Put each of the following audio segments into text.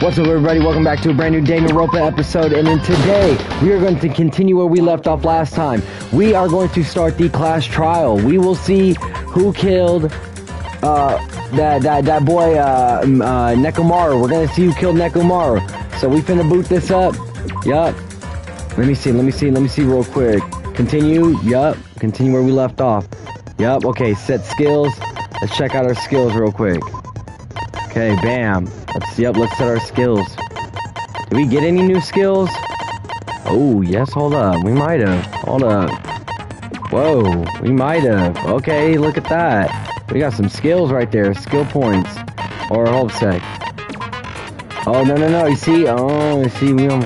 What's up, everybody? Welcome back to a brand new Danganronpa episode, and in today we are going to continue where we left off last time. We are going to start the class trial. We will see who killed that boy Nekomaru. We're gonna see who killed Nekomaru. So we finna boot this up. Yup. Let me see real quick. Continue. Yup. Continue where we left off. Yup. Okay. Set skills. Let's check out our skills real quick. Okay, bam. Let's set our skills. Did we get any new skills? Oh, yes, hold up. We might have. Hold up. Whoa, we might have. Okay, look at that. We got some skills right there. Skill points. Or hold a sec. Oh, no. You see? Oh, you see, we don't...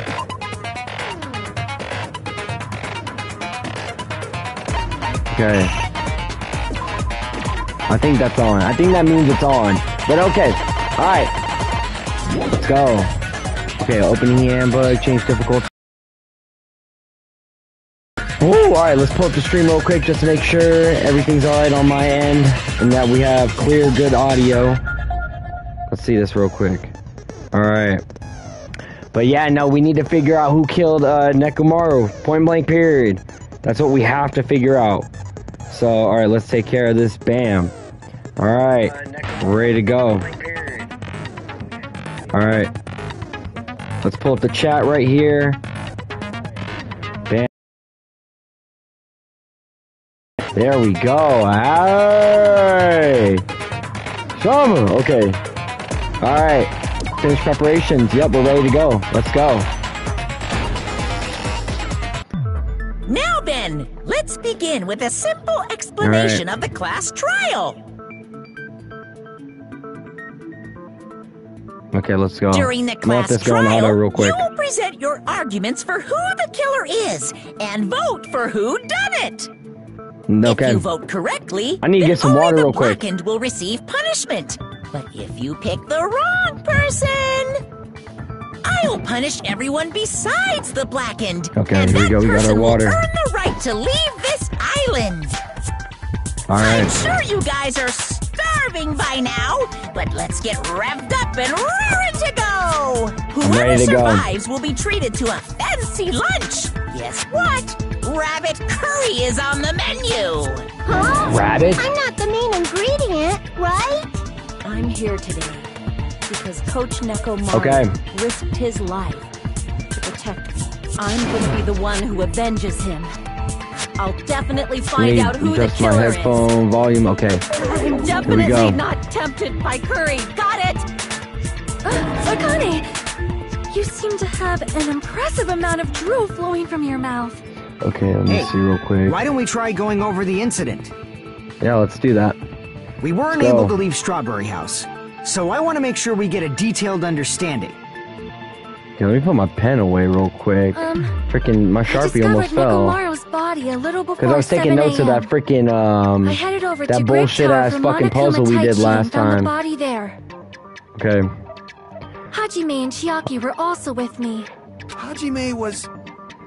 Okay. I think that's on. I think that means it's on. But okay. Alright. Let's go. Okay, opening the handbook, change difficulty. Oh, alright, let's pull up the stream real quick just to make sure everything's alright on my end and that we have clear, good audio. Let's see this real quick. Alright. But yeah, no, we need to figure out who killed Nekomaru. Point blank period. That's what we have to figure out. So, alright, let's take care of this. Bam. Alright. We're ready to go. Alright. Let's pull up the chat right here. Bam. There we go. Hey! Summer! Okay. Alright. Finish preparations. Yep, we're ready to go. Let's go. Now then, let's begin with a simple explanation of the class trial. Okay, let's go. During the class trial, real quick. You will present your arguments for who the killer is and vote for who done it. Okay. If you vote correctly, I need to get some water real quick. The blackened will receive punishment. But if you pick the wrong person, I'll punish everyone besides the blackened. Okay, and here we go. We got our water. Will earn the right to leave this island. All right. I'm sure you guys are starving by now, but let's get revved up and raring to go. Whoever survives will be treated to a fancy lunch. Guess what? Rabbit curry is on the menu. Huh? Rabbit? I'm not the main ingredient, right? I'm here today because Coach Nekomaru risked his life to protect me. I'm going to be the one who avenges him. I'll definitely find out who the killer my headphone volume. Okay. I'm definitely not tempted by curry. Got it? Akane, you seem to have an impressive amount of drool flowing from your mouth. Okay, let me see real quick. Why don't we try going over the incident? Yeah, let's do that. We weren't able to leave Strawberry House, so I want to make sure we get a detailed understanding. Okay, let me put my pen away real quick. Freaking, my Sharpie almost fell. Body a little before because I was taking notes of that freaking, that bullshit ass fucking puzzle we did last time. The body there. Okay. Hajime and Chiaki were also with me. Hajime was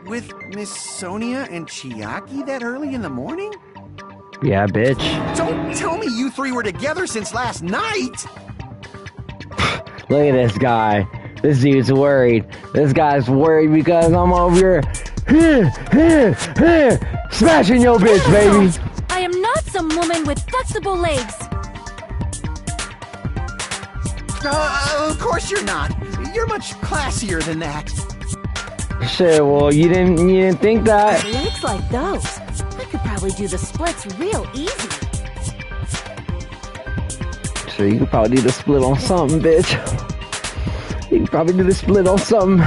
with Miss Sonia and Chiaki that early in the morning? Yeah, bitch. Don't tell me you three were together since last night! Look at this guy. This dude's worried. This guy's worried because I'm over here, smashing your bitch, baby. I am not some woman with flexible legs. Of course you're not. You're much classier than that. Shit, well, you didn't think that. Legs like those. I could probably do the splits real easy. So you could probably do the split on something, bitch. You can probably do the split on something.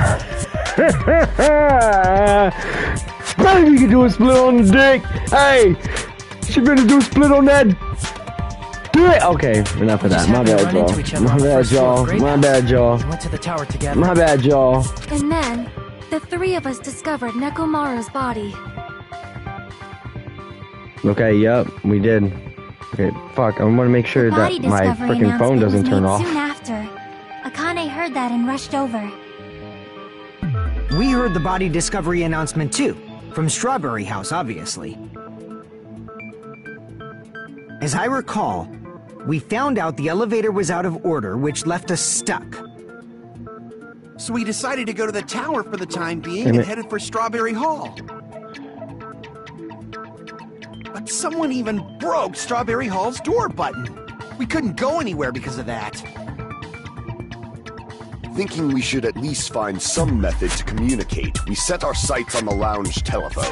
Maybe you can do a split on the dick. Hey, she better do a split on that dick. Okay, enough of that. My bad, y'all. My bad, y'all. My bad, y'all. We went to the tower together. My bad, y'all. And then, the three of us discovered Nekomaru's body. Okay, yep, we did. Okay, fuck, I want to make sure that my freaking phone doesn't turn off. Soon after, Akane heard that and rushed over. We heard the body discovery announcement too, from Strawberry House, obviously. As I recall, we found out the elevator was out of order, which left us stuck. So we decided to go to the tower for the time being and headed for Strawberry Hall. But someone even broke Strawberry Hall's door button. We couldn't go anywhere because of that. Thinking we should at least find some method to communicate, we set our sights on the lounge telephone.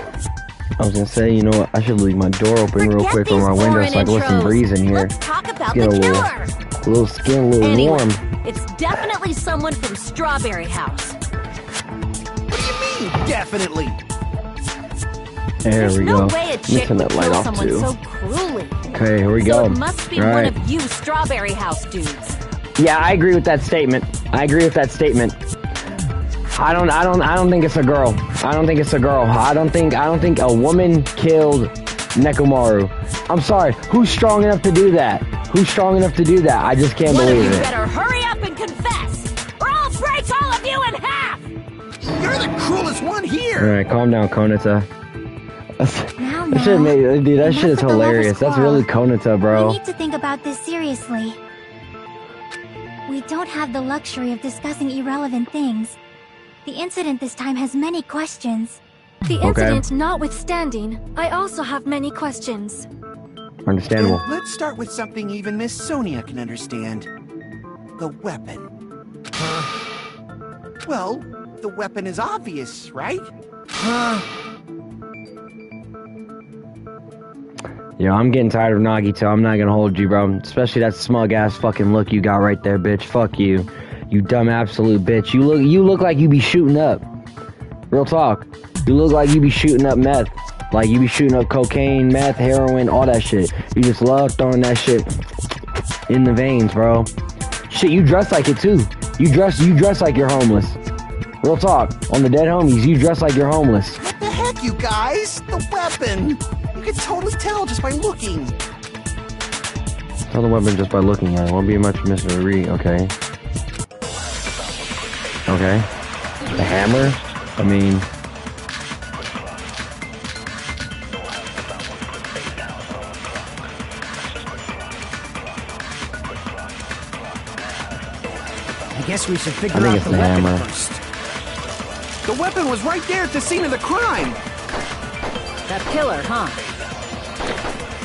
I was gonna say, you know what? I should leave my door open real quick on my window so I can let some breeze in here. Let's talk about Get the a killer. little skin, a little Anyway, warm. it's definitely someone from Strawberry House. What do you mean, definitely? There There's we no go. way a Let me chick turn would that light kill off someone too. so cruelly. Okay, here we So go. it must be All one right. of you Strawberry House dudes. Yeah, I agree with that statement. I agree with that statement. I don't think it's a girl. I don't think it's a girl. I don't think a woman killed Nekomaru. I'm sorry. Who's strong enough to do that? Who's strong enough to do that? I just can't One of believe you it. better hurry up and confess, or I'll break all of you in half. You're the cruelest one here. All right, calm down, Konata. Now, That shit, dude, that shit is Enough with the lovers' hilarious. That's quarrel. really Konata, We bro. need to think about this seriously. We don't have the luxury of discussing irrelevant things. The incident this time has many questions. The Okay. incident notwithstanding, I also have many questions. Understandable. Let's start with something even Miss Sonia can understand. The weapon. Well, the weapon is obvious, right? Yo, I'm getting tired of Nagito. I'm not gonna hold you, bro. Especially that smug ass fucking look you got right there, bitch. Fuck you. You dumb absolute bitch. You look like you be shooting up. Real talk. You look like you be shooting up meth. Like you be shooting up cocaine, meth, heroin, all that shit. You just love throwing that shit in the veins, bro. Shit, you dress like it too. You dress like you're homeless. Real talk. On the dead homies, you dress like you're homeless. What the heck, you guys? The weapon! You can totally tell just by looking. Tell the weapon just by looking at it. Won't be much mystery. Okay. Okay. The hammer? I mean... I guess we should I figure think out it's the the weapon hammer. first. The weapon was right there at the scene of the crime. That killer, huh?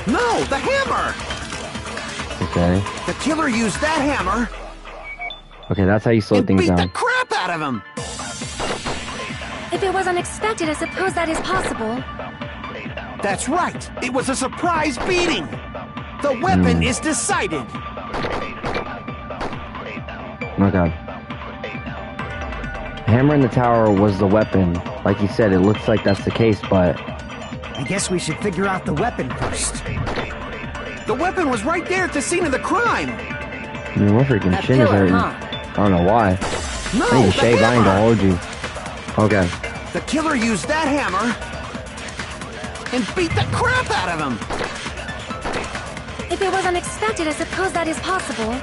No, the hammer! Okay. The killer used that hammer Okay, that's how you slow and things beat the down. crap out of him. If it was unexpected, I suppose that is possible. That's right. It was a surprise beating. The weapon is decided. Oh my god. Hammer in the tower was the weapon. Like you said, it looks like that's the case, but... I guess we should figure out the weapon first. The weapon was right there at the scene of the crime. I mean, my freaking That chin is pillar, hurting. huh? I don't know why. No, I need the to shave, I ain't gonna hammer. hold you. Okay. The killer used that hammer and beat the crap out of him. If it was unexpected, I suppose that is possible.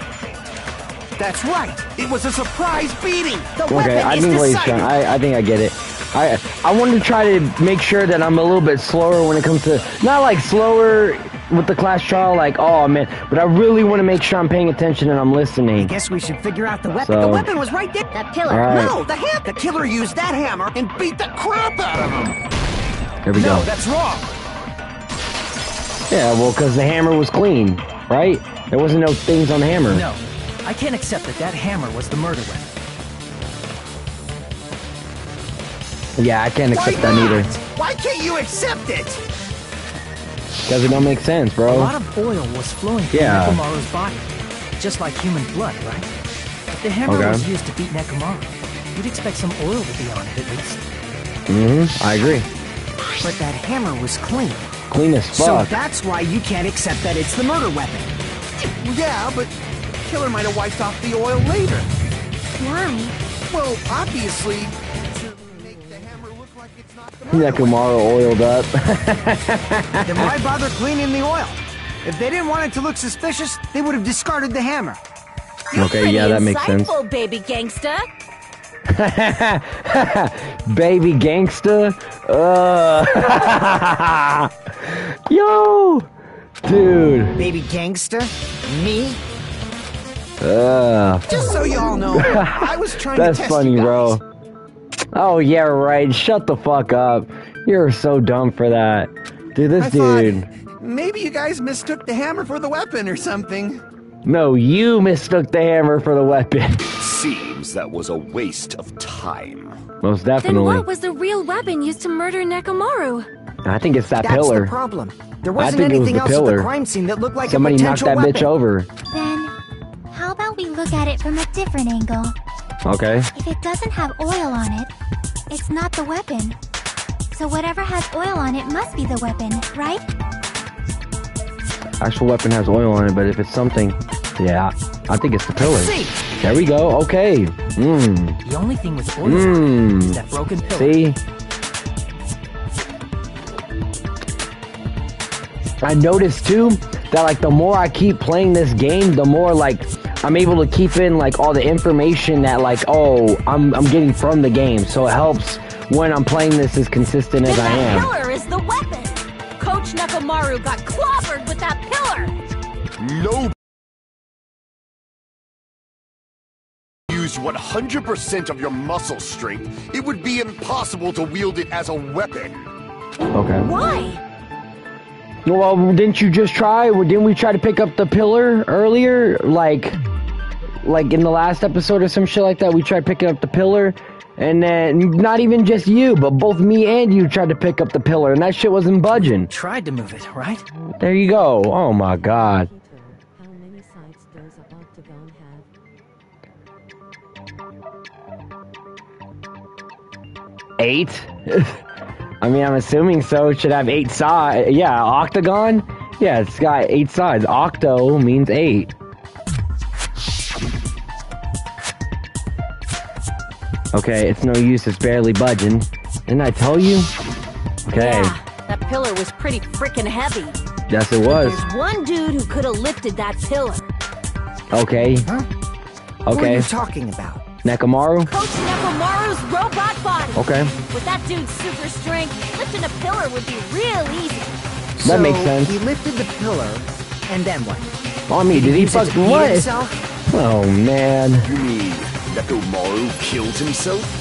That's right. It was a surprise beating. The Okay, weapon I is think what he's decided. trying. I think I get it. I wanted to try to make sure that I'm a little bit slower when it comes to, not like slower with the class trial, like, oh man, but I really want to make sure I'm paying attention and I'm I listening. guess we should figure out the weapon. So- The weapon was right there. That pillar. All right. No, the killer used that hammer and beat the crap out of him. Here we No, go. that's wrong. Yeah, well, because the hammer was clean, right? There wasn't no things on the hammer. No, I can't accept that that hammer was the murder weapon. Yeah, I can't Why accept that not? either. Why can't you accept it? Because it don't make sense, A bro. lot of oil was flowing from Yeah. Nekomaru's body, just like human blood, right? If the hammer Okay. was used to beat Nekomaru, you'd expect some oil to be on it at least. I agree. But that hammer was clean. Clean as So fuck. that's why you can't accept that it's the murder weapon. Yeah, but the killer might have wiped off the oil later. Why? Well, obviously, to make the hammer look like it's not the murder weapon. Nekomaru oiled up. Then why bother cleaning the oil? If they didn't want it to look suspicious, they would have discarded the hammer. You're Okay, pretty yeah, that makes sense. insightful, baby gangsta. Baby gangsta. Yo, dude. Baby gangster? Me? Just so y'all know, I was trying to That's test funny, you guys. bro. Oh, yeah, right. Shut the fuck up. You're so dumb for that. Dude, this dude. Thought maybe you guys mistook the hammer for the weapon or something. No, you mistook the hammer for the weapon. Seems that was a waste of time. Most Then definitely. what was the real weapon used to murder Nekomaru? I think it's that That's pillar. the problem. There I wasn't think it was anything the else at pillar. the crime scene that looked like Somebody a knocked potential that weapon. bitch over. Then, how about we look at it from a different angle? Okay. If it doesn't have oil on it, it's not the weapon. So whatever has oil on it must be the weapon, right? Actual weapon has oil on it, but if it's something... Yeah, I think it's the pillar. See, There we go. Okay. the only thing with oil is that broken pillar. See? I noticed too that like the more I keep playing this game, the more like I'm able to keep in like all the information that like I'm getting from the game. So it helps when I'm playing this as consistent as I That am. pillar is the weapon. Coach Nekomaru got clobbered with that pillar. No. Used 100% of your muscle strength, it would be impossible to wield it as a weapon. Okay. Why? Well, didn't you just try? Didn't we try to pick up the pillar earlier? Like in the last episode or some shit like that, we tried picking up the pillar, and then not even just you, but both me and you tried to pick up the pillar, and that shit wasn't budging. Tried to move it, right? There you go. Oh my god. How many sides does an octagon have? 8? I mean, I'm assuming so. It should have 8 sides. Yeah, octagon? Yeah, it's got 8 sides. Octo means 8. Okay, it's no use. It's barely budging. Didn't I tell you? Okay. Yeah, that pillar was pretty freaking heavy. Yes, it was. There's one dude who could have lifted that pillar. Okay. Huh? What are Okay. you talking about? Nekomaru? Coach Nekomaru's robot body. Okay. With that dude's super strength, lifting a pillar would be real easy. That So, makes sense. he lifted the pillar, and then what? On me, did he Use it to fucking feed what? himself? Oh man. You mean Nekomaru killed himself?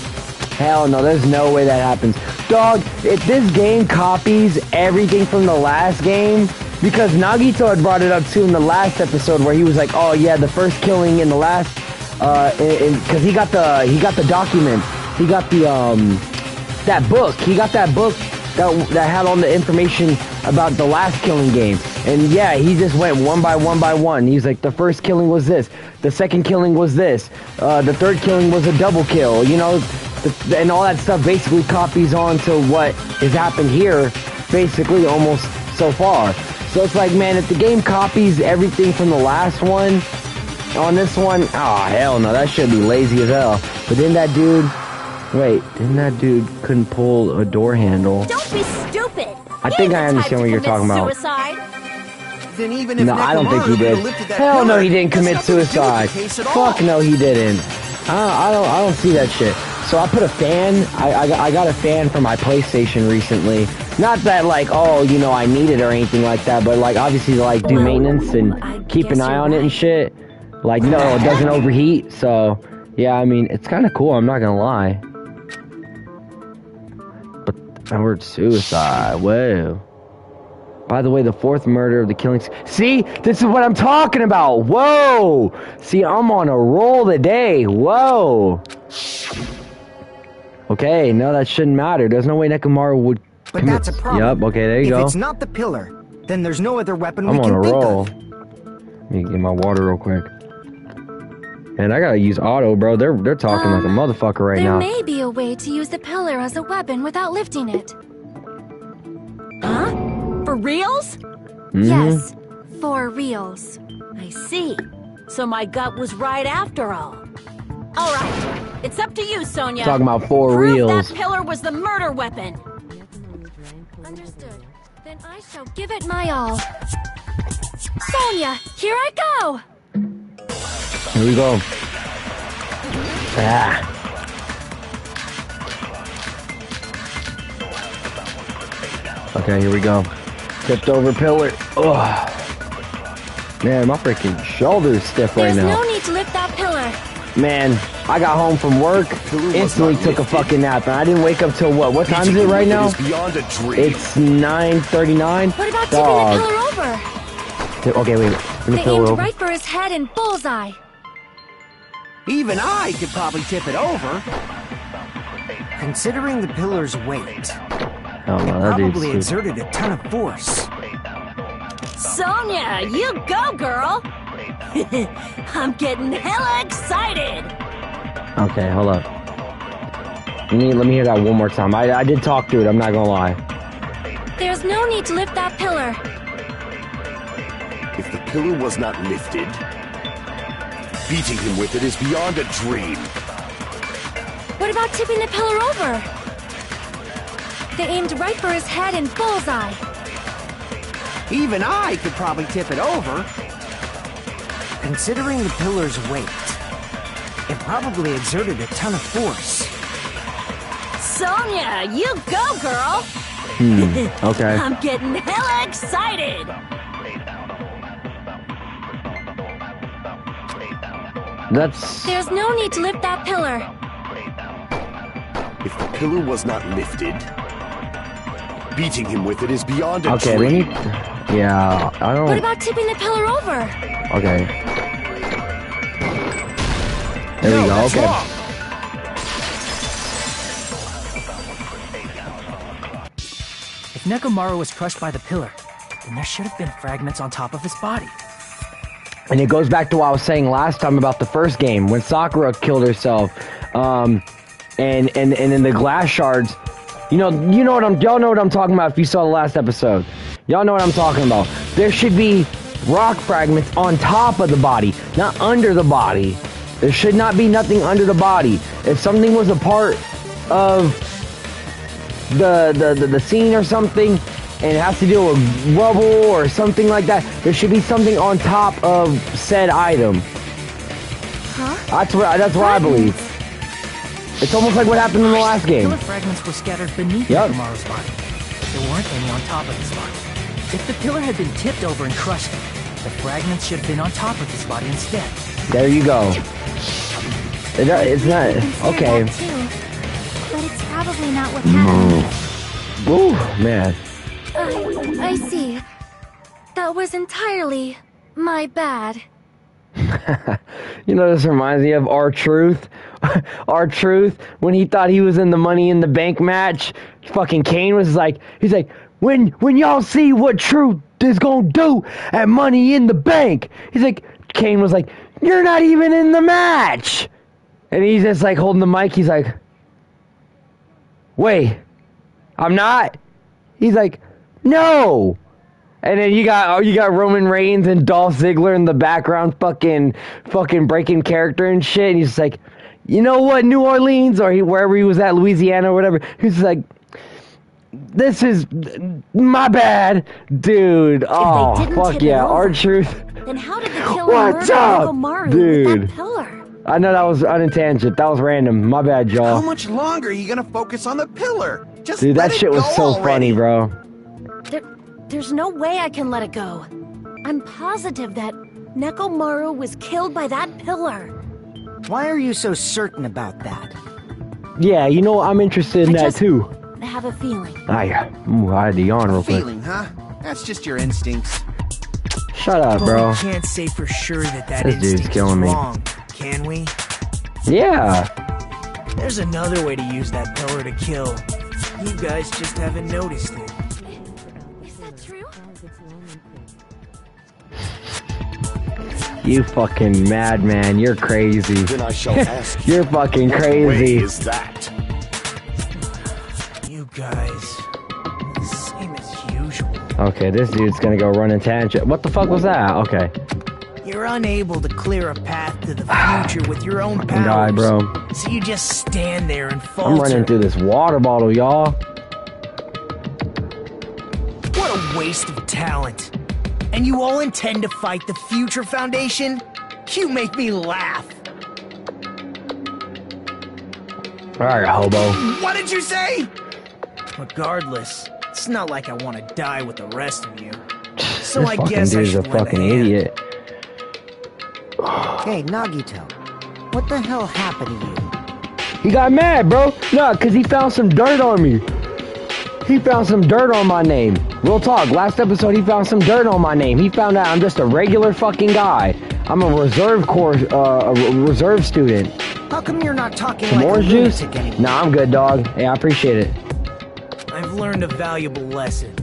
Hell no, there's no way that happens. Dog, if this game copies everything from the last game, because Nagito had brought it up too in the last episode where he was like, oh yeah, the first killing in the last, because he got the document, he got the, that book, he got that book that had all the information about the last killing game. And yeah, he just went one by one. He's like, the first killing was this, the second killing was this, the third killing was a double kill, you know, and all that stuff basically copies on to what has happened here, basically almost so far. So it's like, man, if the game copies everything from the last one on this one, oh hell no, that should be lazy as hell. But then that dude, didn't that dude couldn't pull a door handle? Don't be stupid. I think I understand what you're talking about. Suicide. Then even if No, I don't think he Nekomaru did. could've lifted that Hell no, pillar, he didn't that's commit nothing to do with the suicide. case at all. Fuck no, he didn't. I don't see that shit. So I put a fan. I got a fan for my PlayStation recently. Not that like, oh, you know, I need it or anything like that, but like obviously to like do maintenance and keep an eye on it and shit. Like no, it doesn't overheat. So yeah, I mean it's kind of cool. I'm not gonna lie. But I word suicide. Whoa. By the way, the 4th murder of the killings. See, this is what I'm talking about. Whoa. See, I'm on a roll today. Whoa. Okay, no, that shouldn't matter. There's no way Nekomaru would. But that's a problem. Yep. Okay, there you If go. it's not the pillar, then there's no other weapon I'm we on can a think roll. of. Let me get my water real quick. And I gotta use auto, bro. They're talking like a motherfucker right There now. may be a way to use the pillar as a weapon without lifting it. Huh? For reals? Mhm. Yes, for reals. I see. So my gut was right after all. All right, it's up to you, Sonia. Talking about 4 Prove reels. that pillar was the murder weapon. Understood. Then I shall give it my all. Sonia, here I go! Here we go. Ah. Okay, here we go. Tipped over pillar. Ugh. Man, my freaking shoulder's stiff right now. There's no need to lift that pillar. Man, I got home from work, instantly took a fucking nap, and I didn't wake up till what? What time is it right now? It's 9:39. What about tipping the pillar over? Okay, wait. They aimed right for his head and bullseye. Even I could probably tip it over. Considering the pillar's weight, Oh no, that probably dude's exerted a ton of force. Sonia, you go, girl! I'm getting hella excited! Okay, hold up. Let me hear that one more time. I did talk through it, I'm not gonna lie. There's no need to lift that pillar. If the pillar was not lifted, beating him with it is beyond a dream. What about tipping the pillar over? They aimed right for his head and bullseye. Even I could probably tip it over. Considering the pillar's weight, it probably exerted a ton of force. Sonia, you go, girl! Okay. I'm getting hella excited! There's no need to lift that pillar. If the pillar was not lifted, beating him with it is beyond a Okay, dream. Yeah, I don't... What about tipping the pillar over? Okay. There we go, okay. If Nekomaru was crushed by the pillar, then there should have been fragments on top of his body. And it goes back to what I was saying last time about the first game, when Sakura killed herself. And in the glass shards, y'all know what I'm talking about if you saw the last episode. Y'all know what I'm talking about. There should be rock fragments on top of the body, not under the body. There should not be nothing under the body. If something was a part of the scene or something, and it has to deal with rubble or something like that, there should be something on top of said item. Huh? That's what I believe. It's almost like what happened in the last game. Pillar fragments were scattered beneath Nekomaru's body. There weren't any on top of his body. If the pillar had been tipped over and crushed, the fragments should have been on top of his body instead. There you go. It's not... Okay. That too, but it's probably not what happened. Ooh, man. I see. That was entirely my bad. You know, this reminds me of R-Truth. R-Truth, when he thought he was in the Money in the Bank match, fucking Kane was like, he's like, when y'all see what Truth is gonna do at Money in the Bank, he's like, Kane was like, you're not even in the match. And he's just like holding the mic, he's like, wait, I'm not? He's like, no. And then you got Roman Reigns and Dolph Ziggler in the background fucking breaking character and shit. And he's just like, you know what, New Orleans, or wherever he was at, Louisiana or whatever. He's just like, this is my bad, dude. Oh, fuck yeah, R-Truth. Then how did the killer What's murder up, Nekomaru dude? with that pillar? I know that was unintentional. That was random. My bad, y'all. How much longer are you gonna focus on the pillar? Just Dude, let that it shit was go so already. funny, bro. There's no way I can let it go. I'm positive that Nekomaru was killed by that pillar. Why are you so certain about that? Yeah, you know, I'm interested in that too. I have a feeling. I had to yawn real quick. Feeling, huh? That's just your instincts. Shut up, bro. Well, we can't say for sure that This dude's instinct killing is me. wrong, can we? Yeah. There's another way to use that pillar to kill. You guys just haven't noticed it. Is that true? You fucking madman. You're crazy. Then I shall ask you, You're fucking what way crazy. is that? You guys, same as usual. Okay, this dude's gonna go run a tangent. What the fuck was that? Okay. You're unable to clear a path to the future with your own powers. Die, bro. So you just stand there and falter. I'm running through this water bottle, y'all. What a waste of talent. And you all intend to fight the Future Foundation? You make me laugh. Alright, hobo. What did you say? Regardless, it's not like I want to die with the rest of you. So This I fucking guess I dude's a should lend fucking hand. idiot. Hey, Nagito. What the hell happened to you? He got mad, bro. No, because he found some dirt on me. He found some dirt on my name. Real talk. Last episode, he found some dirt on my name. He found out I'm just a regular fucking guy. I'm a reserve corps, a reserve student. How come you're not talking some like orange a juice? lunatic anymore? Nah, I'm good, dog. Hey, I appreciate it. I've learned a valuable lesson.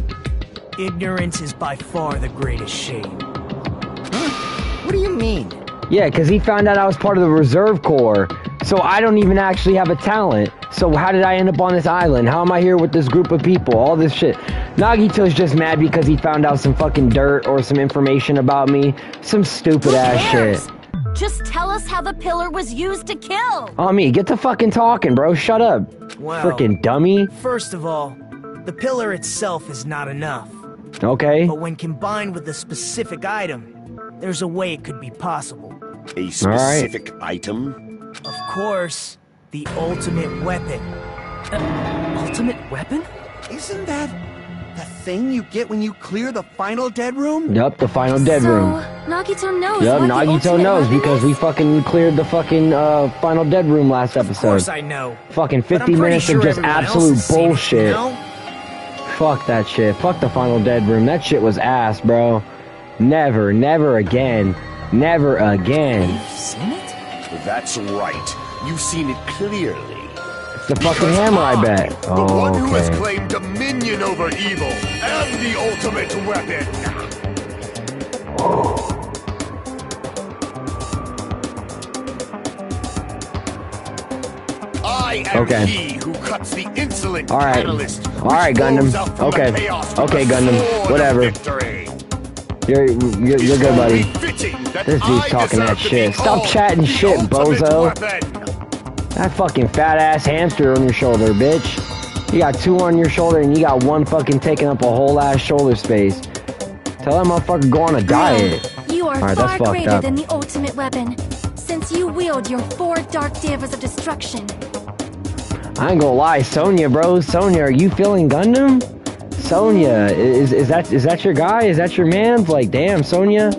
Ignorance is by far the greatest shame. Huh? What do you mean? Yeah, because he found out I was part of the reserve corps. So I don't even actually have a talent. So how did I end up on this island? How am I here with this group of people? All this shit. Nagito's just mad because he found out some fucking dirt or some information about me. Some stupid ass shit. Just tell us how the pillar was used to kill. Oh, me, get to fucking talking, bro. Shut up. Well, freaking dummy. First of all, the pillar itself is not enough. Okay. But when combined with a specific item, there's a way it could be possible. A specific item? Of course, the ultimate weapon. Ultimate weapon? Isn't that the thing you get when you clear the final dead room? Yup, the final dead room. Nagito knows. Yup, what the Nagito ultimate knows weapon because is? we fucking cleared the fucking final dead room last episode. Of course I know. Fucking But I'm 50 pretty minutes sure of just everyone else absolute has seen it, bullshit. you know? Fuck that shit. Fuck the final dead room. That shit was ass, bro. Never, never again. Never again. You've seen it? That's right. You've seen it clearly. It's the fucking hammer, I bet. The one who has Okay. claimed dominion over evil and the ultimate weapon. I am Okay. he who cuts the insolent All right. catalyst. All right, Gundam. Okay. Okay, Gundam. Whatever. You're good, buddy. This dude's talking that shit. Stop chatting shit, bozo. That fucking fat ass hamster on your shoulder, bitch. You got two on your shoulder and you got one fucking taking up a whole ass shoulder space. Tell that motherfucker go on a diet. You are Alright, that's far fucked greater up. than the ultimate weapon, since you wield your 4 dark devas of destruction. I ain't gonna lie, Sonya, bro. Sonya, are you feeling Gundam? Sonya, is that your guy? Is that your man? Like, damn, Sonya.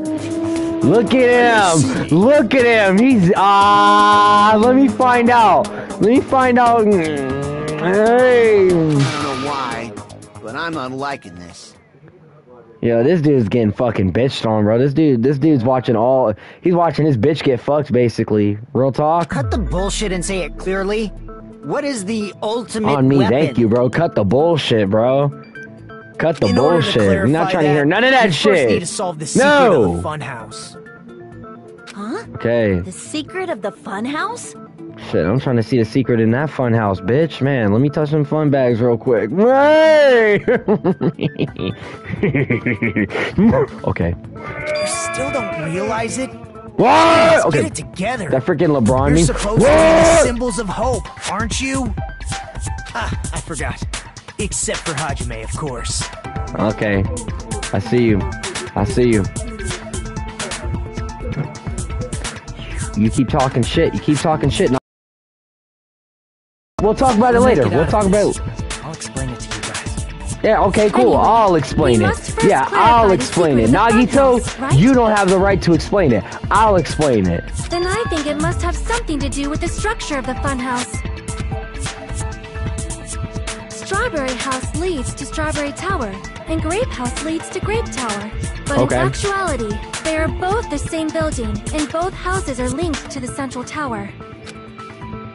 Look at him! Look at him! He's let me find out. Let me find out. Hey. I don't know why, but I'm not liking this. Yo, this dude's getting fucking bitched on, bro. This dude's watching he's watching his bitch get fucked, basically. Real talk. Cut the bullshit and say it clearly. What is the ultimate On me, weapon? thank you, bro. Cut the bullshit, bro. Cut the In order to bullshit. I'm not clarify trying to hear none of that you first need shit. to solve the secret of No. the funhouse. Huh? Okay. The secret of the funhouse? Shit, I'm trying to see the secret in that fun house, bitch. Man, let me touch some fun bags real quick. Hey! Okay. You still don't realize it? What? Let's Okay. get it together. That freaking LeBron You're me. supposed to be the symbols of hope, aren't you? Ah, I forgot. Except for Hajime, of course. Okay. I see you. I see you. You keep talking shit. You keep talking shit. No. We'll talk about it later. We'll talk about it. I'll explain it to you guys. Yeah, okay, cool. Anyway, I'll explain we it. must first Yeah, clarify I'll the explain it. secret of the Nagito, funhouse, right? you don't have the right to explain it. I'll explain it. Then I think it must have something to do with the structure of the funhouse. Strawberry House leads to Strawberry Tower, and Grape House leads to Grape Tower. But Okay. in actuality, they are both the same building, and both houses are linked to the central tower.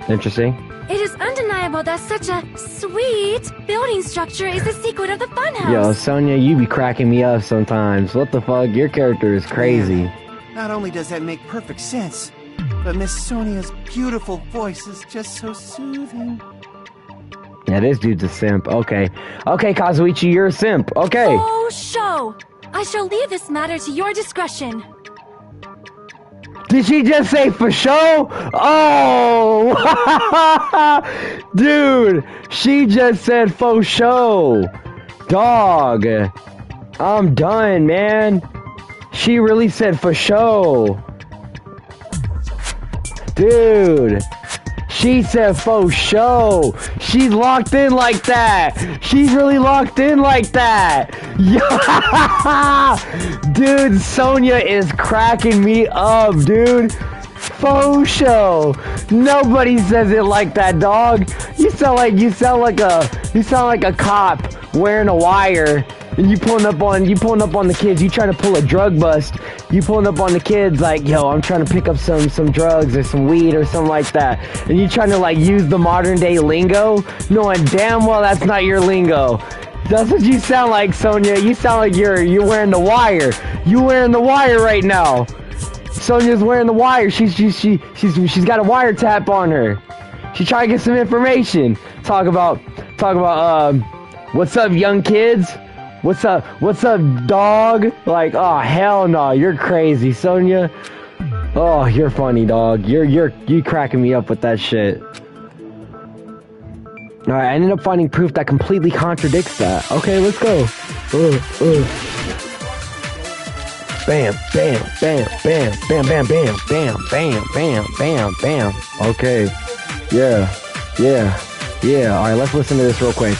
Interesting. It is undeniable that such a sweet building structure is the secret of the funhouse. Yo, Sonya, you be cracking me up sometimes. What the fuck? Your character is crazy. Not only does that make perfect sense, but Miss Sonia's beautiful voice is just so soothing. Yeah, this dude's a simp. Okay. Okay, Kazuichi, you're a simp. Okay. Oh, show! I shall leave this matter to your discretion. Did she just say for show? Oh! Dude, she just said for show. Dog. I'm done, man. She really said for show. Dude. She said faux show. She's locked in like that. She's really locked in like that. Yeah. Dude, Sonya is cracking me up, dude. faux show. Nobody says it like that, dog. You sound like a cop wearing a wire, and you pulling up on the kids. You trying to pull a drug bust. You pulling up on the kids like, yo, I'm trying to pick up some drugs or some weed or something like that, and you trying to like use the modern day lingo, knowing damn well that's not your lingo. That's what you sound like, Sonia. You sound like you're wearing the wire. You wearing the wire right now. Sonia's wearing the wire. She's got a wiretap on her. She's trying to get some information. Talk about what's up, young kids? What's up, dog? Like, oh hell no, you're crazy, Sonia. Oh, you're funny, dog. You cracking me up with that shit. Alright, I ended up finding proof that completely contradicts that. Okay, let's go. Bam, bam, bam, bam, bam, bam, bam, bam, bam, bam, bam, bam. Okay. Yeah. Alright, let's listen to this real quick.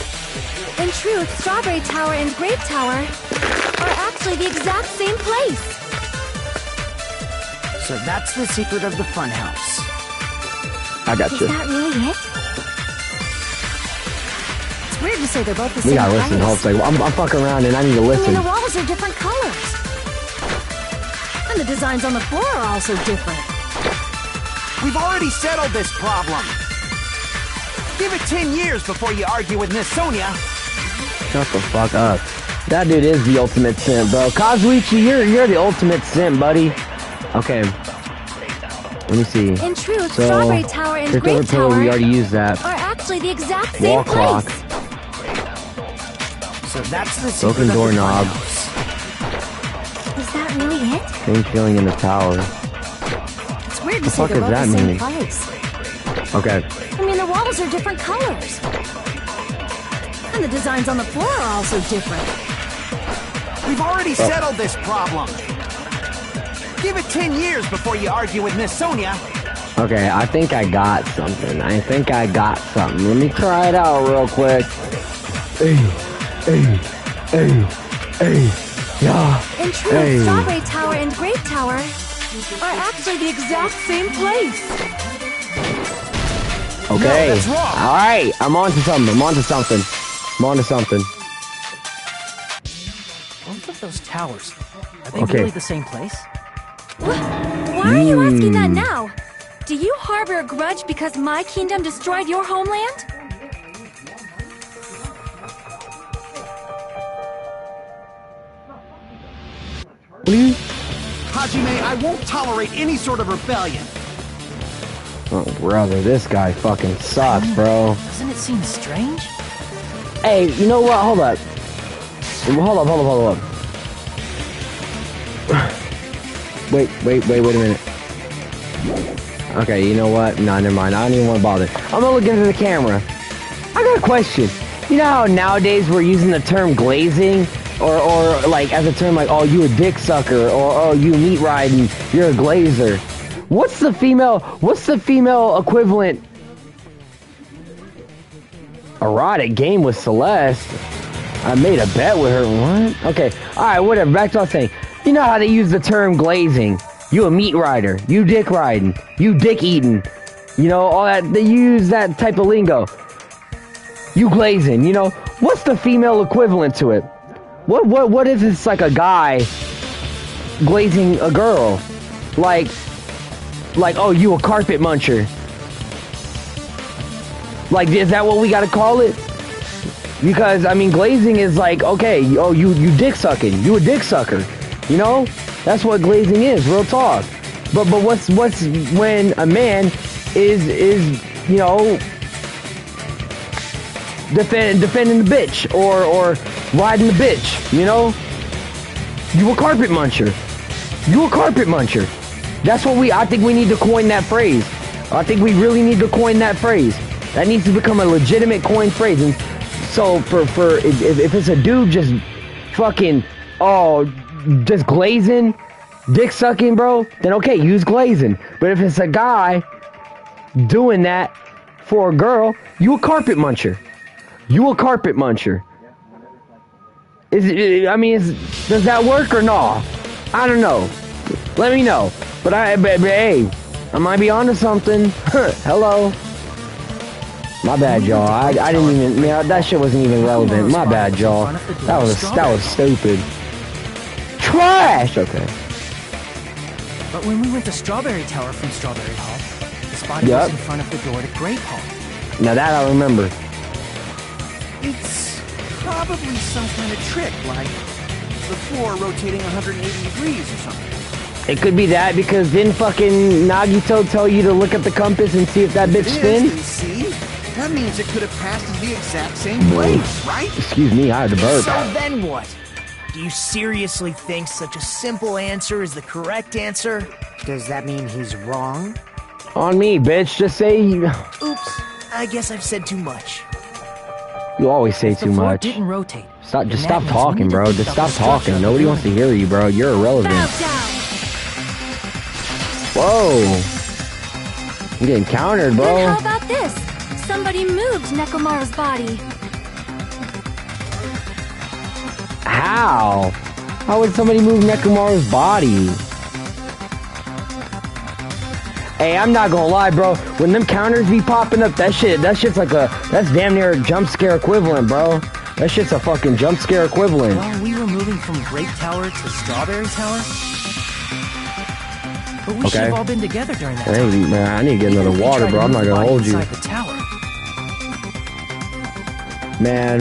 In truth, Strawberry Tower and Grape Tower are actually the exact same place. So that's the secret of the funhouse. I got you. Is that really it? It's weird to say they're both the same We gotta listen. place. Hold on. I'm fucking around and I need to I listen. mean, the walls are different colors. And the designs on the floor are also different. We've already settled this problem. Give it 10 years before you argue with Miss Sonia. Shut the fuck up. That dude is the ultimate simp, bro. Kazuichi, you're the ultimate simp, buddy. Okay. Let me see. In truth, So, Strawberry Tower and Fifth Grape Over Pillar, Tower we already used that. are actually the exact same Wall clock. place. So that's the secret Broken of doorknob. the funhouse. Is that really it? Same feeling in the tower. It's weird The to say fuck they're does both that the same mean? place. Okay. I mean, the walls are different colors. And the designs on the floor are also different. We've already settled this problem. Give it 10 years before you argue with Miss Sonia. Okay, I think I got something. Let me try it out real quick. Hey, yeah. In truth, Strawberry Tower and Grape Tower are actually the exact same place. Okay. No, that's wrong. Alright, I'm on to something. Both of those towers, are they Okay. really the same place? Why are you asking that now? Do you harbor a grudge because my kingdom destroyed your homeland? Hajime, I won't tolerate any sort of rebellion. Oh, brother, this guy fucking sucks, bro. Doesn't it seem strange? Hey, you know what? Hold up. Wait a minute. Okay, you know what? Nah, never mind. I don't even want to bother. I'm gonna look into the camera. I got a question. You know how nowadays we're using the term glazing? Or like as a term like, oh, you a dick sucker, or oh, you meat riding, you're a glazer. What's the female equivalent? Erotic game with Celeste. I made a bet with her. What? Okay. Alright, whatever. Back to what I was saying. You know how they use the term glazing. You a meat rider. You dick riding. You dick eating. You know, all that. They use that type of lingo. You glazing. You know, what's the female equivalent to it? What is this, like a guy glazing a girl? Like, oh, you a carpet muncher. Like, is that what we gotta call it? Because, I mean, glazing is like, okay, oh, you dick sucking. You a dick sucker. You know? That's what glazing is, real talk. But what's when a man is you know, defending the bitch or riding the bitch, you know? You a carpet muncher. You a carpet muncher. That's what I think we need to coin that phrase. I think we really need to coin that phrase. That needs to become a legitimate coined phrase. And so if it's a dude just fucking, oh, just glazing, dick sucking, bro, then okay, use glazing. But if it's a guy doing that for a girl, you a carpet muncher. You a carpet muncher. Does that work or no? I don't know. Let me know. But hey, I might be onto something. Hello. My bad, y'all. I didn't even. Yeah, that shit wasn't even relevant. My bad, y'all. That was stupid. Trash. Okay. But when we went to Strawberry Tower from Strawberry Hall, his body was in front of the door to Grape Hall. Now that I remember. It's probably some kind of trick, like the floor rotating 180 degrees or something. It could be that, because didn't fucking Nagito tell you to look at the compass and see if that bitch spins? See? That means it could have passed in the exact same place, right? Excuse me, I had to burp. So then what? Do you seriously think such a simple answer is the correct answer? Does that mean he's wrong? On me, bitch. Just say... Oops. I guess I've said too much. You always say too much. Didn't rotate. Just stop talking, bro. Just stop talking. Nobody wants to hear you, bro. You're irrelevant. Whoa. I'm getting countered, bro. Then how about this? Somebody moved Nekomaru's body. How? How would somebody move Nekomaru's body? Hey, I'm not gonna lie, bro. When them counters be popping up, that shit's like that's damn near a jump scare equivalent, bro. That shit's a fucking jump scare equivalent. Well, we were moving from Grape Tower to Strawberry Tower. But we should have all been together during that time. Hey, man, I need to get another water, bro. I'm not gonna hold you. The tower. Man.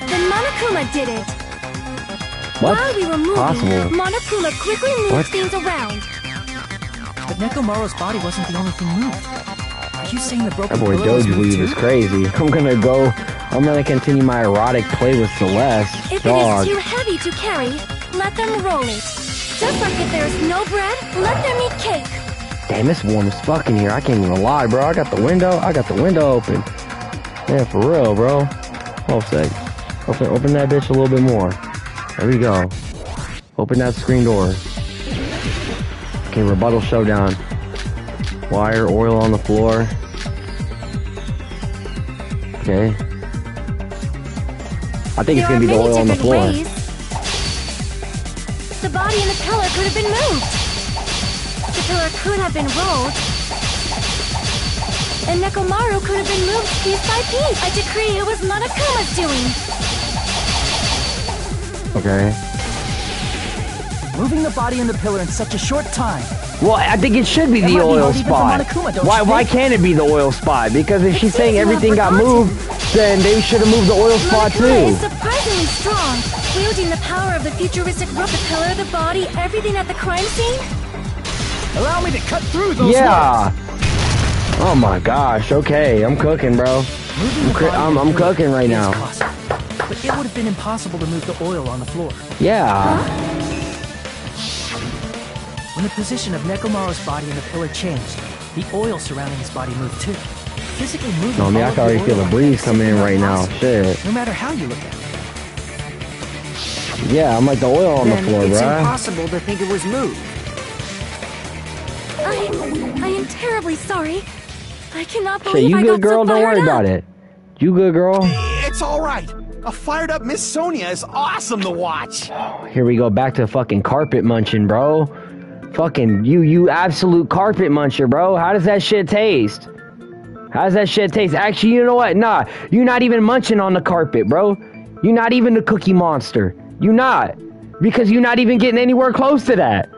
Then Monokuma did it. What? While we were moving, Possible. Monokuma quickly moved things around. But Nekomaru's body wasn't the only thing moved. Are you saying the broken That boy Doji Weave is crazy. I'm gonna continue my erotic play with Celeste. If it is too heavy to carry, let them roll it. Just like if there's no bread, let them eat cake. Damn, it's warm as fuck in here. I can't even lie, bro. I got the window open. Yeah, for real, bro. Hold a sec. Open that bitch a little bit more. There we go. Open that screen door. Okay, rebuttal showdown. Wire, oil on the floor. Okay. I think it's gonna be the oil on the floor. Ways. The body and the pillar could have been moved. The pillar could have been rolled. And Nekomaru could have been moved piece by piece. I decree it was Monokuma's doing. Okay. Moving the body and the pillar in such a short time. Well, I think it should be the oil spot. Why can't it be the oil spot? Because if she's saying everything got moved, then they should have moved the oil spot too. Monokuma is surprisingly strong, wielding the power of the futuristic rope, the pillar, the body, everything at the crime scene. Allow me to cut through those Yeah. Oh my gosh. Okay, I'm cooking, bro. I'm cooking right now. But it would have been impossible to move the oil on the floor. Yeah. When the position of Nekomaru's body and the pillar changed, the oil surrounding his body moved too. Physically moving. No, I mean, I can already feel the breeze coming in right now. Shit. No matter how you look at it. Yeah, I'm like the oil on the floor, It's bro. impossible to think it was moved. I am terribly sorry. I cannot Shit, believe you I good, got girl? so Don't worry fired up. about it. You good, girl? It's all right. A fired up Miss Sonia is awesome to watch. Here we go back to fucking carpet munching, bro. Fucking you absolute carpet muncher, bro. How does that shit taste? How does that shit taste? Actually, you know what? Nah, you're not even munching on the carpet, bro. You're not even the Cookie Monster. You not. Because you're not even getting anywhere close to that.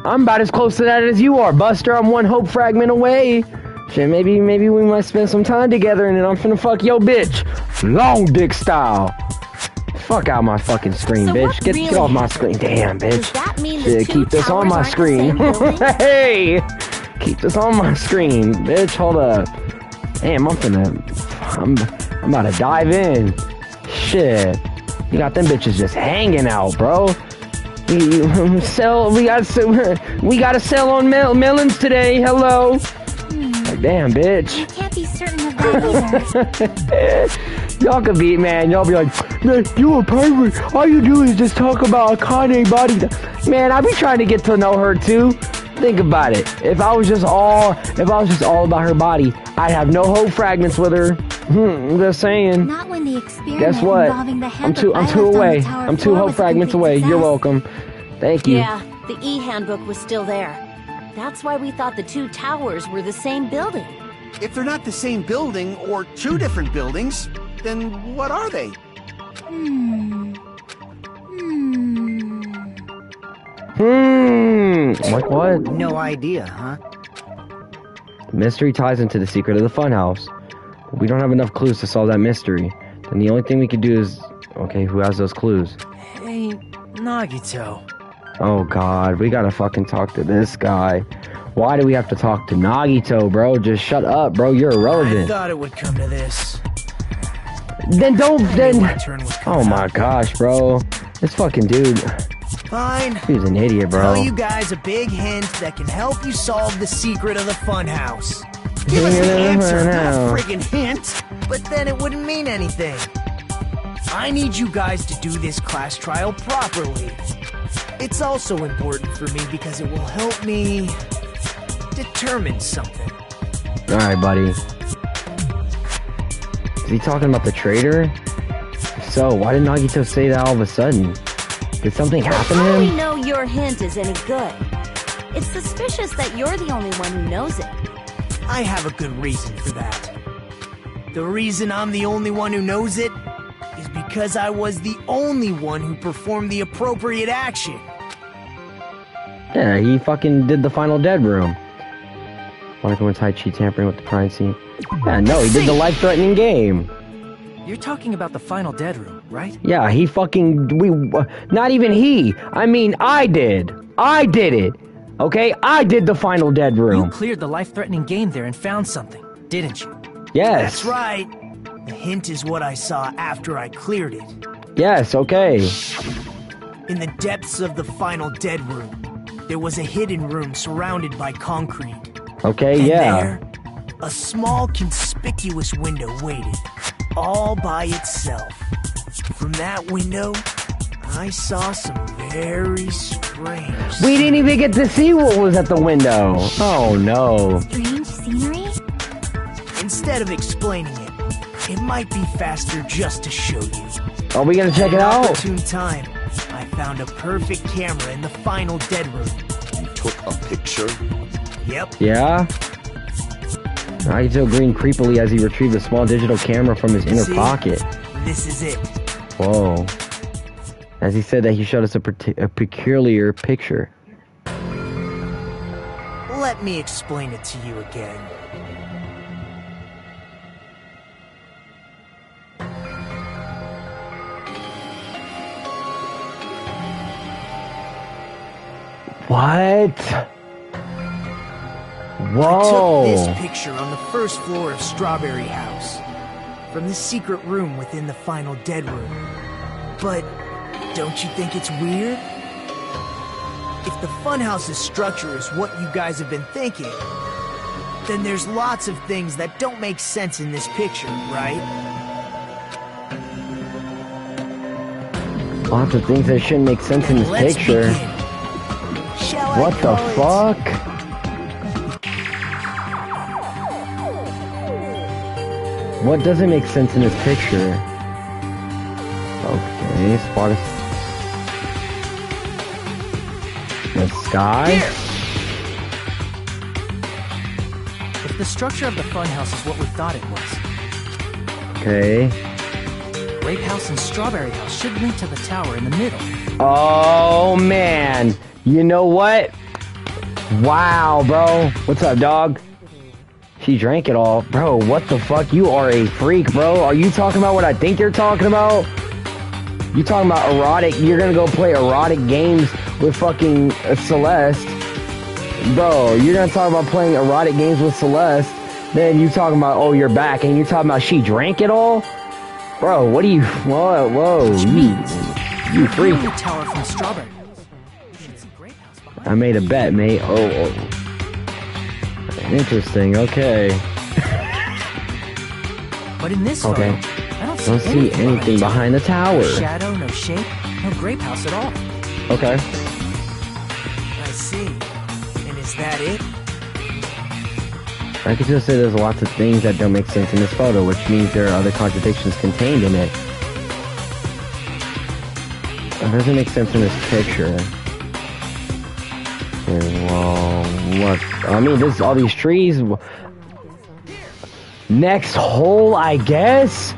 I'm about as close to that as you are, Buster. I'm one hope fragment away. Shit, maybe we might spend some time together and then I'm finna fuck yo bitch. Long dick style. Fuck out my fucking screen, bitch. Get off my screen. Damn, bitch. Shit, keep this on my screen. Hey! Keep this on my screen, bitch. Hold up. Damn, I'm about to dive in. Shit. You got them bitches just hanging out, bro. We got a sell on melons today. Hello. Like, damn, bitch. You can't be certain of that either. Y'all could be, man. Y'all be like, man, you a pervert. All you do is just talk about Akane body. Man, I be trying to get to know her too. Think about it. If I was just all about her body, I'd have no hope fragments with her. I'm just saying. Not when the experiment Guess what? involving the I'm two away. I'm 2 hope fragments away. You're welcome. Thank you. Yeah, the E-handbook was still there. That's why we thought the two towers were the same building. If they're not the same building, or two different buildings, then what are they? Like what? No idea, huh? The mystery ties into the secret of the funhouse. We don't have enough clues to solve that mystery. Then the only thing we can do is... Okay, who has those clues? Hey, Nagito. Oh god, we gotta fucking talk to this guy. Why do we have to talk to Nagito, bro? Just shut up, bro. You're irrelevant. I thought it would come to this. Then don't... Then... Oh my out. gosh, bro. This fucking dude... Fine. He's an idiot, bro. Tell you guys a big hint that can help you solve the secret of the funhouse. Give us the answer, not a friggin' hint. But then it wouldn't mean anything. I need you guys to do this class trial properly. It's also important for me because it will help me determine something. Alright, buddy. Is he talking about the traitor? If so, why did Nagito say that all of a sudden? Did something happen to How do we him? know your hint is any good? It's suspicious that you're the only one who knows it. I have a good reason for that. The reason I'm the only one who knows it is because I was the only one who performed the appropriate action. Yeah, he fucking did the final dead room. Wanna go in Tai Chi tampering with the crime scene? Yeah, no, he did the life-threatening game. You're talking about the final dead room, right? Yeah, he fucking... not even he. I mean, I did. I did it. Okay? I did the final dead room. You cleared the life-threatening game there and found something, didn't you? Yes. That's right. The hint is what I saw after I cleared it. Yes, okay. In the depths of the final dead room, there was a hidden room surrounded by concrete. Okay, And yeah. there, a small conspicuous window waited, all by itself. From that window, I saw some very strange... We didn't even get to see what was at the window. Oh, no. Strange scenery? Instead of explaining it, it might be faster just to show you. Are we gonna check it At an out? opportune time, I found a perfect camera in the final dead room. You took a picture? Yep. Yeah? Nagito grinned creepily as he retrieved a small digital camera from his inner See? pocket. This is it. Whoa. As he said that, he showed us a peculiar picture. Let me explain it to you again. What? Whoa. I took this picture on the first floor of Strawberry House, from the secret room within the final dead room. But don't you think it's weird? If the funhouse's structure is what you guys have been thinking, then there's lots of things that don't make sense in this picture, right? Lots of things that shouldn't make sense in this Let's picture. begin. Shall What I the call it? fuck? What doesn't make sense in this picture? Okay, spot the sky? Here! If the structure of the funhouse is what we thought it was, Okay. Grape House and Strawberry House should link to the tower in the middle. Oh, man. You know what? Wow, bro. What's up, dog? She drank it all. Bro, what the fuck? You are a freak, bro. Are you talking about what I think you're talking about? You talking about erotic? You're gonna go play erotic games with fucking Celeste. Bro, you're gonna talk about playing erotic games with Celeste. Then you talking about, oh, you're back. And you talking about she drank it all? Bro, what do you... Whoa. You freak. The tower from Strawberry House. You should see Grape House behind. I made a bet, mate. Oh. Interesting, okay. But in this Okay. photo, I Don't see anything behind the tower. No shadow, no shape, no Grape House at all. Okay. I see. And is that it? I could just say there's lots of things that don't make sense in this photo, which means there are other contradictions contained in it. It doesn't make sense in this picture. Well, what? I mean, this all these trees. Next hole, I guess.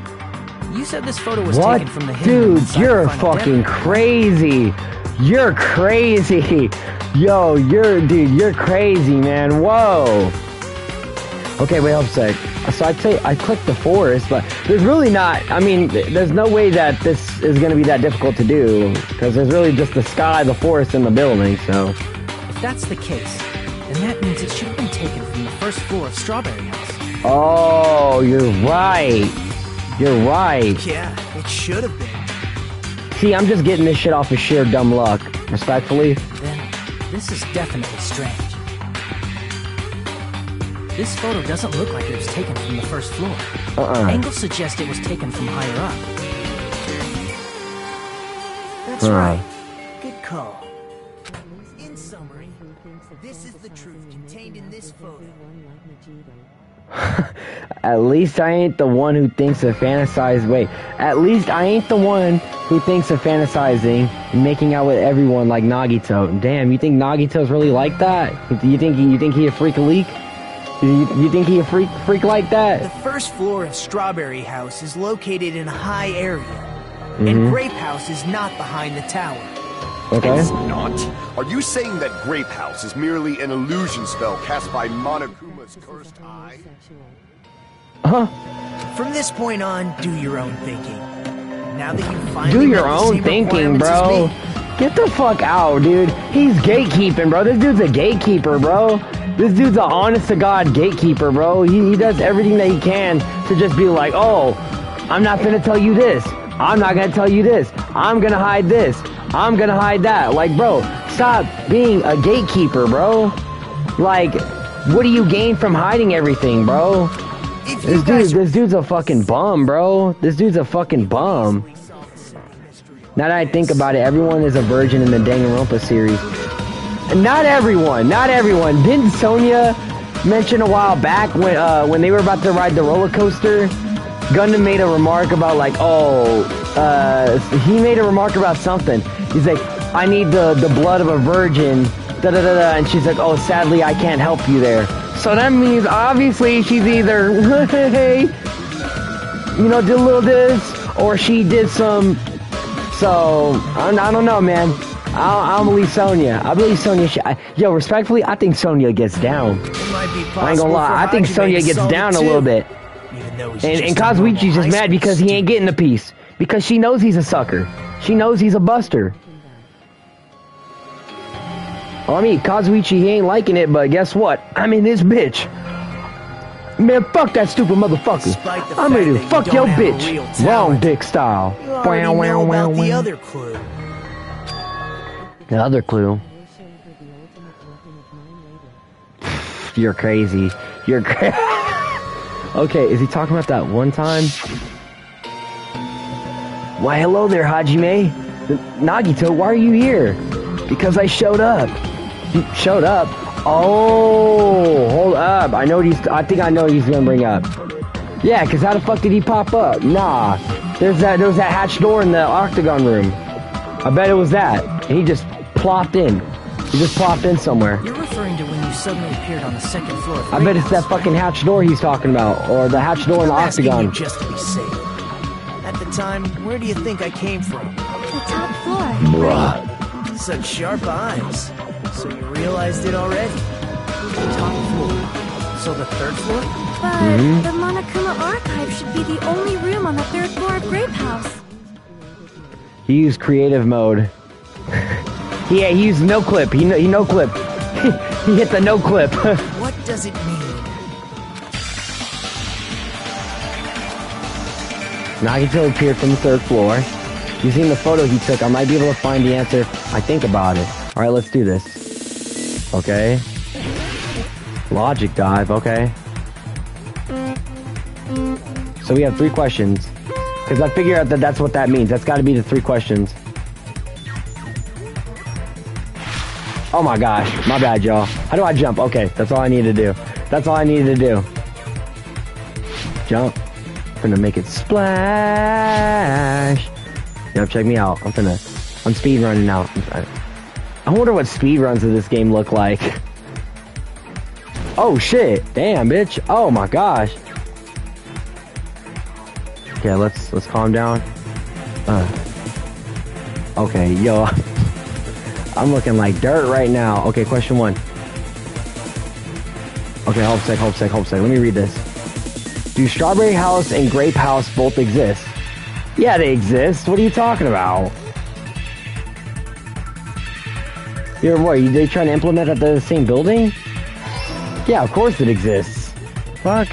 You said this photo was What? taken from the hidden Dude, you're fucking crazy. You're crazy. Yo, you're crazy, man. Whoa. Okay, wait, hold a sec. So I'd say I clicked the forest, but there's really not. I mean, there's no way that this is going to be that difficult to do because there's really just the sky, the forest, and the building. So. If that's the case, then that means it should have been taken from the first floor of Strawberry House. Oh, you're right. You're right. Yeah, it should have been. See, I'm just getting this shit off of sheer dumb luck. Respectfully. Then, this is definitely strange. This photo doesn't look like it was taken from the first floor. Angles suggest it was taken from higher up. That's right. Good call. In summary, this is the truth contained in this photo. At least I ain't the one who thinks of fantasizing. Wait, at least I ain't the one who thinks of fantasizing and making out with everyone like Nagito. Damn, you think Nagito's really like that? You think he a freak leak? You think he a freak like that? The first floor of Strawberry House is located in a high area, and Grape House is not behind the tower. Okay. It's not? Are you saying that Grape House is merely an illusion spell cast by Monokuma's cursed eye? Huh? From this point on, do your own thinking. Now that you finally do your own thinking, bro. Get the fuck out, dude. He's gatekeeping, bro. This dude's a gatekeeper, bro. This dude's an honest-to-God gatekeeper, bro. He does everything that he can to just be like, oh, I'm not gonna tell you this. I'm not gonna tell you this. I'm gonna hide this. I'm gonna hide that. Like, bro, stop being a gatekeeper, bro. Like, what do you gain from hiding everything, bro? This dude's a fucking bum, bro. This dude's a fucking bum. Now that I think about it, everyone is a virgin in the Danganronpa series. Not everyone. Didn't Sonya mention a while back when they were about to ride the roller coaster? Gundam made a remark about like, he made a remark about something. He's like, I need the blood of a virgin, da-da-da-da, and she's like, oh, sadly, I can't help you there. So that means, obviously, she's either, hey, you know, did a little this, or she did some, so, I don't know, man. I don't believe Sonya. I believe Sonya, yo, respectfully, I think Sonya gets down. I ain't gonna lie, I think Sonya gets down a little bit. And Kazuichi's just mad because he ain't getting the piece. Because she knows he's a sucker. She knows he's a buster. Well, I mean, Kazuichi, he ain't liking it, but guess what? I'm in this bitch. Man, fuck that stupid motherfucker. I'm ready to fuck your bitch. Wrong dick style. You already know about the other clue. The other clue? You're crazy. You're crazy. Okay, is he talking about that one time? Why, hello there, Hajime. Nagito, why are you here? Because I showed up. You showed up? Oh, hold up. I think I know what he's gonna bring up. Yeah, because how the fuck did he pop up? Nah. There was that hatch door in the octagon room. I bet it was that. And he just plopped in. He just plopped in somewhere. You're referring to when you suddenly appeared on the second floor of I bet it's that fucking hatch door he's talking about. Or the hatch door in the octagon. Just to be safe. At the time, where do you think I came from? The top floor. Bruh. Such sharp eyes. So you realized it already? The top floor. So the third floor? But the Monokuma archive should be the only room on the third floor of Grape House. He used creative mode. He used no clip. He no clip. He hit the no clip. What does it mean? Nagito appeared from the third floor. Using the photo he took, I might be able to find the answer if I think about it. Alright, let's do this. Okay. Logic dive, okay. So we have 3 questions. Because I figure out that that's what that means. That's got to be the 3 questions. Oh my gosh. My bad, y'all. How do I jump? Okay, that's all I need to do. That's all I needed to do. Jump. I'm gonna make it splash. Yep, check me out. I'm speed running now. I wonder what speedruns of this game look like. Oh shit! Damn, bitch! Oh my gosh! Okay, let's calm down. Okay, yo, I'm looking like dirt right now. Okay, question 1. Okay, hold a sec. Let me read this. Do Strawberry House and Grape House both exist? Yeah, they exist. What are you talking about? You're what? Are they trying to implement at the same building? Yeah, of course it exists. Fuck.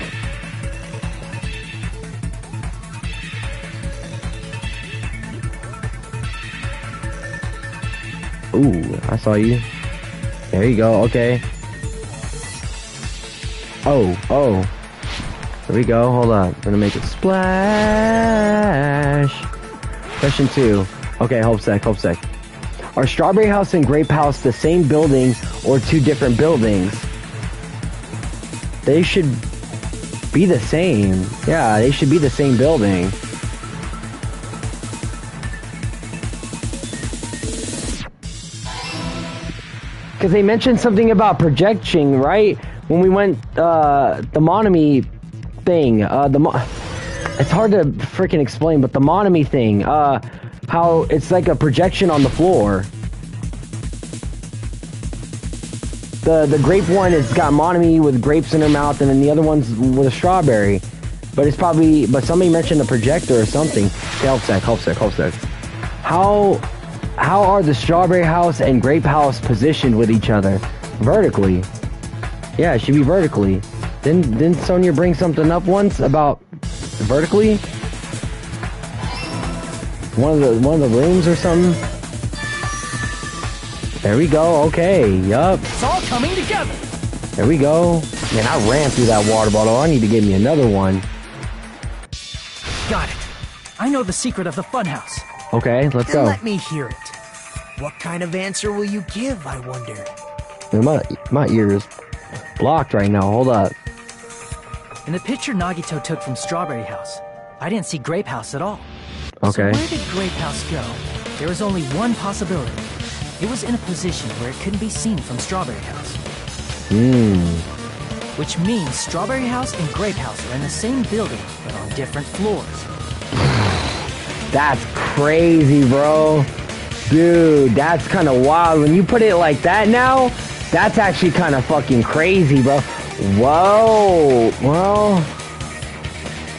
Ooh, I saw you. There you go, okay. Oh. There we go, hold up. I'm gonna make it splash. Question 2. Okay, hold sec. Are Strawberry House and Grape House the same building or 2 different buildings? They should be the same. Yeah, they should be the same building. Because they mentioned something about projection, right? When we went, the Monami thing, it's hard to freaking explain, but the Monami thing, how it's like a projection on the floor. The grape one has got Monami with grapes in her mouth, and then the other one's with a strawberry. But it's probably, but somebody mentioned a projector or something. Hold sec. How are the Strawberry House and Grape House positioned with each other? Vertically. Yeah, it should be vertically. Didn't Sonia bring something up once about vertically? One of the rooms or something? There we go, okay, yup. It's all coming together. There we go. Man, I ran through that water bottle. I need to get me another one. Got it. I know the secret of the funhouse. Okay, let's go. Let me hear it. What kind of answer will you give, I wonder? My ear is blocked right now. Hold up. In the picture Nagito took from Strawberry House, I didn't see Grape House at all. Okay. So where did Grape House go? There was only one possibility. It was in a position where it couldn't be seen from Strawberry House. Which means Strawberry House and Grape House are in the same building, but on different floors. That's crazy, bro. Dude, that's kind of wild. When you put it like that now, that's actually kind of fucking crazy, bro. Whoa. Well,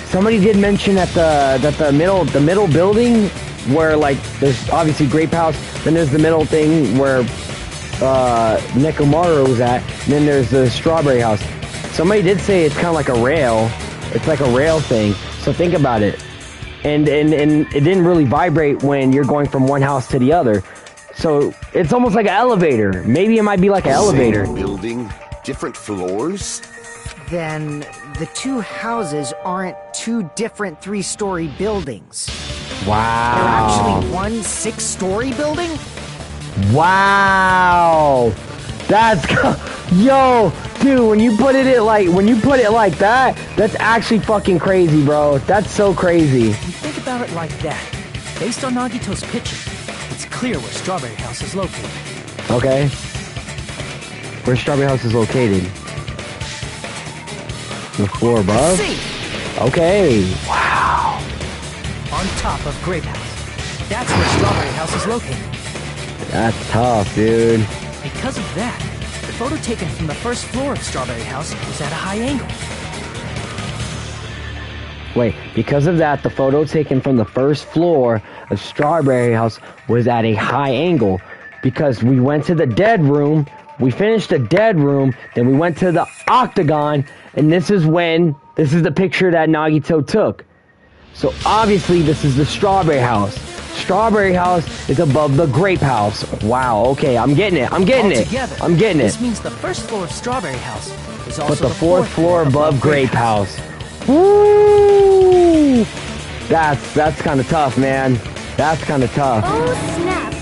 somebody did mention that the middle building where like there's obviously Grape House, then there's the middle thing where Nekomaru was at, and then there's the Strawberry House. Somebody did say it's kind of like a rail. It's like a rail thing. So think about it. And it didn't really vibrate when you're going from one house to the other. So it's almost like an elevator. Maybe it might be like an elevator. Same building, different floors? Then the 2 houses aren't 2 different 3-story buildings. Wow. They're actually one 6-story building? Wow. That's yo, dude, when you put it like that, that's actually fucking crazy, bro. That's so crazy. If you think about it like that, based on Nagito's picture, it's clear where Strawberry House is located. Okay. Where Strawberry House is located? The floor above? Okay. Wow. On top of Grape House. That's where Strawberry House is located. That's tough, dude. Because of that, the photo taken from the first floor of Strawberry House was at a high angle. Wait, because of that, the photo taken from the first floor of Strawberry House was at a high angle. Because we went to the dead room, we finished the dead room, then we went to the octagon, and this is the picture that Nagito took. So obviously this is the Strawberry House. Strawberry House is above the Grape House. Wow, okay, I'm getting it. This means the first floor of Strawberry House is also but the fourth floor above Grape House. Woo! That's kind of tough, man. That's kind of tough. Oh, snap.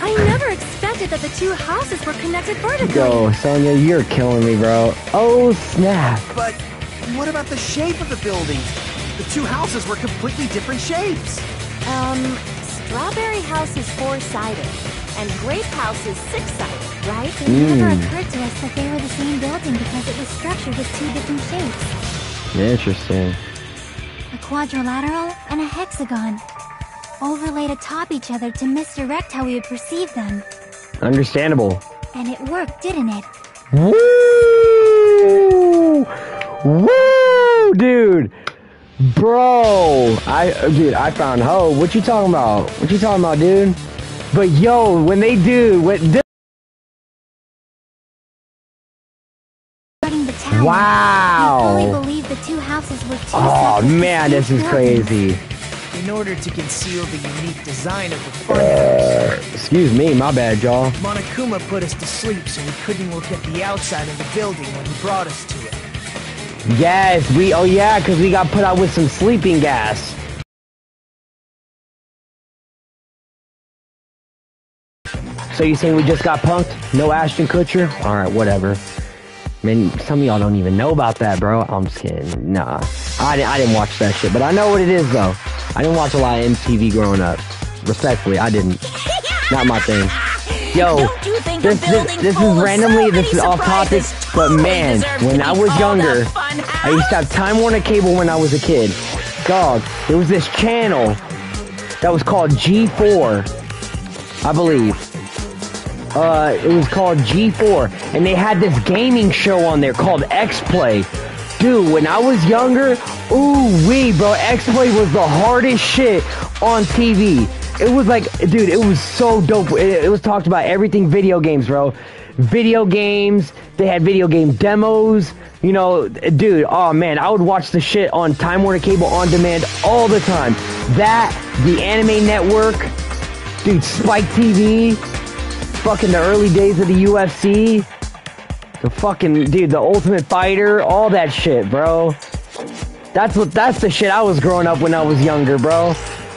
I never expected that the 2 houses were connected vertically. Yo, Sonia, you're killing me, bro. Oh, snap. But what about the shape of the building? The 2 houses were completely different shapes. Strawberry House is 4-sided. And Grape House is six-sided, right? It never occurred to us that they were the same building because it was structured with two different shapes. Interesting. A quadrilateral and a hexagon, overlaid atop each other to misdirect how we would perceive them. Understandable. And it worked, didn't it? Woo! Woo! Dude! Bro! I found hope. What you talking about? What you talking about, dude? But yo, when they do, wow! We fully believe the two houses were two oh man, this is crazy. In order to conceal the unique design of the funhouse. Excuse me, my bad, y'all. Monokuma put us to sleep so we couldn't look at the outside of the building when he brought us to it. Yes, oh yeah, because we got put out with some sleeping gas. So you saying we just got punked? No Ashton Kutcher? Alright, whatever. I mean, some of y'all don't even know about that, bro. I'm just kidding. Nah. I didn't watch that shit, but I know what it is, though. I didn't watch a lot of MTV growing up. Respectfully, I didn't. Not my thing. Yo, this is randomly, this is off topic, but man, when I was younger, I used to have Time Warner Cable when I was a kid. Dog, there was this channel that was called G4, I believe. It was called G4, and they had this gaming show on there called X-Play. Dude, when I was younger, ooh-wee, bro, X-Play was the hardest shit on TV. It was like, dude, it was so dope. It was talked about everything video games, bro. Video games, they had video game demos, you know, dude, oh man, I would watch the shit on Time Warner Cable on demand all the time. That, the Anime Network, dude, Spike TV, fucking the early days of the UFC, the fucking, dude, the Ultimate Fighter, all that shit, bro. That's the shit I was growing up when I was younger, bro.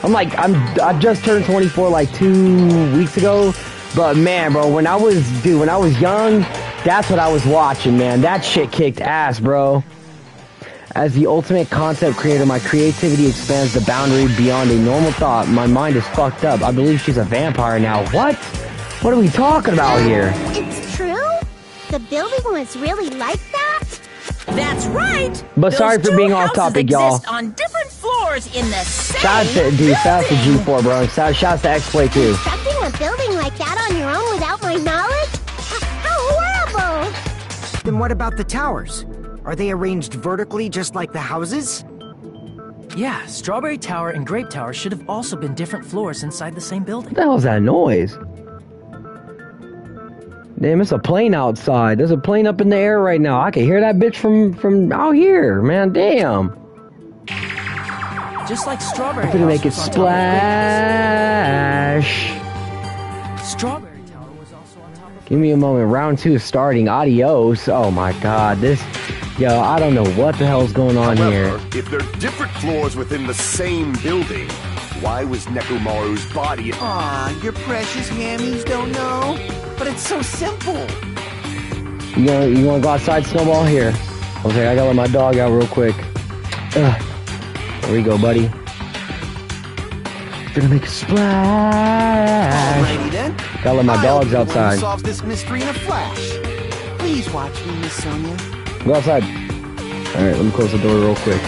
I just turned 24 like 2 weeks ago, but man, bro, when I was young, that's what I was watching, man. That shit kicked ass, bro. As the ultimate concept creator, my creativity expands the boundary beyond a normal thought. My mind is fucked up. I believe she's a vampire now. What? What are we talking about here? It's true? The building was really like that? That's right. But Those sorry for being off topic, y'all. On different floors in the same Shout out to G4, bro. Shout out to X-Play too. Constructing a building like that on your own without my knowledge? How horrible! Then what about the towers? Are they arranged vertically just like the houses? Yeah, Strawberry Tower and Grape Tower should have also been different floors inside the same building. What the hell is that noise? Damn, it's a plane outside. There's a plane up in the air right now. I can hear that bitch from out here, man. Damn. Just like Strawberry I'm gonna make it splash. Strawberry Tower was also on top of... Give me a moment. Round 2 is starting. Adios. Oh my god. Yo, I don't know what the hell's going on here. If they're different floors within the same building, why was Nekomaru's body... Aw, your precious hammies don't know? But it's so simple. You wanna go outside, Snowball? Here. Okay, I gotta let my dog out real quick. There we go, buddy. Gonna make a splash. Alrighty then. Gotta let my dogs outside. Solves this mystery in a flash. Please watch me, Miss Sonia. Go outside. Alright, let me close the door real quick.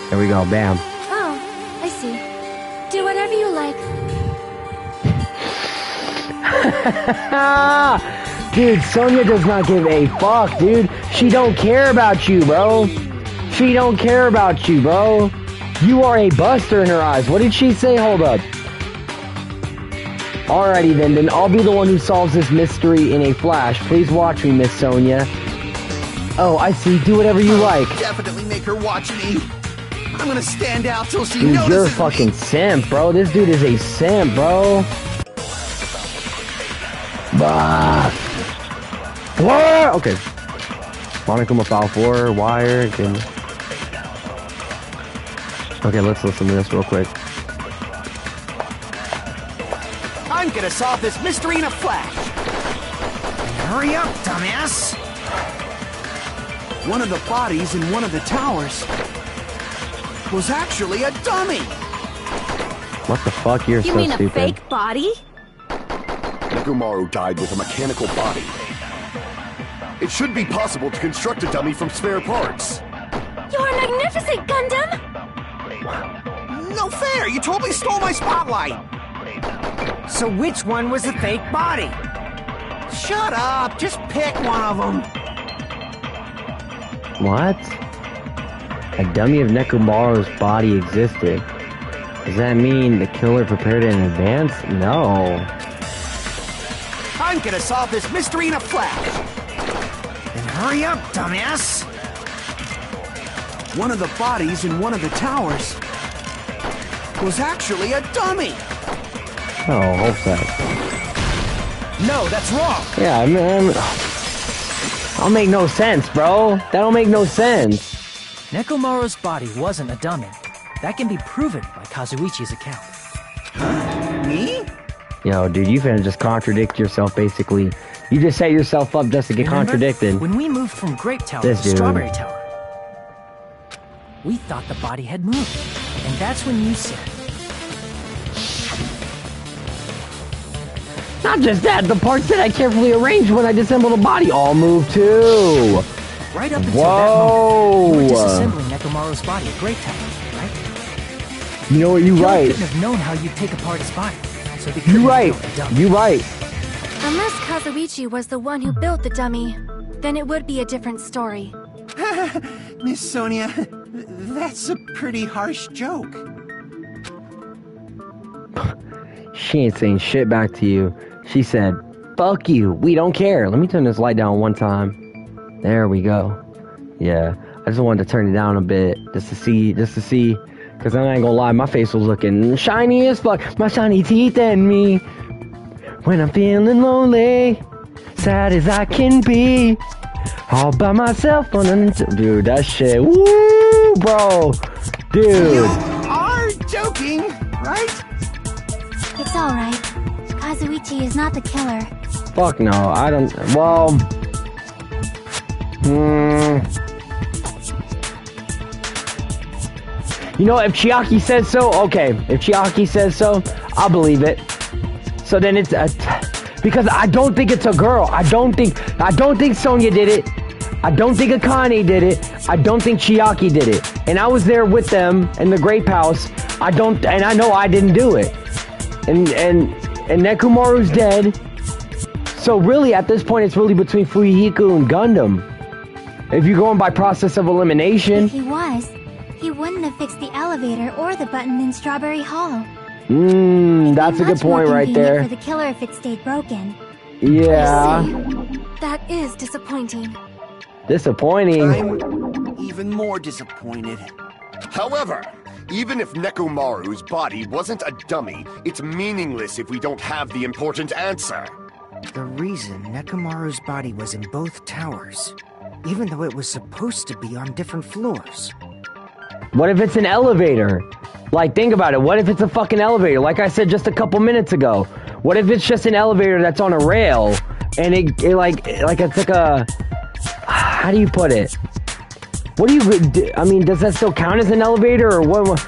There we go, bam. Oh, I see. Do whatever you like. Dude, Sonia does not give a fuck, dude. She don't care about you, bro. She don't care about you, bro. You are a buster in her eyes. What did she say? Hold up. Alrighty then I'll be the one who solves this mystery in a flash. Please watch me, Miss Sonia. Oh, I see. Do whatever you like. Definitely make her watch me. I'm gonna stand out till she dude, notices you're a fucking me. simp, bro. This dude is a simp, bro. What? Okay. Monokuma file 4, wire. Okay, let's listen to this real quick. I'm gonna solve this mystery in a flash. Hurry up, dumbass! One of the bodies in one of the towers was actually a dummy. What the fuck? You're You so mean stupid. a fake body? Nekomaru died with a mechanical body. It should be possible to construct a dummy from spare parts. You're magnificent, Gundam! No fair! You totally stole my spotlight! So which one was the fake body? Shut up! Just pick one of them! What? A dummy of Nekomaru's body existed. Does that mean the killer prepared it in advance? No. I'm gonna solve this mystery in a flash! Then hurry up, dumbass! One of the bodies in one of the towers was actually a dummy! Oh, hope that. No, that's wrong! Yeah, man. That'll make no sense, bro. That'll make no sense. Nekomaru's body wasn't a dummy. That can be proven by Kazuichi's account. Me? Yo, dude, you finna just contradict yourself, basically. You just set yourself up just to get contradicted. When we moved from Grape Tower to Strawberry Tower, we thought the body had moved. And that's when you said... Not just that, the parts that I carefully arranged when I disassembled the body all moved too. Right up until that moment, you were disassembling Nekomaru's body at Grape Tower, right? You know what, you're right. You couldn't have known how you'd take apart his body. So they you're right. You're right. Unless Kazuichi was the one who built the dummy, then it would be a different story. Miss Sonia, that's a pretty harsh joke. She ain't saying shit back to you. She said, fuck you, we don't care. Let me turn this light down one time. There we go. Yeah, I just wanted to turn it down a bit, just to see, because I ain't gonna lie, my face was looking shiny as fuck, my shiny teeth and me. When I'm feeling lonely, sad as I can be, all by myself on an... Dude, that shit, woo, bro. Dude. You are joking, right? It's alright. Kazuichi is not the killer. Fuck no, I don't... Well... You know, if Chiaki says so, okay. If Chiaki says so, I'll believe it. So then it's a... Because I don't think it's a girl. I don't think Sonya did it. I don't think Akane did it. I don't think Chiaki did it. And I was there with them in the Grape House. And I know I didn't do it. And Nekomaru's dead. So really, at this point, it's really between Fuyuhiko and Gundam. If you're going by process of elimination. If he was, he wouldn't have fixed the elevator or the button in Strawberry Hall. That's a good point right there. For the killer if it stayed broken. Yeah. That is disappointing. Disappointing. I'm even more disappointed. However, even if Nekomaru's body wasn't a dummy, it's meaningless if we don't have the important answer. The reason Nekomaru's body was in both towers, even though it was supposed to be on different floors. What if it's an elevator? Like, think about it. What if it's a fucking elevator? Like I said just a couple minutes ago. What if it's just an elevator that's on a rail, and it's like a... How do you put it? What do you... I mean, does that still count as an elevator, or what?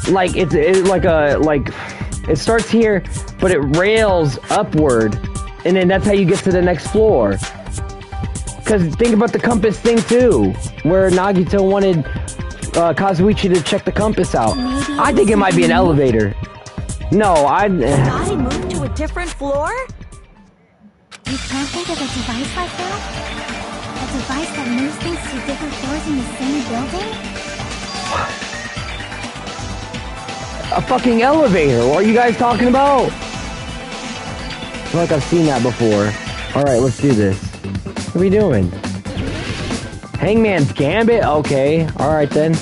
Like, it's like a... Like, it starts here, but it rails upward, and then that's how you get to the next floor. Because think about the compass thing, too, where Nagito wanted Kazuichi to check the compass out. I think it might be an elevator. No, Body moved to a different floor? You can't think of a device like that? A device that moves things to different floors in the same building? A fucking elevator. What are you guys talking about? I feel like I've seen that before. Alright, let's do this. What are we doing? Hangman's Gambit? Okay. Alright then.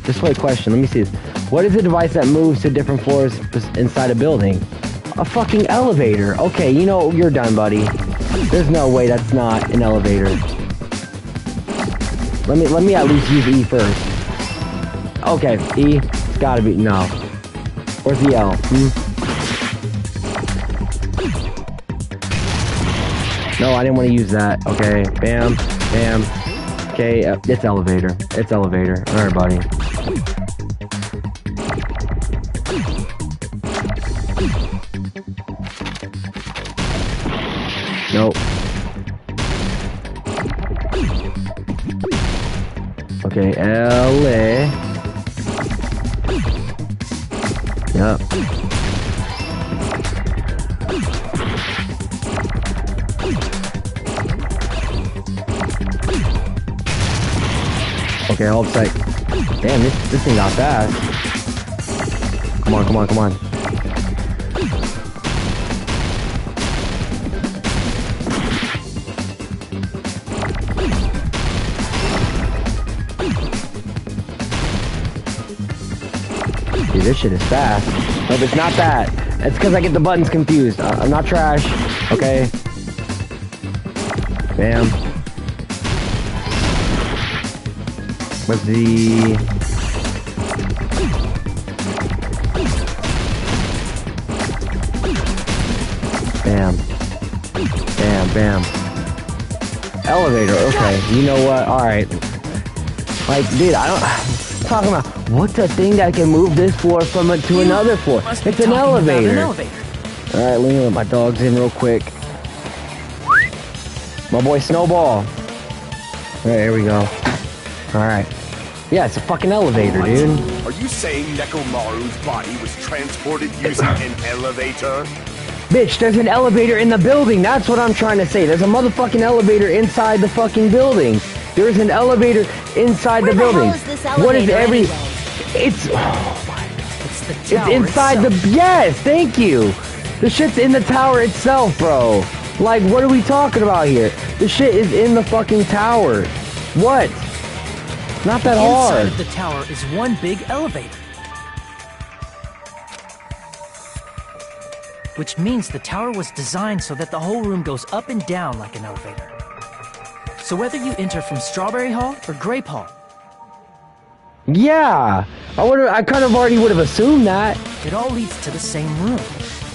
Just wait, question. Let me see this. What is a device that moves to different floors inside a building? A fucking elevator. Okay, you know, you're done, buddy. There's no way that's not an elevator. Let me at least use E first. Okay, E. It's gotta be... No. Where's the L? No, I didn't want to use that. Okay, bam, bam. Okay, it's elevator. It's elevator. Alright, buddy. Nope. Okay, LA. Yep. Okay, hold tight. Damn, this thing got fast. Come on, come on, come on. Dude, this shit is fast. Nope, it's not that. It's because I get the buttons confused. I'm not trash. Okay. Bam. What's the... Bam. Bam, bam. Elevator, okay. You know what? Alright. Like, dude, I don't... I'm talking about... What's a thing that can move this floor from it to another floor? It's an elevator. Alright, let me let my dogs in real quick. My boy Snowball. Alright, here we go. Alright. Yeah, it's a fucking elevator, dude. Are you saying Nekomaru's body was transported using an elevator? Bitch, there's an elevator in the building. That's what I'm trying to say. There's a motherfucking elevator inside the fucking building. There's an elevator inside the building. What is every... Anyway? It's... Oh my God. It's the tower It's inside itself. the... Yes, thank you. The shit's in the tower itself, bro. Like, what are we talking about here? The shit is in the fucking tower. What? Not that hard. Inside of the tower is one big elevator. Which means the tower was designed so that the whole room goes up and down like an elevator. So whether you enter from Strawberry Hall or Grape Hall, yeah, I kind of already would have assumed that. It all leads to the same room,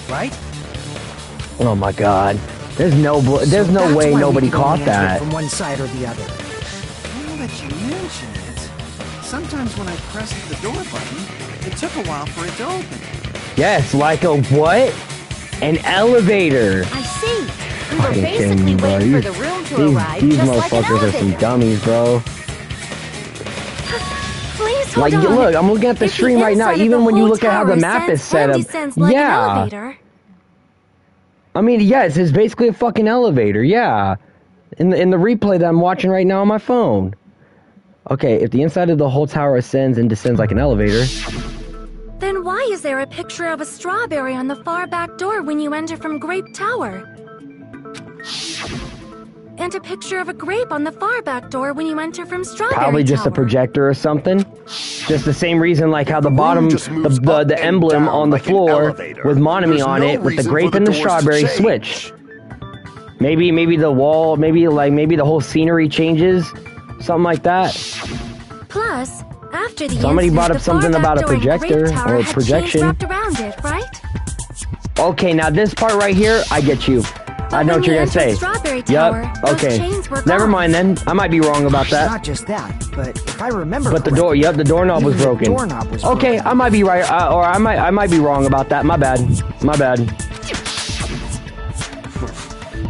right? Oh my God, there's no way nobody caught that. From one side or the other. Now that you mention it, sometimes when I pressed the door button, it took a while for it to open. Yes, like a what? An elevator. I see. We were basically waiting for the room to arrive, these just like an motherfuckers are some elevator. dummies, bro. Please hold Like, on. look, I'm looking at the If stream right now. inside of Even the when you whole look at how the tower map is ascends set and up, descends like an yeah. elevator. I mean, yes, it's basically a fucking elevator. Yeah, in the replay that I'm watching right now on my phone. Okay, if the inside of the whole tower ascends and descends like an elevator. Then why is there a picture of a strawberry on the far back door when you enter from Grape Tower? And a picture of a grape on the far back door when you enter from Strawberry Probably just Tower. a projector or something. Just the same reason like how the bottom, the emblem on the floor with Monami on it with the grape and the strawberry switch. Maybe the wall, maybe the whole scenery changes. Something like that. Plus, after the Somebody incident, brought up the something far about back a door in projector Grape Tower or had projection. chains wrapped around it, right? Okay, now this part right here, I get you. I know what you're gonna say. Tower, Yep. Okay. Never mind then. I might be wrong about that. Not just that, but if I remember But the door, yep, the doorknob was even the broken. doorknob was Okay, broken. I might be right, or I might be wrong about that. My bad. My bad.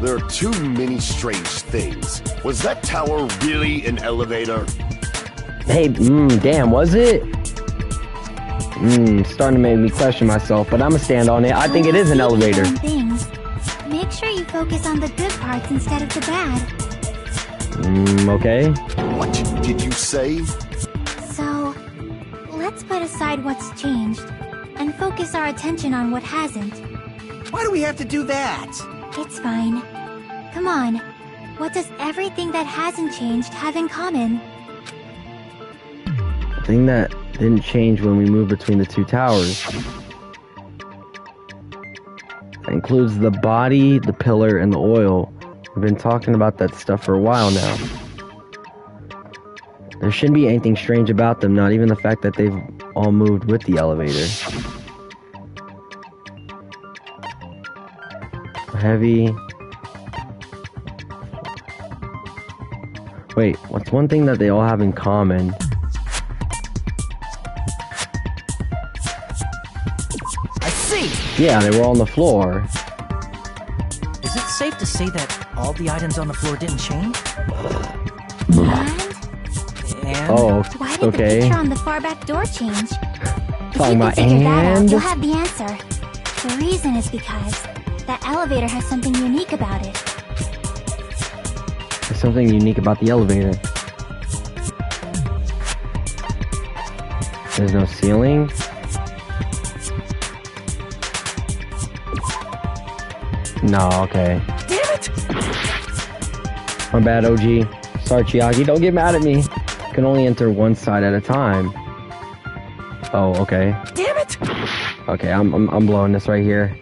There are too many strange things. Was that tower really an elevator? Hey, damn, was it? Starting to make me question myself, but I'ma stand on it. I think it is an elevator. Things. Make sure you focus on the good parts instead of the bad. Okay. What did you say? So, let's put aside what's changed and focus our attention on what hasn't. Why do we have to do that? It's fine. Come on. What does everything that hasn't changed have in common? The thing that didn't change when we moved between the two towers. That includes the body, the pillar, and the oil. We've been talking about that stuff for a while now. There shouldn't be anything strange about them, not even the fact that they've all moved with the elevator. Heavy. Wait, what's one thing that they all have in common? I see! Yeah, they were all on the floor. Is it safe to say that all the items on the floor didn't change? And? Oh, why did okay. the picture on the far back door change? If Talking you about can figure that out, and? you'll have the answer. The reason is because that elevator has something unique about it. There's something unique about the elevator. There's no ceiling. No, okay. Damn it! My bad, OG. Sorry, Chiaki. Don't get mad at me. Can only enter one side at a time. Oh, okay. Damn it! Okay, I'm blowing this right here.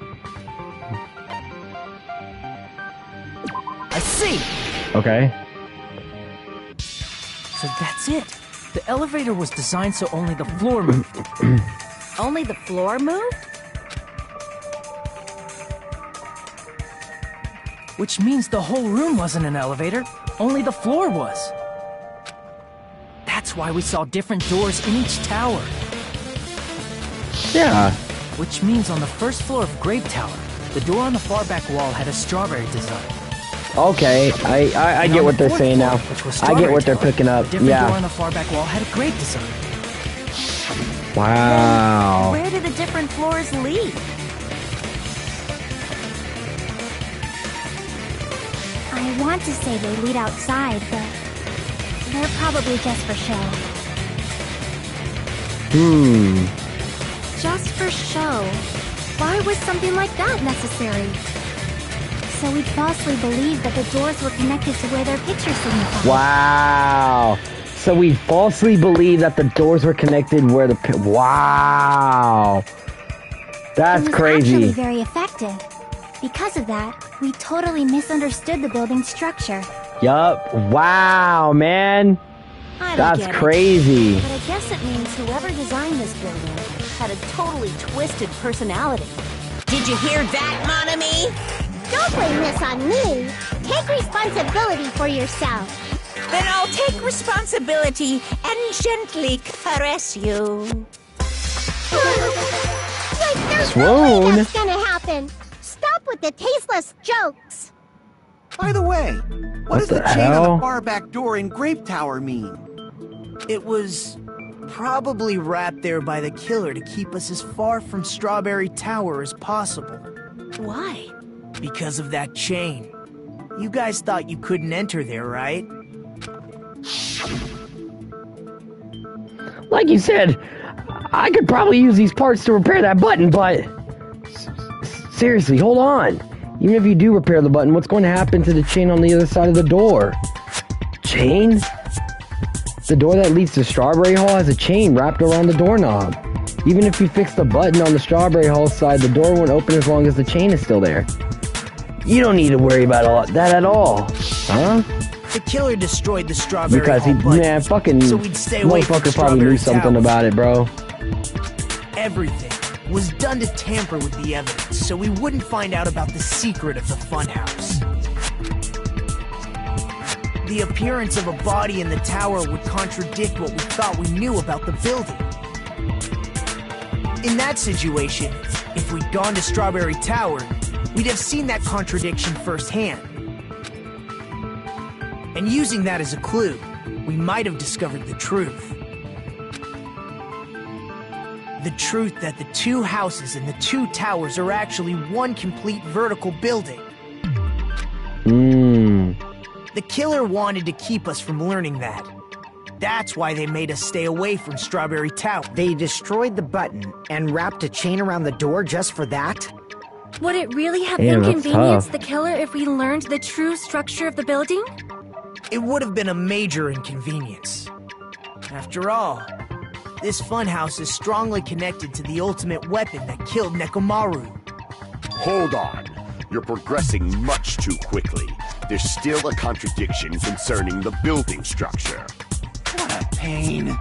I see! Okay. So that's it. The elevator was designed so only the floor moved. Only the floor moved? Which means the whole room wasn't an elevator, only the floor was. That's why we saw different doors in each tower. Yeah. Which means on the first floor of Grape Tower, the door on the far back wall had a strawberry design. Okay, I get what they're saying now. I get what they're picking up. The different door Yeah. on the far back wall had a grape design. Wow. Where do the different floors lead? I want to say they lead outside, but they're probably just for show. Just for show? Why was something like that necessary? So we'd falsely believe that the doors were connected to where their picture signified. Wow. So we falsely believe that the doors were connected where the wow. That's it was crazy. Actually very effective. Because of that, we totally misunderstood the building's structure. Yup. Wow, man. I don't That's get it. crazy. But I guess it means whoever designed this building had a totally twisted personality. Did you hear that, mon ami? Don't blame this on me. Take responsibility for yourself. Then I'll take responsibility and gently caress you. Like there's no Swoon. way that's gonna happen. Stop with the tasteless jokes. By the way, what does the the chain on hell? the far back door in Grape Tower mean? It was probably wrapped there by the killer to keep us as far from Strawberry Tower as possible. Why? Because of that chain. You guys thought you couldn't enter there, right? Like you said, I could probably use these parts to repair that button, but seriously, hold on. Even if you do repair the button, what's going to happen to the chain on the other side of the door? Chain? The door that leads to Strawberry Hall has a chain wrapped around the doorknob. Even if you fix the button on the Strawberry Hall side, the door won't open as long as the chain is still there. You don't need to worry about that at all. Huh? The killer destroyed the Strawberry Because Hall button, man, fucking so we'd stay away from motherfucker probably knew Strawberry something Tower. about it, bro. Everything was done to tamper with the evidence, so we wouldn't find out about the secret of the funhouse. The appearance of a body in the tower would contradict what we thought we knew about the building. In that situation, if we'd gone to Strawberry Tower, we'd have seen that contradiction firsthand. And using that as a clue, we might have discovered the truth. The truth that the two houses and the two towers are actually one complete vertical building. The killer wanted to keep us from learning that. That's why they made us stay away from Strawberry Tower. They destroyed the button and wrapped a chain around the door just for that? Would it really have Damn, that's inconvenienced tough. the killer if we learned the true structure of the building? It would have been a major inconvenience. After all, this funhouse is strongly connected to the ultimate weapon that killed Nekomaru. Hold on. You're progressing much too quickly. There's still a contradiction concerning the building structure. What a pain.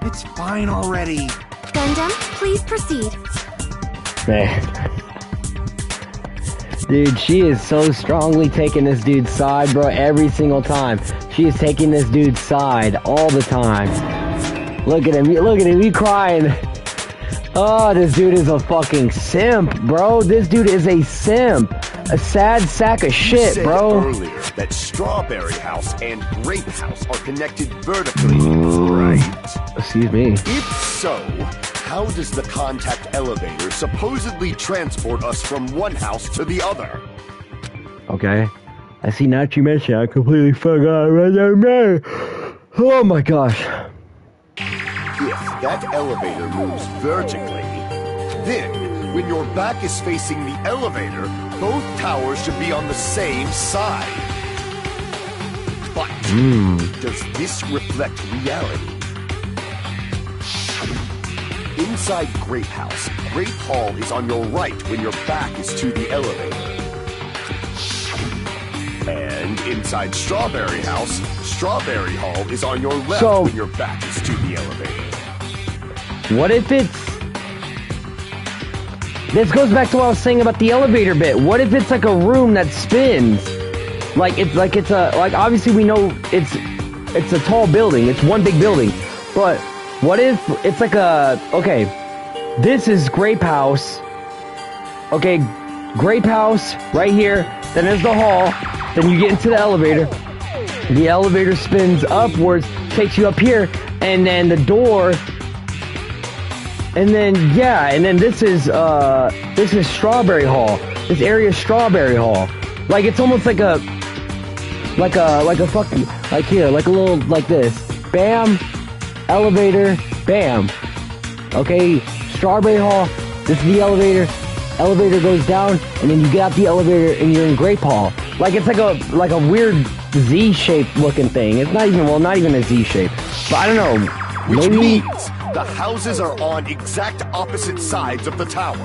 It's fine already. Gundam, please proceed. Man. Dude, she is so strongly taking this dude's side, bro, every single time. She is taking this dude's side all the time. Look at him, he crying. Oh, this dude is a fucking simp, bro. This dude is a simp. a sad sack of shit, said bro. earlier that Strawberry House and Grape House are connected vertically, right? Excuse me. If so, how does the contact elevator supposedly transport us from one house to the other? Okay. I see now that you mentioned I completely forgot what I meant. Oh my gosh. If that elevator moves vertically, then when your back is facing the elevator, both towers should be on the same side. But does this reflect reality? Inside Grape House, Grape Hall is on your right when your back is to the elevator. And inside Strawberry House, Strawberry Hall is on your left when your back is to the elevator. What if it's... This goes back to what I was saying about the elevator bit. What if it's like a room that spins? Like obviously we know it's a tall building. It's one big building. But what if it's like okay, this is Grape House. Okay, Grape House right here. Then there's the hall. Then you get into the elevator. The elevator spins upwards, takes you up here, and then the door. And then and then this is Strawberry Hall. This area is Strawberry Hall. Like it's almost like a fucking like here, like a little like this. Bam, elevator, bam. Okay, Strawberry Hall. This is the elevator. Elevator goes down, and then you get out the elevator, and you're in Grape Hall. Like it's like a weird Z-shaped looking thing. It's not even a Z shape. But I don't know. Which means the houses are on exact opposite sides of the tower.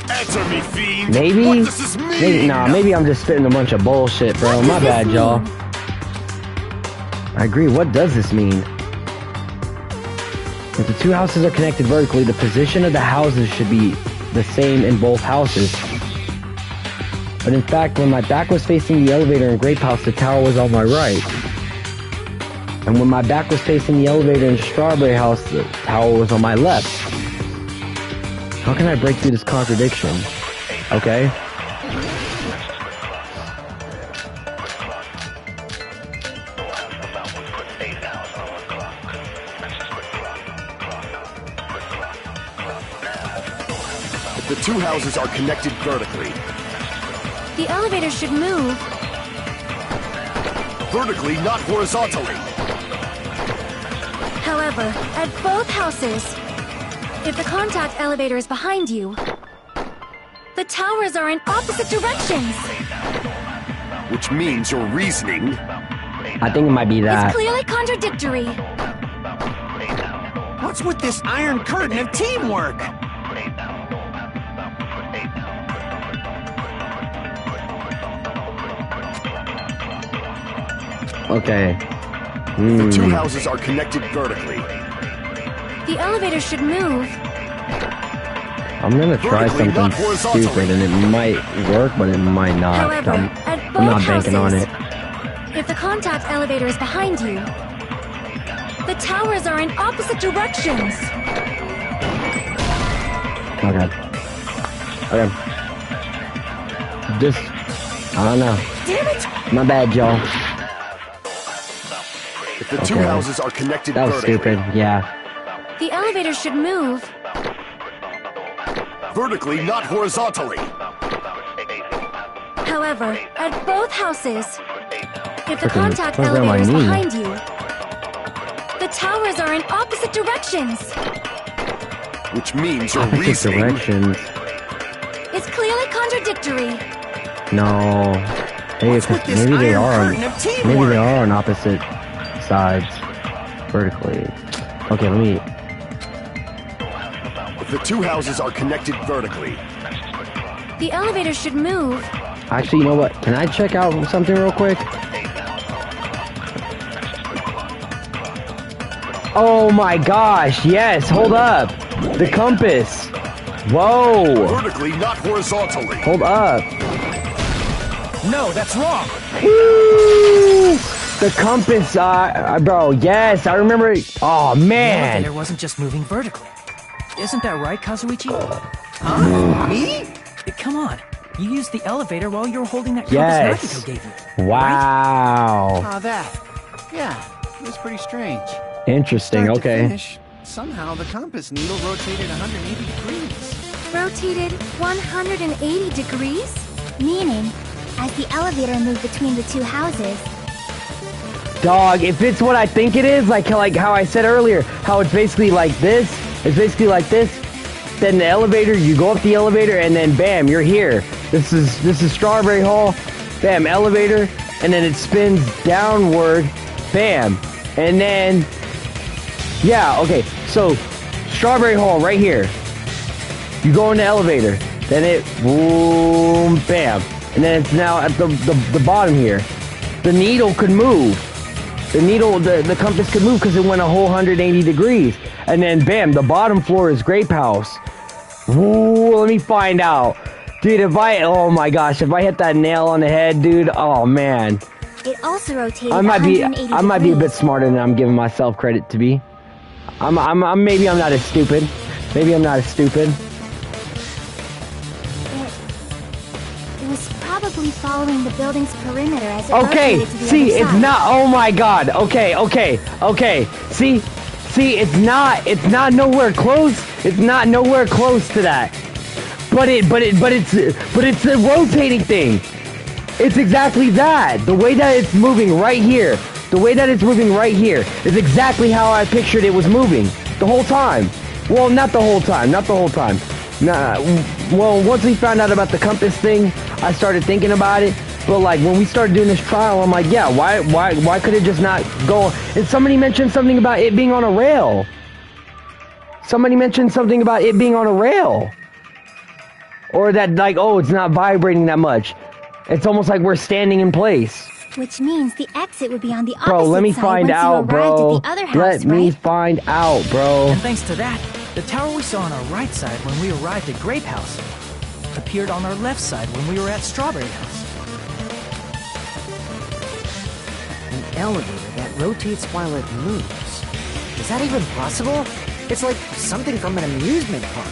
Answer me, fiend. Maybe. What does this mean? Maybe I'm just spitting a bunch of bullshit, bro. My bad, y'all. I agree. What does this mean? If the two houses are connected vertically, the position of the houses should be the same in both houses. But in fact, when my back was facing the elevator in Grape House, the tower was on my right. And when my back was facing the elevator in Strawberry House, the tower was on my left. How can I break through this contradiction? Okay. The two houses are connected vertically. The elevator should move. Vertically, not horizontally. However, at both houses, if the contact elevator is behind you, the towers are in opposite directions. Which means your reasoning... I think it might be that. It's clearly contradictory. What's with this iron curtain of teamwork? Okay. The two houses are connected vertically. The elevator should move. I'm gonna try something stupid and it might work, but it might not. However, at both I'm not houses, banking on it. If the contact elevator is behind you, the towers are in opposite directions. Okay. Just, I don't know. Damn it! My bad, y'all. If the two houses are connected that was vertically. stupid, yeah. The elevator should move. Vertically, not horizontally. However, at both houses, if the Freaking contact program elevator is I need. behind you, the towers are in opposite directions. Which means your Opposite reasoning... directions. It's clearly contradictory. No. Maybe they are on opposite sides vertically. Okay, let me... If the two houses are connected vertically. The elevator should move. Actually, you know what? Can I check out something real quick? Oh my gosh, yes, hold up. The compass. Whoa. Vertically, not horizontally. Hold up. No, that's wrong. Woo! The compass, bro, yes, I remember it. Oh, The man. elevator wasn't just moving vertically. Isn't that right, Kazuichi? Me? Come on. You used the elevator while you were holding that compass Kito gave you. Wow. Ah, that. Yeah, it was pretty strange. Interesting, Start to okay. finish, somehow the compass needle rotated 180 degrees. Rotated 180 degrees? Meaning, as the elevator moved between the two houses. Dog, if it's what I think it is, like how I said earlier, how it's basically like this, then the elevator, you go up the elevator, and then bam, you're here. This is Strawberry Hall, bam, elevator, and then it spins downward, bam, and then, yeah, okay, so, Strawberry Hall, right here. You go in the elevator, then it, boom, bam, and then it's now at the bottom here. The needle could move. The compass could move because it went a whole 180 degrees. And then, bam, the bottom floor is Grape House. Ooh, let me find out. Dude, oh my gosh, if I hit that nail on the head, dude, oh man. It also rotated I might be a bit smarter than I'm giving myself credit to be. Maybe I'm not as stupid. Maybe I'm not as stupid. It was probably following the building's perimeter as it Okay, rotated to the see, other it's side. not, oh my god, okay, see, it's not nowhere close, it's not nowhere close to that, but it's a rotating thing, it's exactly that, the way that it's moving right here, is exactly how I pictured it was moving, the whole time, well, not the whole time, nah, well, once we found out about the compass thing, I started thinking about it, but like when we started doing this trial, I'm like, yeah, why could it just not go? And somebody mentioned something about it being on a rail. Or that like, oh, it's not vibrating that much. It's almost like we're standing in place. Which means the exit would be on the opposite Bro, let me side find once out, you arrived bro. at the other house, Let me find out, bro. And thanks to that, the tower we saw on our right side when we arrived at Grape House appeared on our left side when we were at Strawberry House. An elevator that rotates while it moves. Is that even possible? It's like something from an amusement park.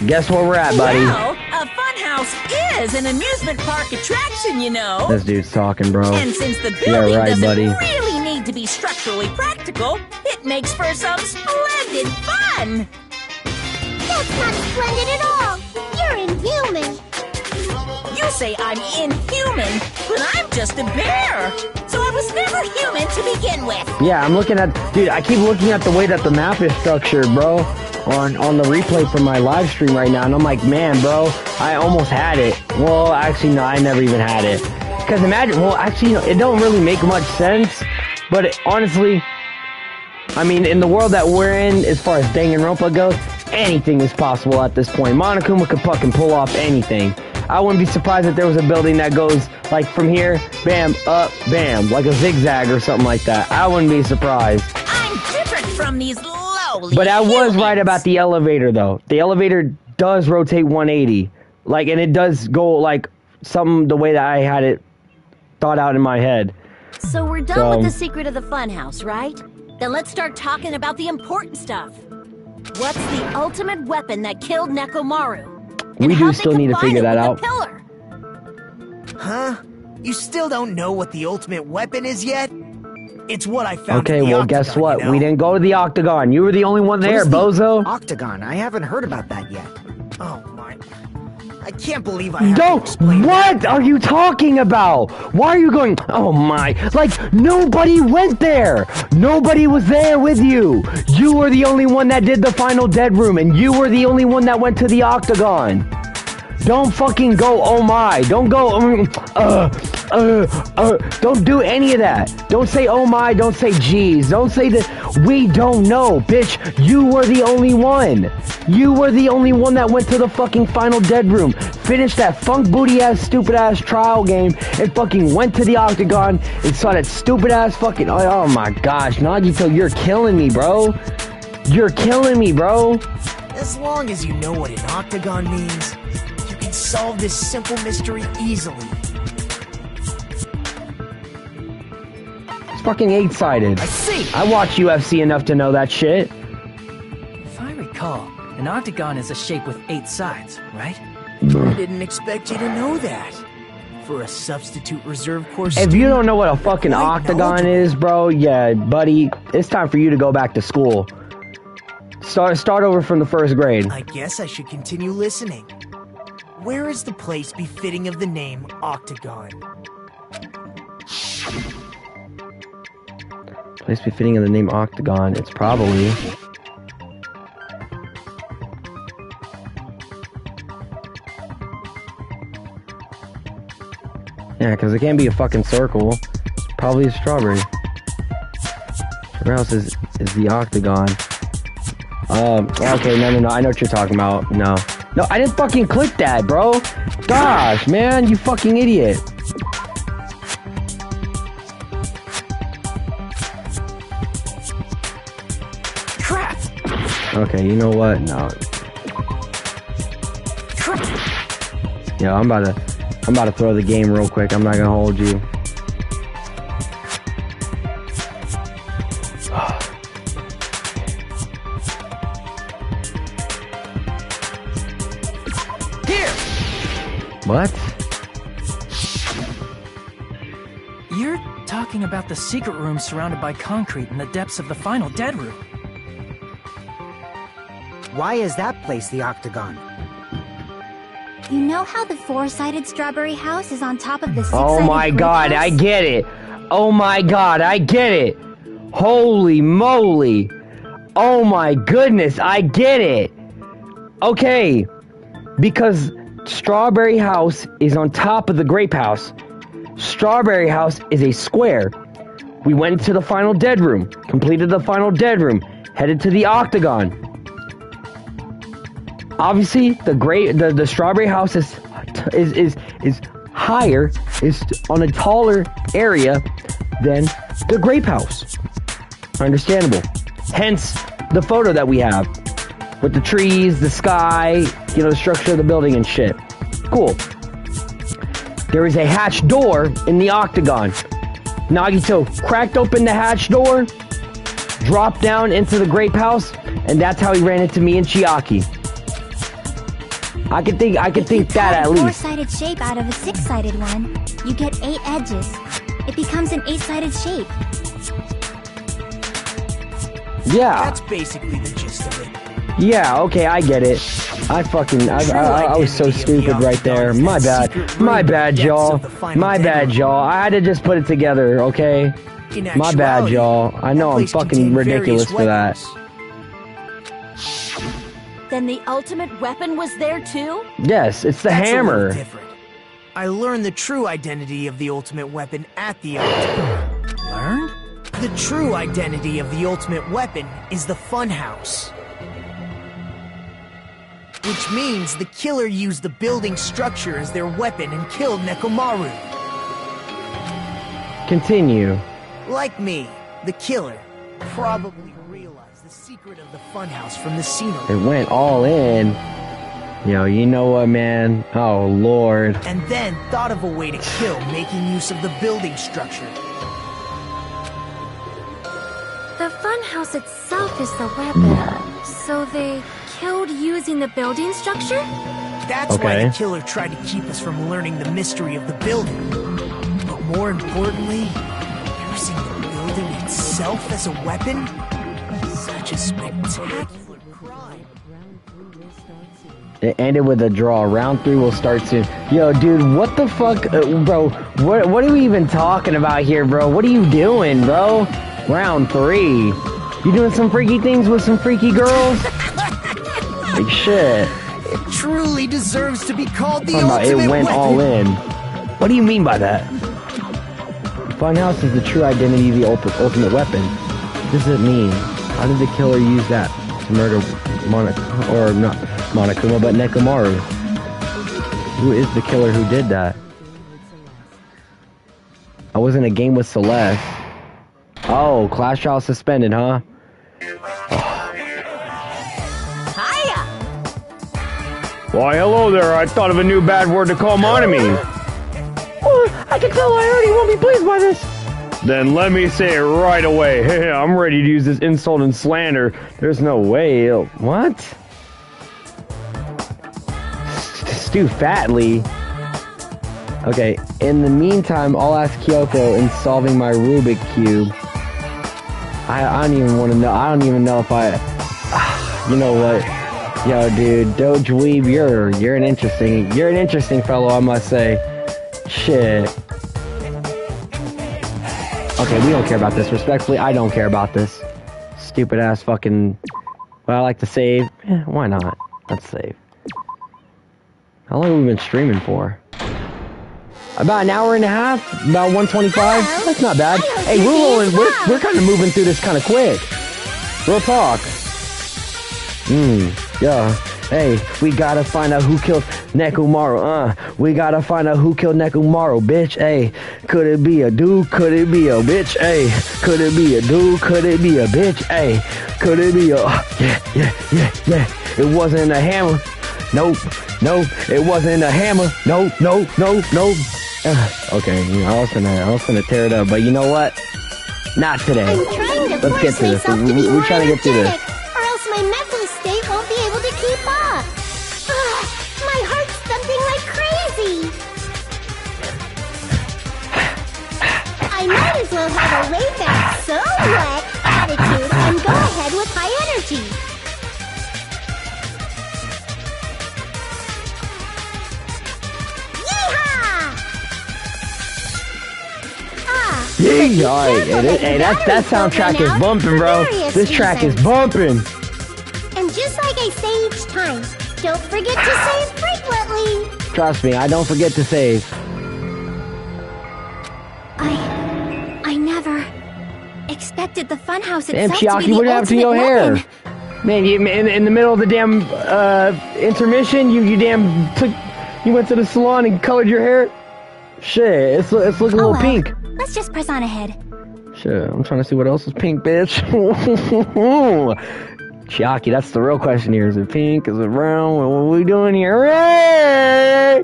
Guess where we're at, buddy? Well, a funhouse is an amusement park attraction, you know. This dude's talking, bro. And since the building right, doesn't buddy. really need to be structurally practical, it makes for some splendid fun. That's not splendid at all. You're inhuman. You say I'm inhuman, but I'm just a bear. So I was never human to begin with. Yeah, I'm looking at, dude, I keep looking at the way that the map is structured, bro, on the replay from my live stream right now, and I'm like, man, bro, I almost had it. Well, actually, no, I never even had it. Because imagine, well, actually, you know, it don't really make much sense, but honestly, I mean, in the world that we're in, as far as Danganronpa goes, anything is possible at this point. Monokuma could fucking pull off anything. I wouldn't be surprised if there was a building that goes, like, from here, bam, up, bam, like a zigzag or something like that. I wouldn't be surprised. I'm different from these lowly But I was humans. right about the elevator, though. The elevator does rotate 180. Like, and it does go, like, the way that I had it thought out in my head. So we're done with the secret of the funhouse, right? Then let's start talking about the important stuff. What's the ultimate weapon that killed Nekomaru? We do still need to figure that out. Pillar? Huh? You still don't know what the ultimate weapon is yet? It's what I found. Okay, at the well, guess Octagon, what? you know? We didn't go to the Octagon. You were the only one there, bozo. Octagon. I haven't heard about that yet. Oh my! I can't believe I have to explain What are you talking about? Why are you going, oh my, like, nobody went there. Nobody was there with you. You were the only one that did the final dead room, and you were the only one that went to the Octagon. Don't fucking go, oh my. Don't go, don't do any of that. Don't say, oh my, don't say, geez. Don't say that. We don't know, bitch. You were the only one. You were the only one that went to the fucking final dead room, finished that funk booty ass, stupid ass trial game, and fucking went to the Octagon and saw that stupid ass fucking, oh my gosh, Nagito, you're killing me, bro. You're killing me, bro. As long as you know what an octagon means, you can solve this simple mystery easily. It's fucking 8-sided. I see. I watch UFC enough to know that shit. If I recall, an octagon is a shape with 8 sides, right? I didn't expect you to know that. For a substitute reserve course If you don't know what a fucking octagon is, bro, yeah, buddy, it's time for you to go back to school. Start over from the first grade. I guess I should continue listening. Where is the place befitting of the name Octagon? Place befitting of the name Octagon, it's probably... Yeah, because it can't be a fucking circle. It's probably a strawberry. Where else is the octagon? Okay, no, I know what you're talking about. No, I didn't fucking click that, bro. Gosh, man, you fucking idiot. Crap! Okay, you know what? No. Yeah, I'm about to throw the game real quick. I'm not gonna hold you. Here. What? You're talking about the secret room surrounded by concrete in the depths of the final dead room. Why is that place the octagon? You know how the four-sided strawberry house is on top of the six-sided Oh my god, I get it. Oh my god, I get it. Holy moly. Oh my goodness, I get it. Okay, because Strawberry House is on top of the Grape House. Strawberry House is a square. We went to the final dead room, completed the final dead room, headed to the octagon. Obviously, the Strawberry House is higher, is on a taller area than the Grape House. Understandable. Hence, the photo that we have with the trees, the sky, you know, the structure of the building and shit. Cool. There is a hatch door in the octagon. Nagito cracked open the hatch door, dropped down into the Grape House, and that's how he ran into me and Chiaki. I could think that at least. If you cut a four-sided shape out of a six-sided one, you get 8 edges. It becomes an 8-sided shape. Yeah. That's basically the gist of it. Yeah, okay, I get it. I was so stupid right there. My bad, y'all. My bad, y'all. I had to just put it together, okay? My bad, y'all. I know I'm fucking ridiculous for that. Then the ultimate weapon was there too? Yes, it's the That's hammer. A little different. I learned the true identity of the ultimate weapon at the octagon. Learned? The true identity of the ultimate weapon is the funhouse. Which means the killer used the building structure as their weapon and killed Nekomaru. Continue. Like me, the killer probably realized the secret of the funhouse from the scenery. It went all in. Yo, you know what, man? Oh, Lord. And then thought of a way to kill making use of the building structure. The funhouse itself is the weapon. So they killed using the building structure? That's why the killer tried to keep us from learning the mystery of the building. But more importantly, using the building itself as a weapon? Such a spectacular crime. It ended with a draw. Round 3 will start soon. Yo, dude, what the fuck? Bro, what are we even talking about here, bro? What are you doing, bro? Round 3. You doing some freaky things with some freaky girls? Like shit. It truly deserves to be called the ultimate weapon. It went all in. What do you mean by that? Funhouse is the true identity of the ultimate weapon. What does it mean? How did the killer use that to murder not Monokuma, but Nekomaru? Who is the killer who did that? I was in a game with Celeste. Oh, class trial suspended, huh? Hiya! Why, hello there. I thought of a new bad word to call Monami. Oh, I can tell I already won't be pleased by this. Then let me say it right away. Hey, I'm ready to use this insult and slander. There's no way. What? Stew fatly. Okay, in the meantime, I'll ask Kyoko in solving my Rubik Cube. I don't even want to know. I don't even know if I... You know what? Yo, dude, Doge Weeb, you're an interesting fellow, I must say. Shit. Okay, we don't care about this. Respectfully, I don't care about this. Stupid ass fucking... Well, I like to save. Why not? Let's save. How long have we been streaming for? About an hour and a half? About 125? That's not bad. Hey, we're rolling. We're kind of moving through this kind of quick. Real talk. Yeah. Hey, we gotta find out who killed Nekomaru. We gotta find out who killed Nekomaru, bitch. Hey, could it be a dude? Could it be a bitch? Hey, could it be a dude? Could it be a bitch? Hey, could it be a... Yeah. It wasn't a hammer. Nope. It wasn't a hammer. Nope. Okay, I was gonna tear it up, but you know what? Not today. Let's get to this. We're trying to get through this. Or else my mental state won't be able to keep up. My heart's thumping like crazy. I might as well have a laid back, so what attitude and go ahead with high energy. Yeah, alright. Hey, that soundtrack is bumping, bro. This track is bumping. And just like I say each time, don't forget to save frequently. Trust me, I don't forget to save. I never expected the funhouse Damn, itself to be Chiaki, what the happened to your ultimate hair? Man, you, in the middle of the damn intermission, you went to the salon and colored your hair. Shit, it's looking a little pink. Let's just press on ahead. Shit, I'm trying to see what else is pink, bitch. Chiaki, that's the real question here. Is it pink? Is it brown? What are we doing here? Hey!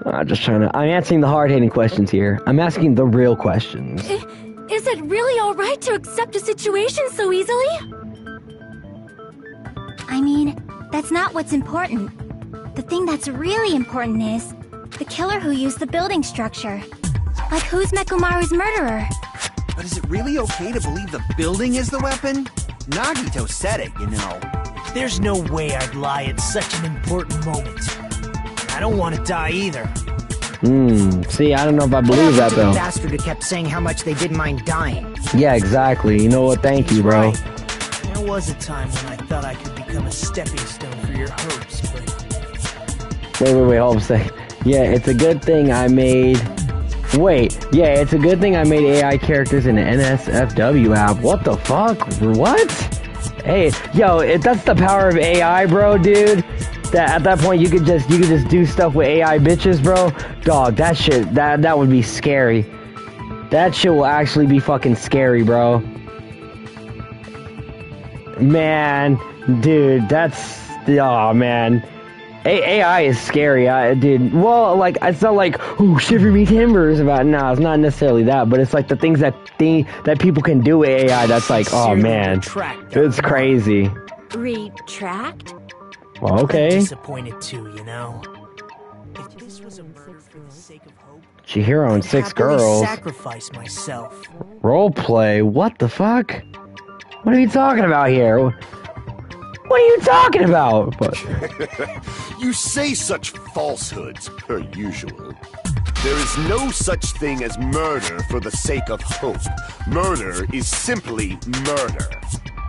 I'm answering the hard-hitting questions here. I'm asking the real questions. Is it really alright to accept a situation so easily? I mean, that's not what's important. The thing that's really important is the killer who used the building structure. Like, who's Nekomaru's murderer? But is it really okay to believe the building is the weapon? Nagito said it, you know. There's no way I'd lie at such an important moment. I don't want to die either. See, I don't know if I believe that, though. The bastard who kept saying how much they didn't mind dying. Yeah, exactly. You know what? Thank you, bro. Right. There was a time when I thought I could become a stepping stone for your hopes, but... Wait, hold on a second. Yeah, it's a good thing I made... it's a good thing I made AI characters in the NSFW app. What the fuck? What? Hey, yo, that's the power of AI, bro, dude. That at that point you could just do stuff with AI bitches, bro. Dog, that shit, that would be scary. That shit will actually be fucking scary, bro. Man, dude, oh man. AI is scary, dude. Well, like, it's not like, ooh, shiver me timbers about. No, it's not necessarily that, but it's like the things that people can do with AI. That's like, oh man, it's crazy. Retract? Well, okay. I'm disappointed too, you know. If this was a murder for the sake of hope, Chihiro and 6 girls. Sacrifice myself. Roleplay? What the fuck? What are you talking about here? What are you talking about? You say such falsehoods, per usual. There is no such thing as murder for the sake of hope. Murder is simply murder.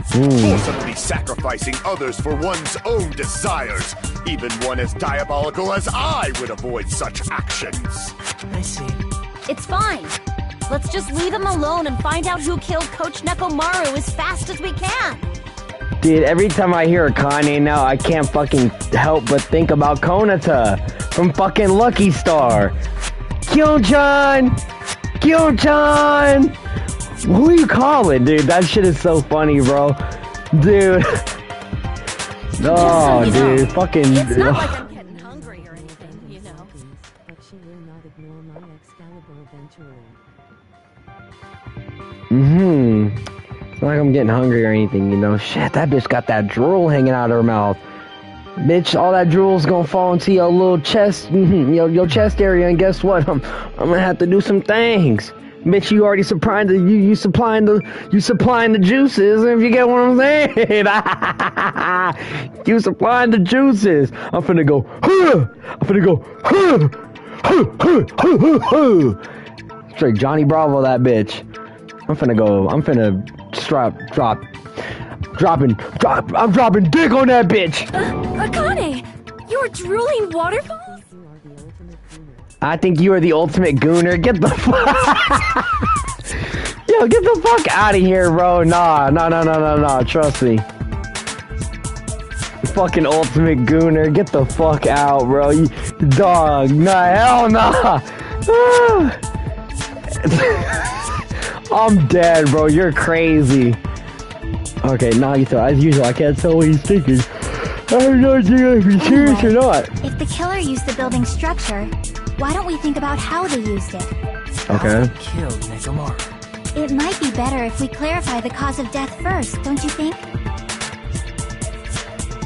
Forcibly sacrificing others for one's own desires. Even one as diabolical as I would avoid such actions. I see. It's fine. Let's just leave him alone and find out who killed Coach Nekomaru as fast as we can. Dude, every time I hear a Kanye now, I can't fucking help but think about Konata from fucking Lucky Star. Kyo-chan! Who you calling, dude? That shit is so funny, bro. Dude. Oh, so dude. Fucking... It's not like I'm getting hungry or anything, you know. But she will not ignore my Excalibur eventually. It's not like I'm getting hungry or anything, you know. Shit, that bitch got that drool hanging out of her mouth. Bitch, all that drool's gonna fall into your little chest, your chest area, and guess what? I'm gonna have to do some things. Bitch, you already supplying you supplying the juices, if you get what I'm saying. You supplying the juices. I'm finna go, straight Johnny Bravo that bitch. I'm finna I'm dropping dick on that bitch. Akane, you're drooling waterfalls? I think you are the ultimate gooner. Get the fuck. Yo, get the fuck out of here, bro. Nah. Trust me. Fucking ultimate gooner. Get the fuck out, bro. You dog. Nah, hell nah. I'm dead, bro. You're crazy. Okay, Nagito, as usual, I can't tell what he's thinking. I don't know if you're gonna be serious or not. If the killer used the building's structure, why don't we think about how they used it? Okay. Killed Nekomaru. It might be better if we clarify the cause of death first, don't you think?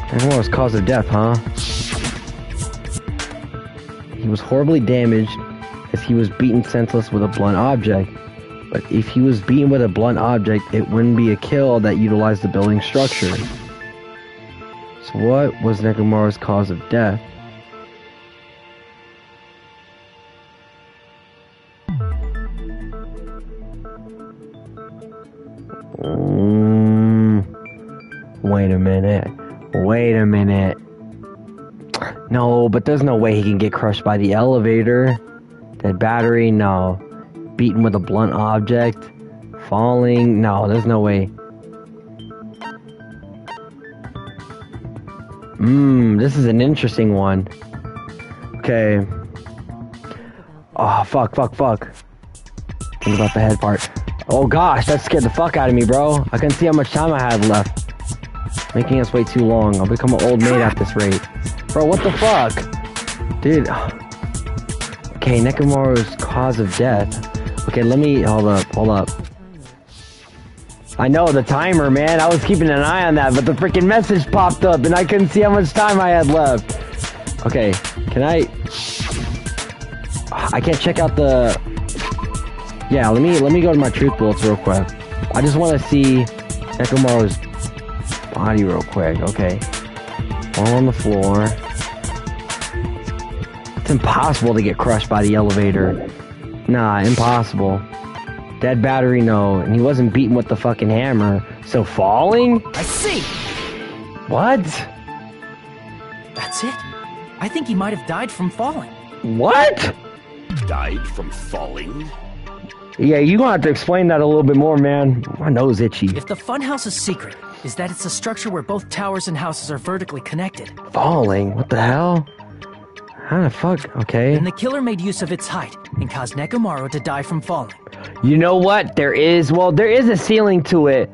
Nekomaru's cause of death, huh? He was horribly damaged as he was beaten senseless with a blunt object. But if he was beaten with a blunt object, it wouldn't be a kill that utilized the building structure. So what was Nekomaru's cause of death? Wait a minute. No, but there's no way he can get crushed by the elevator. That battery, no. Beaten with a blunt object. Falling, no, there's no way. This is an interesting one. Okay. Oh, fuck. Think about the head part. Oh gosh, that scared the fuck out of me, bro. I couldn't see how much time I had left. Making us wait too long. I'll become an old maid at this rate. Bro, what the fuck? Dude. Okay, Nekomaru's cause of death. Okay, let me... Hold up. I know, the timer, man. I was keeping an eye on that, but the freaking message popped up, and I couldn't see how much time I had left. Okay, can I can't check out the... Yeah, let me go to my truth bullets real quick. I just want to see Nekomaru's body real quick. Okay. All on the floor. It's impossible to get crushed by the elevator. Nah, impossible. Dead battery, no. And he wasn't beaten with the fucking hammer. So falling? I see! What? That's it. I think he might have died from falling. What? Died from falling? Yeah, you're gonna have to explain that a little bit more, man. My nose itchy. If the funhouse's secret is that it's a structure where both towers and houses are vertically connected. Falling? What the hell? How the fuck? Okay. And the killer made use of its height and caused Nekomaru to die from falling. You know what? There is a ceiling to it.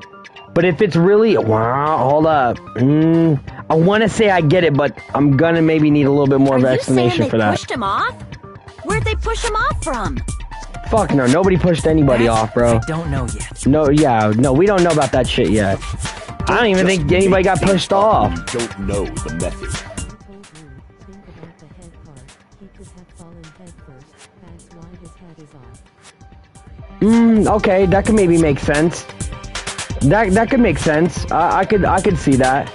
But if it's really... Wow, hold up. I want to say I get it, but I'm gonna maybe need a little bit more of an explanation for that. Are you saying they pushed him off? Where'd they push him off from? Fuck no, nobody pushed anybody off, bro. I don't know yet. No, we don't know about that shit yet. I don't even think anybody got pushed off. You don't know the method. Okay, that could maybe make sense. That could make sense. I could see that.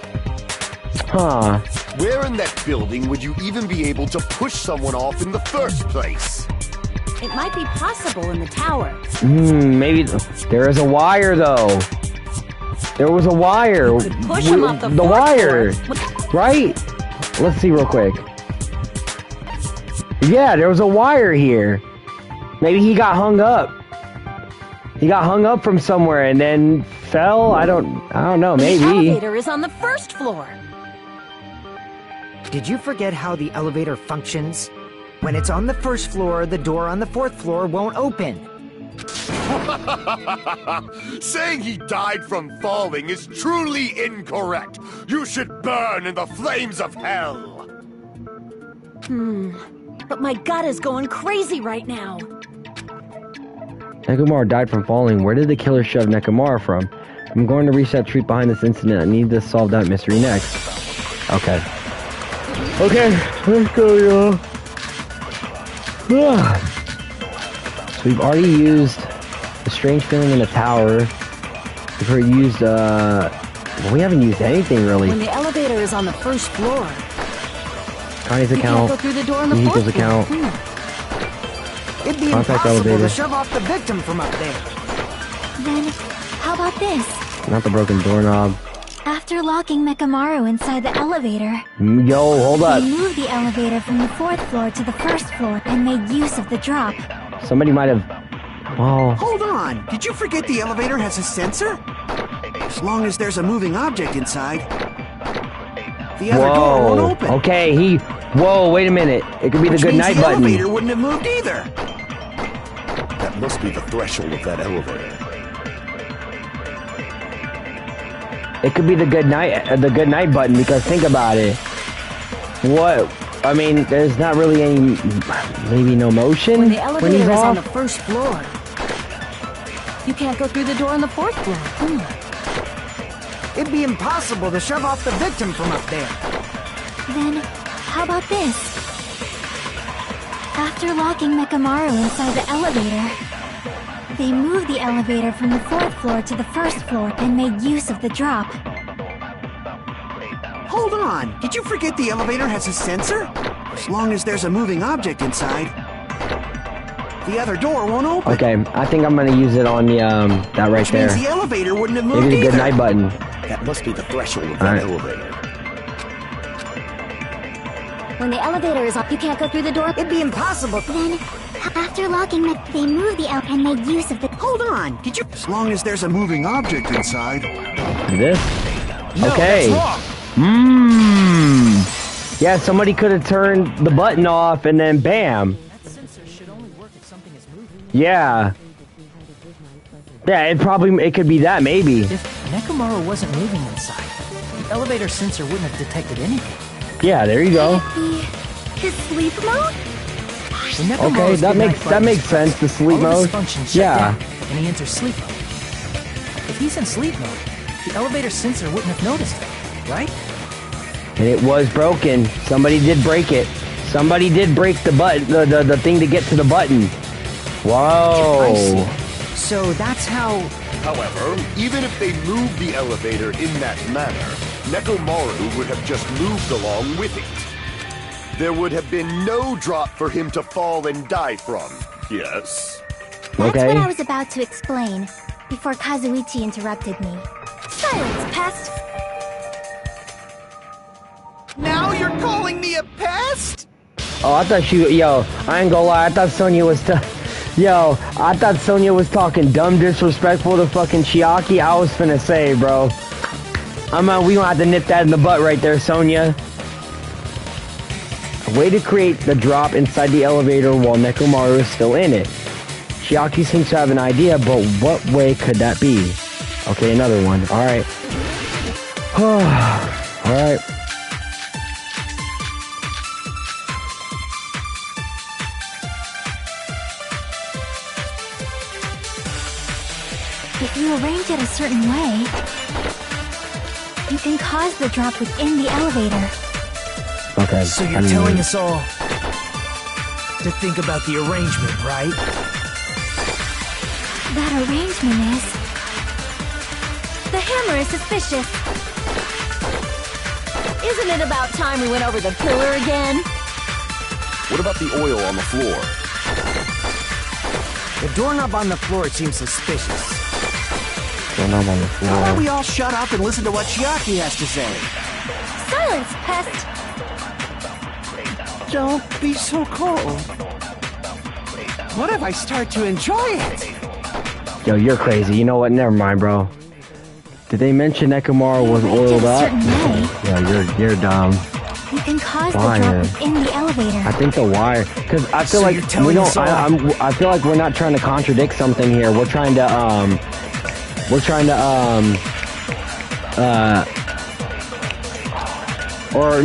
Huh. Where in that building would you even be able to push someone off in the first place? It might be possible in the tower. Maybe there is a wire though. There was a wire. You could push him off the wire, floor. right? Let's see real quick. Yeah, there was a wire here. Maybe he got hung up. He got hung up from somewhere and then fell. I don't know. Maybe. The elevator is on the first floor. Did you forget how the elevator functions? When it's on the first floor, the door on the fourth floor won't open. Saying he died from falling is truly incorrect. You should burn in the flames of hell. But my gut is going crazy right now. Nekomaru died from falling. Where did the killer shove Nekomaru from? I'm going to reach that truth behind this incident. I need to solve that mystery next. Okay. Okay, let's go, y'all. So we've already used the strange feeling in the tower. We've already used, we haven't used anything really. When the elevator is on the first floor, Connie's you account, can't go through the door on the Nico's fourth account. floor. It'd be Contact impossible elevator. to shove off the victim from up there. Then, how about this? Not the broken doorknob. After locking Mekamaru inside the elevator, Yo, hold up. they moved the elevator from the 4th floor to the 1st floor and made use of the drop. Somebody might have... Oh. Hold on! Did you forget the elevator has a sensor? As long as there's a moving object inside, the other door won't Whoa. open. Okay, he... Whoa, wait a minute. It could be Which the good means night the button. elevator wouldn't have moved either. That must be the threshold of that elevator. It could be the good night button, because think about it. What? I mean, there's not really any, maybe no motion When the when elevator he's is on off. the first floor, you can't go through the door on the 4th floor. It'd be impossible to shove off the victim from up there. Then, how about this? After locking Mekamaru inside the elevator, they moved the elevator from the 4th floor to the 1st floor and made use of the drop. Hold on! Did you forget the elevator has a sensor? As long as there's a moving object inside, the other door won't open. Okay, I think I'm gonna use it on the, that right Which there. means the elevator wouldn't have moved Maybe the either. good night button. That must be the threshold of All that right. elevator. When the elevator is on, you can't go through the door. It'd be impossible. Then, after locking they moved the elevator and made use of the... Hold on! Did you... As long as there's a moving object inside... This? No, Okay. that's wrong! Yeah, somebody could have turned the button off and then bam. That sensor should only work if something is moving. Yeah. Yeah, it could be that, maybe. If Nekomaru wasn't moving inside, the elevator sensor wouldn't have detected anything. Yeah, there you go. His sleep mode? When Nekomaru's Okay, that good night makes button is sense, the sleep all of his mode. functions shut Yeah. down, and he enters sleep mode. If he's in sleep mode, the elevator sensor wouldn't have noticed him, right? And it was broken. Somebody did break it. Somebody did break the button, the thing to get to the button. Whoa. I see. So that's how... However, even if they moved the elevator in that manner, Nekomaru would have just moved along with it. There would have been no drop for him to fall and die from. Yes? That's Okay. what I was about to explain, before Kazuichi interrupted me. Silence, pest! Now you're calling me a pest? Oh, I thought yo, I ain't gonna lie, I thought Sonya was I thought Sonya was talking dumb disrespectful to fucking Chiaki. I was finna say, bro. We gonna have to nip that in the butt right there, Sonya. A way to create the drop inside the elevator while Nekomaru is still in it. Chiaki seems to have an idea, but what way could that be? Okay, another one. Alright. Alright. If you arrange it a certain way, you can cause the drop within the elevator. Okay. So you're telling us all to think about the arrangement, right? That arrangement is... The hammer is suspicious. Isn't it about time we went over the pillar again? What about the oil on the floor? The doorknob on the floor seems suspicious. Doorknob on the How floor. about we all shut up and listen to what Chiaki has to say? Silence, pest! Don't be so cold. What if I start to enjoy it? Yo, you're crazy. You know what? Never mind, bro. Did they mention Nekomaru was Arrange it oiled a up? certain way, Yo, you're dumb. you can cause the Fine. drop within the elevator. I think the wire, because I feel So like you're telling we don't. us all- I feel like we're not trying to contradict something here. We're trying to or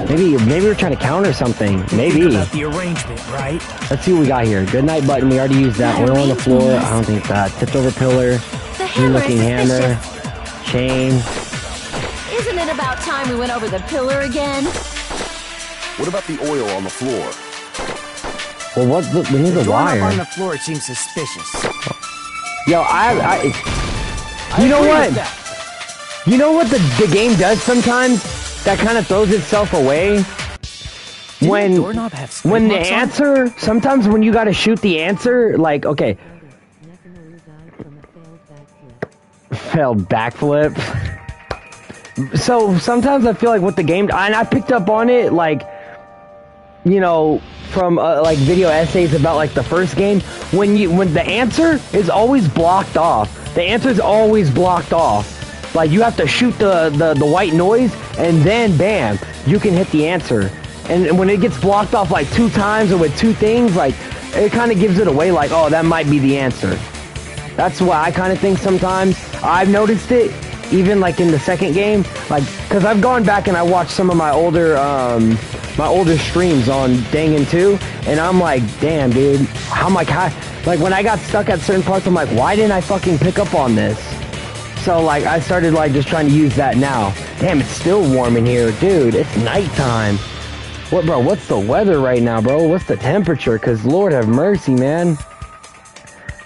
maybe we're trying to counter something. Maybe. Think about the arrangement, right? Let's see what we got here. Good night button. We already used that. That Oil on the floor. arrangement I don't think that. Tipped over pillar. The hammer is Looking hammer. suspicious. Chain. Isn't it about time we went over the pillar again? What about the oil on the floor? Well, we need the wire. On the floor seems suspicious. Yo, you know what? You know what the game does sometimes? That kind of throws itself away? When the answer, sometimes when you gotta shoot the answer, like, okay. Failed backflip. So sometimes I feel like with the game, and I picked up on it, like, you know, from like video essays about like the first game, when the answer is always blocked off. The answer is always blocked off. Like you have to shoot the white noise, and then bam, you can hit the answer. And when it gets blocked off like 2 times or with 2 things, like it kind of gives it away. Like, oh, that might be the answer. That's what I kind of think sometimes. I've noticed it. Even like in the second game, like, cause I've gone back and I watched some of my older streams on Danganronpa 2, and I'm like, damn, dude, like when I got stuck at certain parts, I'm like, why didn't I fucking pick up on this? So like, I started like just trying to use that now. Damn, it's still warm in here, dude. It's nighttime. What, bro? What's the weather right now, bro? What's the temperature? Cause Lord have mercy, man.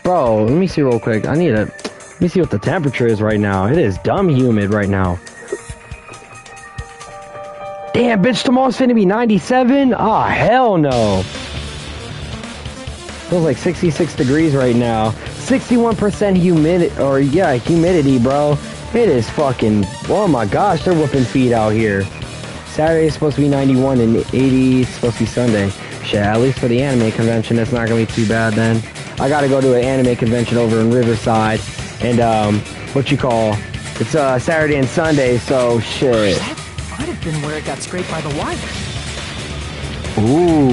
Bro, let me see real quick. Let me see what the temperature is right now. It is dumb humid right now. Damn, bitch, tomorrow's finna be 97? Ah, hell no. Feels like 66 degrees right now. 61% humidity, bro. It is fucking, oh my gosh, they're whooping feet out here. Saturday is supposed to be 91 and 80 is supposed to be Sunday. Shit, at least for the anime convention, it's not gonna be too bad then. I gotta go to an anime convention over in Riverside. And, it's Saturday and Sunday, so shit. That might have been where it got scraped by the wire. Ooh.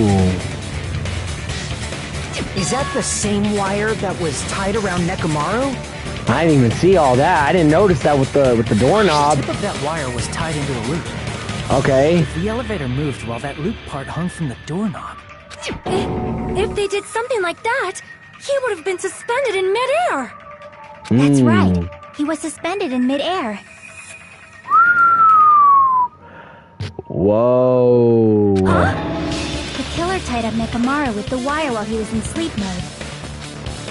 Is that the same wire that was tied around Nekomaru? I didn't even see all that. I didn't notice that with the doorknob. The tip of that wire was tied into a loop. Okay. The elevator moved while that loop part hung from the doorknob. If they did something like that, he would have been suspended in midair. That's right. He was suspended in midair. Whoa. Huh? The killer tied up Nekomaru with the wire while he was in sleep mode.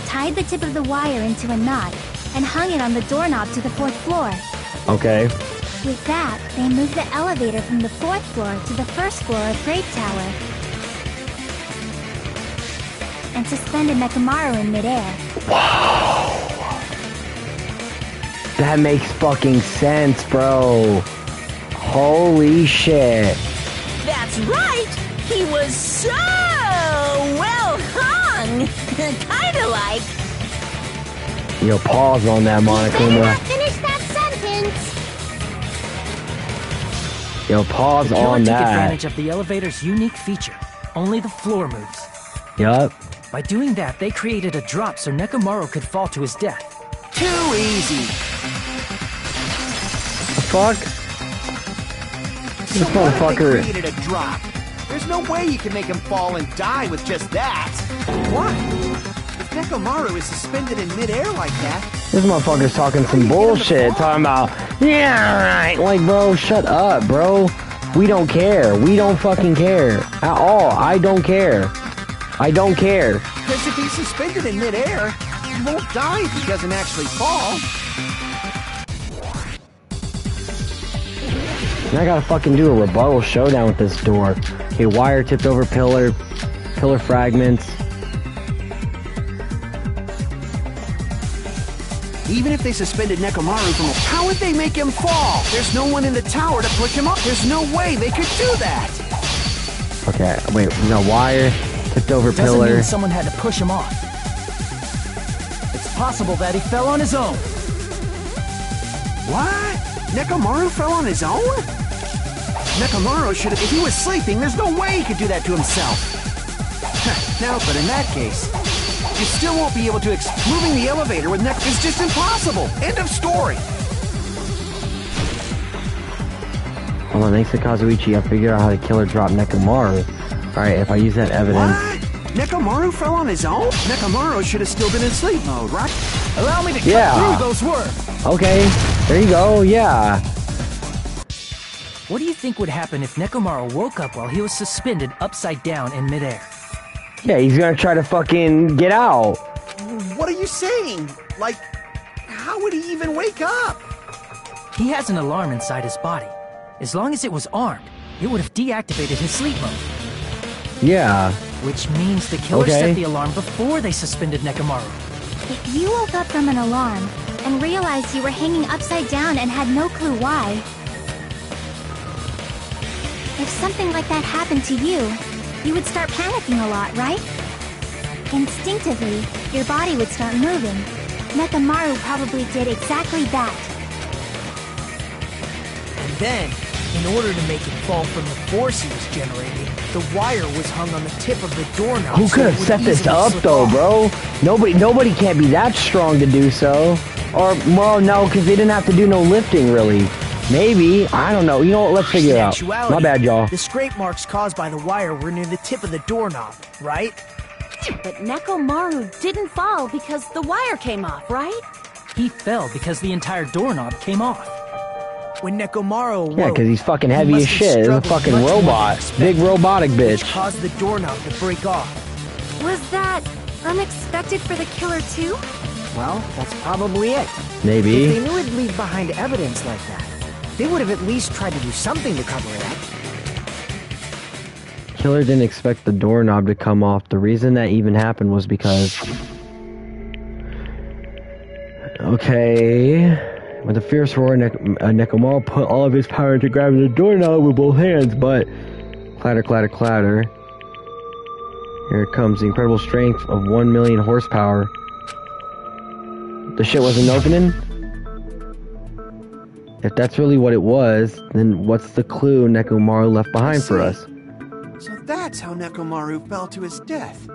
Tied the tip of the wire into a knot and hung it on the doorknob to the 4th floor. Okay. With that, they moved the elevator from the 4th floor to the 1st floor of Great Tower. And suspended Nekomaru in midair. Wow. That makes fucking sense, bro. Holy shit. That's right! He was so well hung! Kinda like... Yo, pause on that, Monokuma. Finish that sentence! Yo, pause on Took that. advantage of the elevator's unique feature. Only the floor moves. Yup. By doing that, they created a drop so Nekomaru could fall to his death. Too easy. The fuck? This motherfucker. They created a drop. There's no way you can make him fall and die with just that. What? If Nekomaru is suspended in midair like that... This motherfucker's talking some bullshit. Talking about, yeah, right. Like, bro, shut up, bro. We don't care. We don't fucking care. At all. I don't care. I don't care. Because if he's suspended in midair, he won't die if he doesn't actually fall. And I gotta fucking do a rebuttal showdown with this door. Okay, wire tipped over pillar fragments. Even if they suspended Nekomaru from how would they make him fall? There's no one in the tower to push him up. There's no way they could do that. Okay, wait, no, wire tipped over Doesn't pillar. mean someone had to push him off. It's possible that he fell on his own. What? Nekomaru fell on his own? Nekomaru should have... If he was sleeping, there's no way he could do that to himself. Now, but in that case, you still won't be able to... Moving the elevator with Nek is just impossible. End of story. Hold on, thanks to Kazuichi, I figured out how the killer dropped Nekomaru. Alright, if I use that evidence... What? Nekomaru fell on his own? Nekomaru should have still been in sleep mode, right? Allow me to cut through those words. Okay, there you go, yeah. What do you think would happen if Nekomaru woke up while he was suspended upside down in midair? Yeah, he's gonna try to fucking get out. What are you saying? Like, how would he even wake up? He has an alarm inside his body. As long as it was armed, it would have deactivated his sleep mode. Yeah. Which means the killer set the alarm before they suspended Nekomaru. If you woke up from an alarm and realized you were hanging upside down and had no clue why, if something like that happened to you, you would start panicking a lot, right? Instinctively, your body would start moving. Nekomaru probably did exactly that. And then, in order to make it fall from the force he was generating, the wire was hung on the tip of the doorknob. Who could have set this up though, bro? Nobody can't be that strong to do so. Or, well, no, because they didn't have to do no lifting, really. Maybe. I don't know. You know what? Let's figure it out. My bad, y'all. The scrape marks caused by the wire were near the tip of the doorknob, right? But Nekomaru didn't fall because the wire came off, right? He fell because the entire doorknob came off. When Nekomaru awoke, yeah, because he's fucking heavy as shit. He's a fucking robot. Big robotic bitch. Which caused the doorknob to break off. Was that unexpected for the killer too? Well, that's probably it. Maybe. If they knew it'd leave behind evidence like that, they would have at least tried to do something to cover it up. Killer didn't expect the doorknob to come off. The reason that even happened was because... Okay... With a fierce roar, Nekomaru put all of his power into grabbing the doorknob with both hands, but... Clatter, clatter, clatter. Here it comes, the incredible strength of 1 million horsepower. The shit wasn't opening? If that's really what it was, then what's the clue Nekomaru left behind for us? So that's how Nekomaru fell to his death.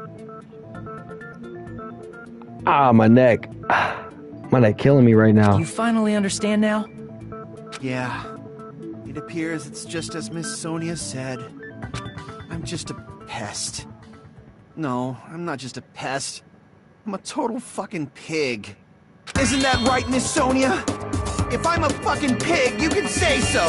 Ah, my neck. My neck killing me right now. You finally understand now? Yeah. It appears it's just as Miss Sonia said. I'm just a pest. No, I'm not just a pest. I'm a total fucking pig. Isn't that right, Miss Sonia? If I'm a fucking pig, you can say so!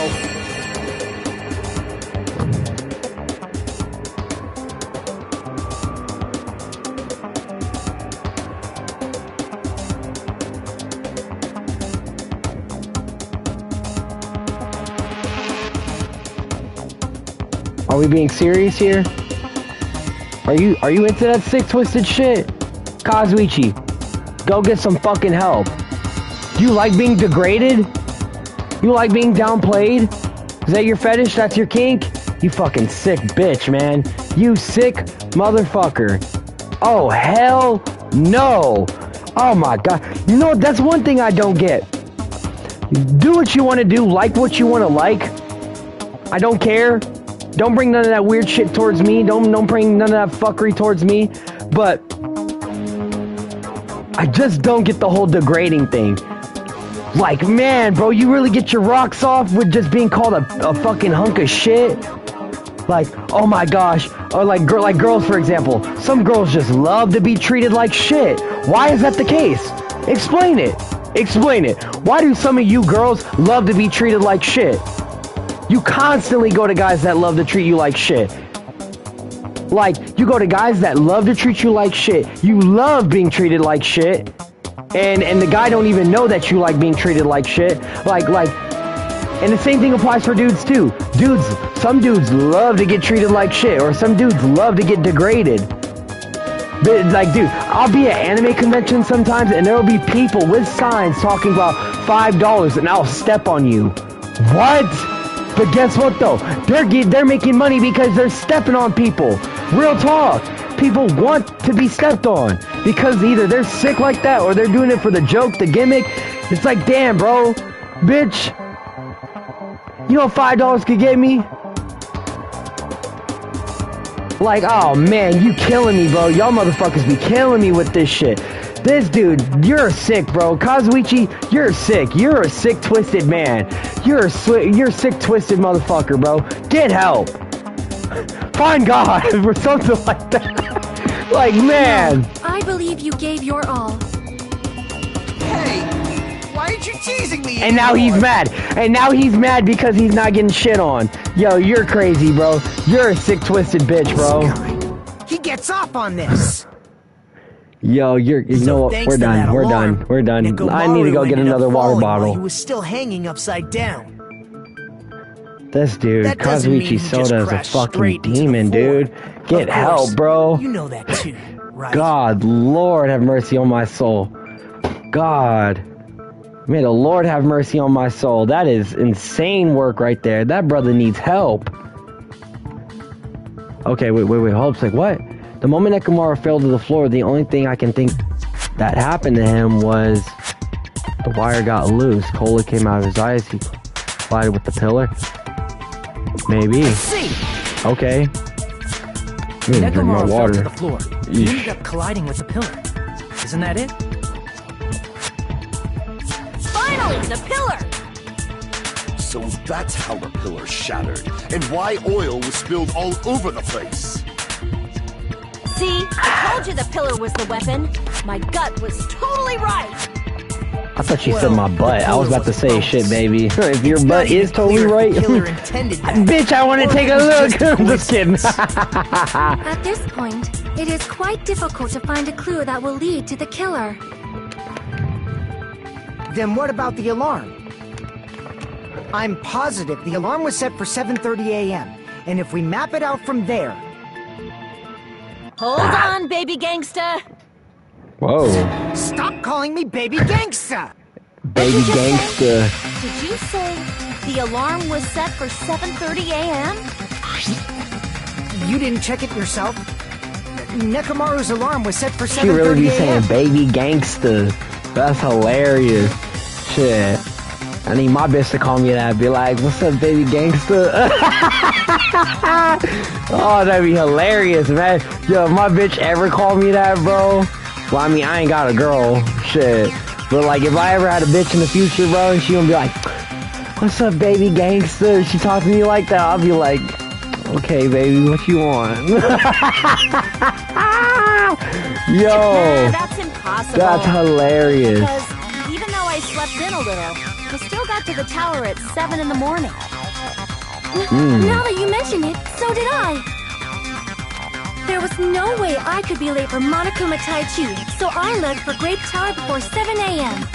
Are we being serious here? Are you into that sick twisted shit? Kazuichi, go get some fucking help. You like being degraded? You like being downplayed? Is that your fetish? That's your kink? You fucking sick bitch, man. You sick motherfucker. Oh, hell no. Oh my god. You know, that's one thing I don't get. Do what you want to do, like what you want to like. I don't care. Don't bring none of that weird shit towards me. Don't bring none of that fuckery towards me. But I just don't get the whole degrading thing. Like, man, bro, you really get your rocks off with just being called a fucking hunk of shit? Like, oh my gosh. Or like girls, for example. Some girls just love to be treated like shit. Why is that the case? Explain it. Explain it. Why do some of you girls love to be treated like shit? You constantly go to guys that love to treat you like shit. Like, you go to guys that love to treat you like shit. You love being treated like shit. And the guy don't even know that you like being treated like shit. And the same thing applies for dudes too. Some dudes love to get treated like shit. Or some dudes love to get degraded. But, like, dude, I'll be at anime conventions sometimes and there'll be people with signs talking about $5 and I'll step on you. What? But guess what though? They're making money because they're stepping on people. Real talk. People want to be stepped on because either they're sick like that or they're doing it for the joke, the gimmick. It's like, damn, bro, bitch. You know what $5 could get me? Like, oh man, you killing me, bro. Y'all motherfuckers be killing me with this shit. This dude, you're sick, bro. Kazuichi, you're sick. You're a sick, twisted man. You're a sick, twisted motherfucker, bro. Get help. Find God or something like that. Like, man. I believe you gave your all. Hey, why did you teasing me. And now he's mad. And now he's mad because he's not getting shit on. Yo, you're crazy, bro. You're a sick, twisted bitch, bro. He gets off on this. Yo, you know what? We're done. We're done. We're done. I need to go get another water bottle. He was still hanging upside down. This dude, Kazuichi Soda, is a fucking demon, dude. Get help, bro. You know that too, right? God, Lord, have mercy on my soul. God. May the Lord have mercy on my soul. That is insane work right there. That brother needs help. Okay, wait. Hold up. Like, what? The moment Nekomaru fell to the floor, the only thing I can think that happened to him was the wire got loose. Cola came out of his eyes. He collided with the pillar. Maybe. Okay. Nekomaru fell to the floor. He ended up colliding with the pillar. Isn't that it? Finally, the pillar! So that's how the pillar shattered, and why oil was spilled all over the place. See? I told you the pillar was the weapon. My gut was totally right. I thought she said my butt. I was about to say shit, baby. If your butt is totally right, bitch, I want to take a look. I'm just kidding. At this point, it is quite difficult to find a clue that will lead to the killer. Then what about the alarm? I'm positive the alarm was set for 7:30 a.m. And if we map it out from there... Hold on, baby gangsta. Whoa. Stop calling me baby gangsta! Baby gangsta. Did you say the alarm was set for 7:30 a.m.? You didn't check it yourself? Nekomaru's alarm was set for 7:30 a.m. She really be saying baby gangsta. That's hilarious. Shit. I need my bitch to call me that. Be like, what's up, baby gangsta? Oh, that'd be hilarious, man. Yo, if my bitch ever called me that, bro. Well, I mean, I ain't got a girl. Shit. But, like, if I ever had a bitch in the future, bro, and she gonna be like, what's up, baby gangsta? She talk to me like that, I'll be like, okay, baby, what you want? Yo. Nah, that's impossible. That's hilarious. Because even though I slept in a little, I still got to the tower at 7 in the morning. Now that you mention it, so did I. There was no way I could be late for Monokuma Taichi, so I left for Grape Tower before 7 a.m.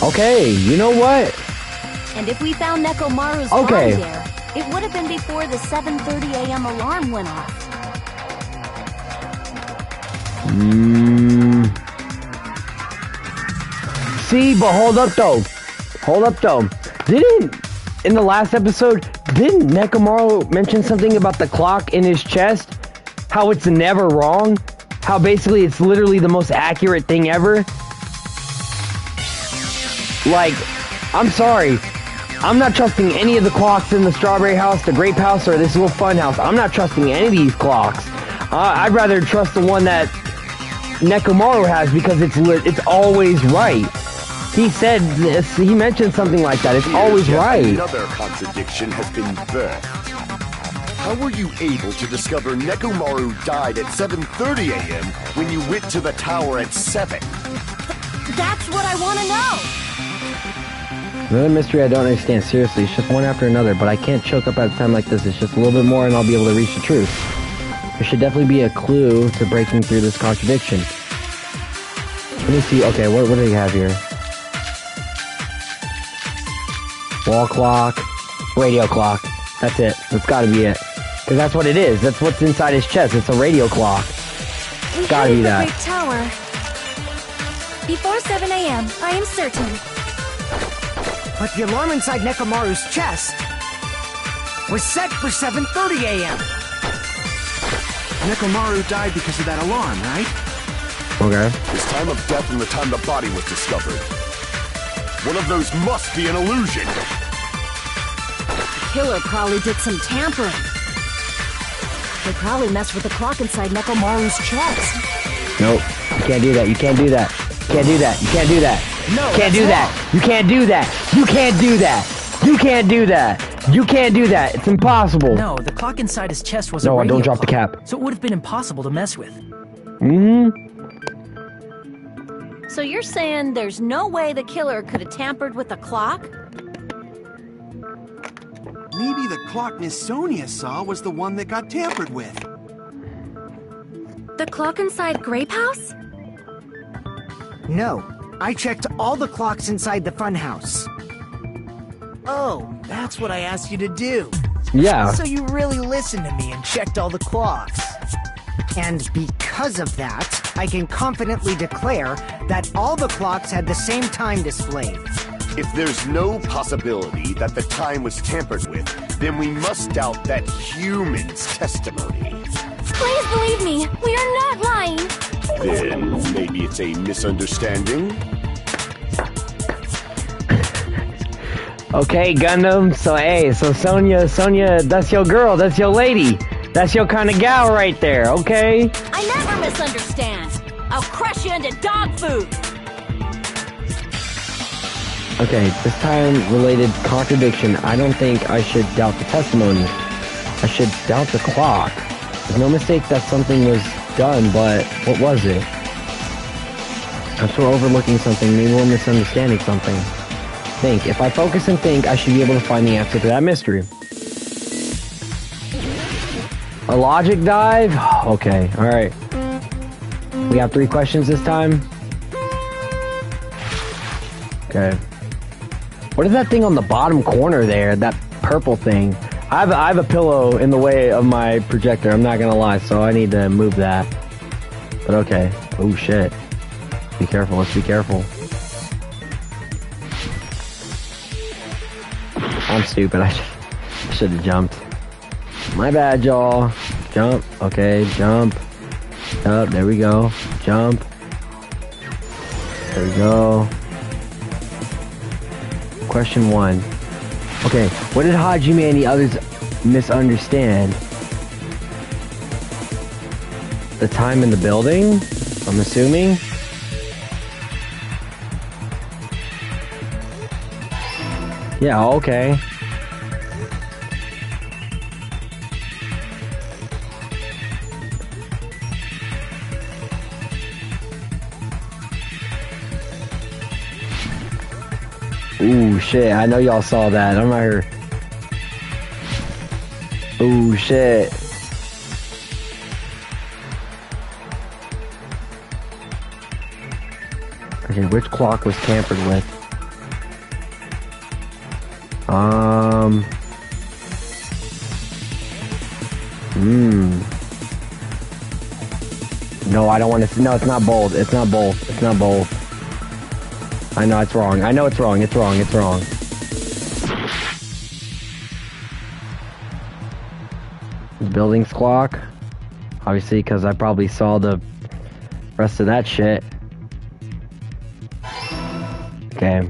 Okay, you know what? And if we found Nekomaru's body there, it would have been before the 7:30 a.m. alarm went off. See, but hold up though. In the last episode, didn't Nekomaru mention something about the clock in his chest? How it's never wrong? How basically it's literally the most accurate thing ever? Like, I'm sorry. I'm not trusting any of the clocks in the Strawberry House, the Grape House, or this little fun house. I'm not trusting any of these clocks. I'd rather trust the one that Nekomaru has because it's always right. He said this, he mentioned something like that. It's always right. Another contradiction has been birthed. How were you able to discover Nekomaru died at 7:30 a.m. when you went to the tower at 7? That's what I want to know! Another mystery I don't understand, seriously. It's just one after another, but I can't choke up at a time like this. It's just a little bit more and I'll be able to reach the truth. There should definitely be a clue to breaking through this contradiction. Let me see. Okay, what do they have here? Wall clock, radio clock. That's it. That's gotta be it. Because that's what it is. That's what's inside his chest. It's a radio clock. It's gotta be that. Great Tower. Before 7 a.m., I am certain. But the alarm inside Nekomaru's chest was set for 7:30 a.m. Nekomaru died because of that alarm, right? Okay. His time of death and the time the body was discovered. One of those must be an illusion. The killer probably did some tampering. They probably messed with the clock inside Nekomaru's chest. Nope. You can't do that. You can't do that. You can't do that. You can't do that. No, you can't do that. You can't do that. You can't do that. You can't do that. You can't do that. It's impossible. No, the clock inside his chest was a No, radio don't drop the clock, cap. so it would have been impossible to mess with. So you're saying there's no way the killer could have tampered with the clock? Maybe the clock Miss Sonia saw was the one that got tampered with. The clock inside Grape House? No, I checked all the clocks inside the funhouse. Oh, that's what I asked you to do. Yeah. So you really listened to me and checked all the clocks. And because of that, I can confidently declare that all the clocks had the same time displayed. If there's no possibility that the time was tampered with, then we must doubt that human's testimony. Please believe me, we are not lying. Then maybe it's a misunderstanding? Okay, Gundam. So, hey, so Sonia, that's your girl. That's your lady. That's your kind of gal right there, okay? I never misunderstand. I'll crush you into dog food. Okay, this time-related contradiction. I don't think I should doubt the testimony. I should doubt the clock. There's no mistake that something was done, but what was it? I'm sure overlooking something. Maybe we're misunderstanding something. Think. If I focus and think, I should be able to find the answer to that mystery. A logic dive? Okay, alright. We have 3 questions this time. Okay. What is that thing on the bottom corner there? That purple thing? I have a pillow in the way of my projector, I'm not gonna lie, so I need to move that. But okay. Oh shit. Be careful, let's be careful. I'm stupid, I should have jumped. My bad, y'all. Jump. Okay, jump. Up, there we go. Jump. There we go. Question 1. Okay, what did Hajime and the others misunderstand? The time in the building? I'm assuming? Yeah, okay. Ooh, shit, I know y'all saw that. I'm out here. Ooh, shit. Okay, which clock was tampered with? No, I don't want to. No, it's not bold. It's not bold. It's not bold. I know it's wrong. I know it's wrong. It's wrong. It's wrong. Buildings clock. Obviously, because I probably saw the rest of that shit. Okay.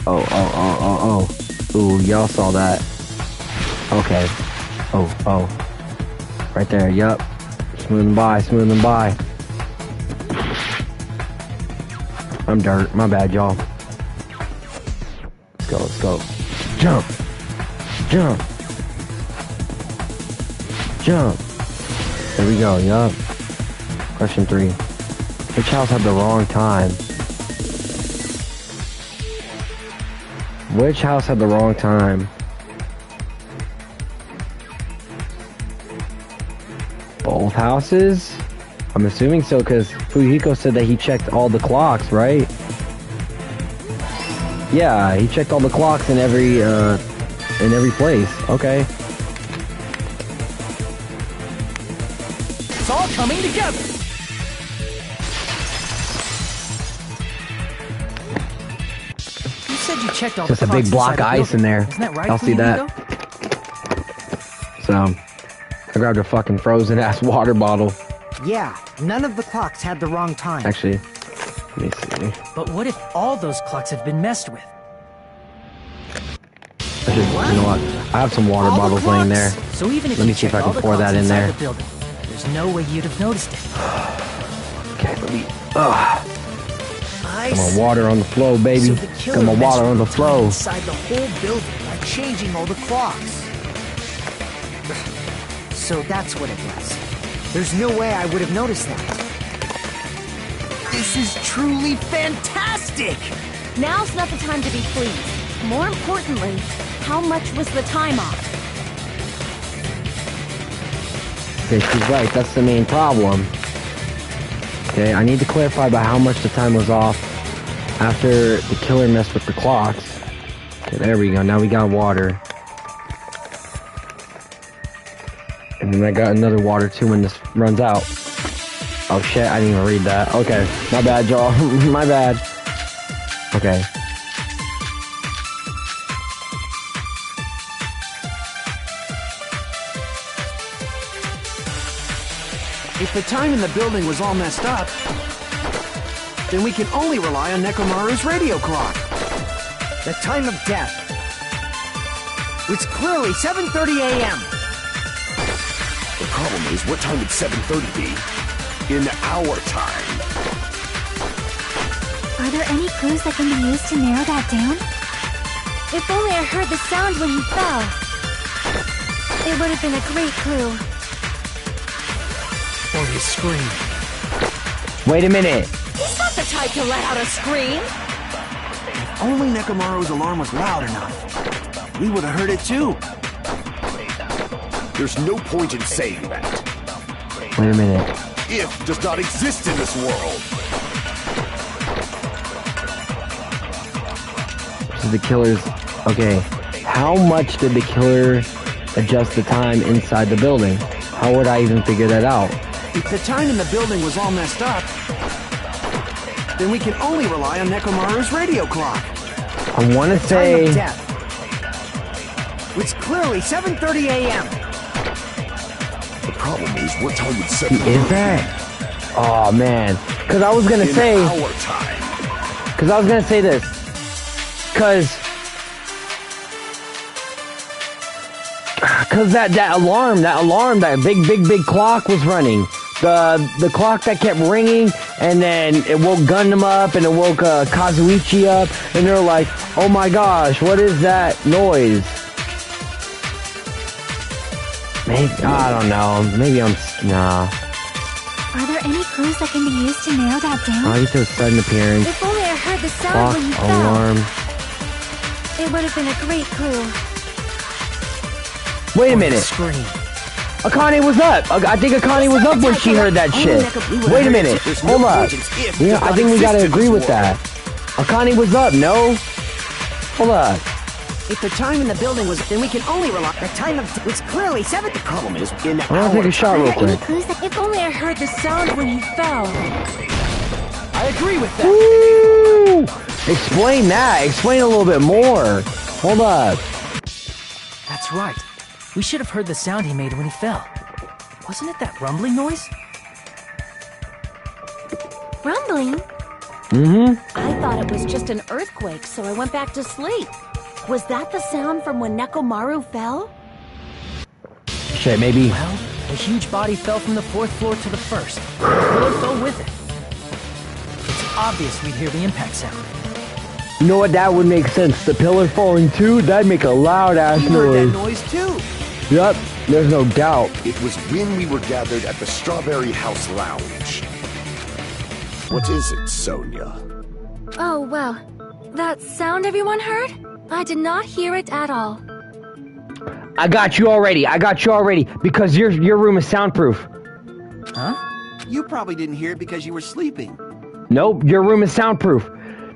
Oh. Ooh, y'all saw that. Okay. Oh. Right there, yup. Smoothing by. I'm dirt. My bad, y'all. Let's go. Jump. There we go, yup. Question 3. Which house had the wrong time? Which house had the wrong time? Both houses? I'm assuming so, because Fujiko said that he checked all the clocks, right? Yeah, he checked all the clocks in every place. Okay. It's all coming together. You said you checked all the clocks. Just a big block of ice in there. Isn't that right? I'll see that. So, I grabbed a fucking frozen ass water bottle. Yeah, none of the clocks had the wrong time. Actually, let me see. But what if all those clocks have been messed with? You know what? I have some water bottles laying there. So even if Let me see if I can pour that in there. The building, there's no way you'd have noticed it. Okay, let me. Come on, water on the flow, baby. So Come on, water on the flow. Inside the whole building, like changing all the clocks. So that's what it was. There's no way I would have noticed that. This is truly fantastic! Now's not the time to be pleased. More importantly, how much was the time off? Okay, she's right. That's the main problem. Okay, I need to clarify about how much the time was off after the killer messed with the clocks. Okay, there we go. Now we got water. And then I got another water too when this runs out. Oh shit, I didn't even read that. Okay, my bad, y'all. My bad. Okay. If the time in the building was all messed up, then we can only rely on Nekomaru's radio clock. The time of death was clearly 7:30 a.m. The problem is, what time would 7:30 be? In our time. Are there any clues that can be used to narrow that down? If only I heard the sound when you fell. It would have been a great clue. Or his scream. Wait a minute. He's not the type to let out a scream. If only Nekomaru's alarm was loud enough, we would have heard it too. There's no point in saying that. Wait a minute. If does not exist in this world. So the killer's... Okay. How much did the killer adjust the time inside the building? How would I even figure that out? If the time in the building was all messed up, then we can only rely on Nekomaru's radio clock. I want to say... Time of death was clearly 7:30 a.m. The problem is, what time would 7:30 Is that? Oh, man. Because I was going to say... our time. Because I was going to say this. Because that alarm, that big clock was running. The clock that kept ringing, and then it woke Gundam up, and it woke Kazuichi up, and they're like, oh my gosh, what is that noise? Maybe, I don't know, maybe I'm, nah. Are there any clues that can be used to narrow that down? I get to a sudden appearance. If only I heard the sound Clock, when you alarm. fell. It would have been a great clue. Wait a minute. Scream. Akane was up. I think Akane was up when she heard that shit. Wait a minute. Hold up. Yeah, I think we gotta agree with that. Akane was up, no? Hold up. If the time in the building was, then we can only rely. The time of was clearly 7. The problem is, in I wanna take a shot real quick. If only I heard the sound when you fell. I agree with that. Woo! Explain that. Explain a little bit more. Hold up. That's right. We should have heard the sound he made when he fell. Wasn't it that rumbling noise? Rumbling? Mm-hmm. I thought it was just an earthquake, so I went back to sleep. Was that the sound from when Nekomaru fell? Shit, maybe. Well, a huge body fell from the 4th floor to the 1st. The pillar fell with it. It's obvious we'd hear the impact sound. You know what? That would make sense. The pillar falling too, that'd make a loud ass We heard that noise. noise too. Yep, there's no doubt. It was when we were gathered at the Strawberry House Lounge. What is it, Sonia? Oh, well. That sound everyone heard? I did not hear it at all. I got you already. Because your room is soundproof. Huh? You probably didn't hear it because you were sleeping. Nope, your room is soundproof.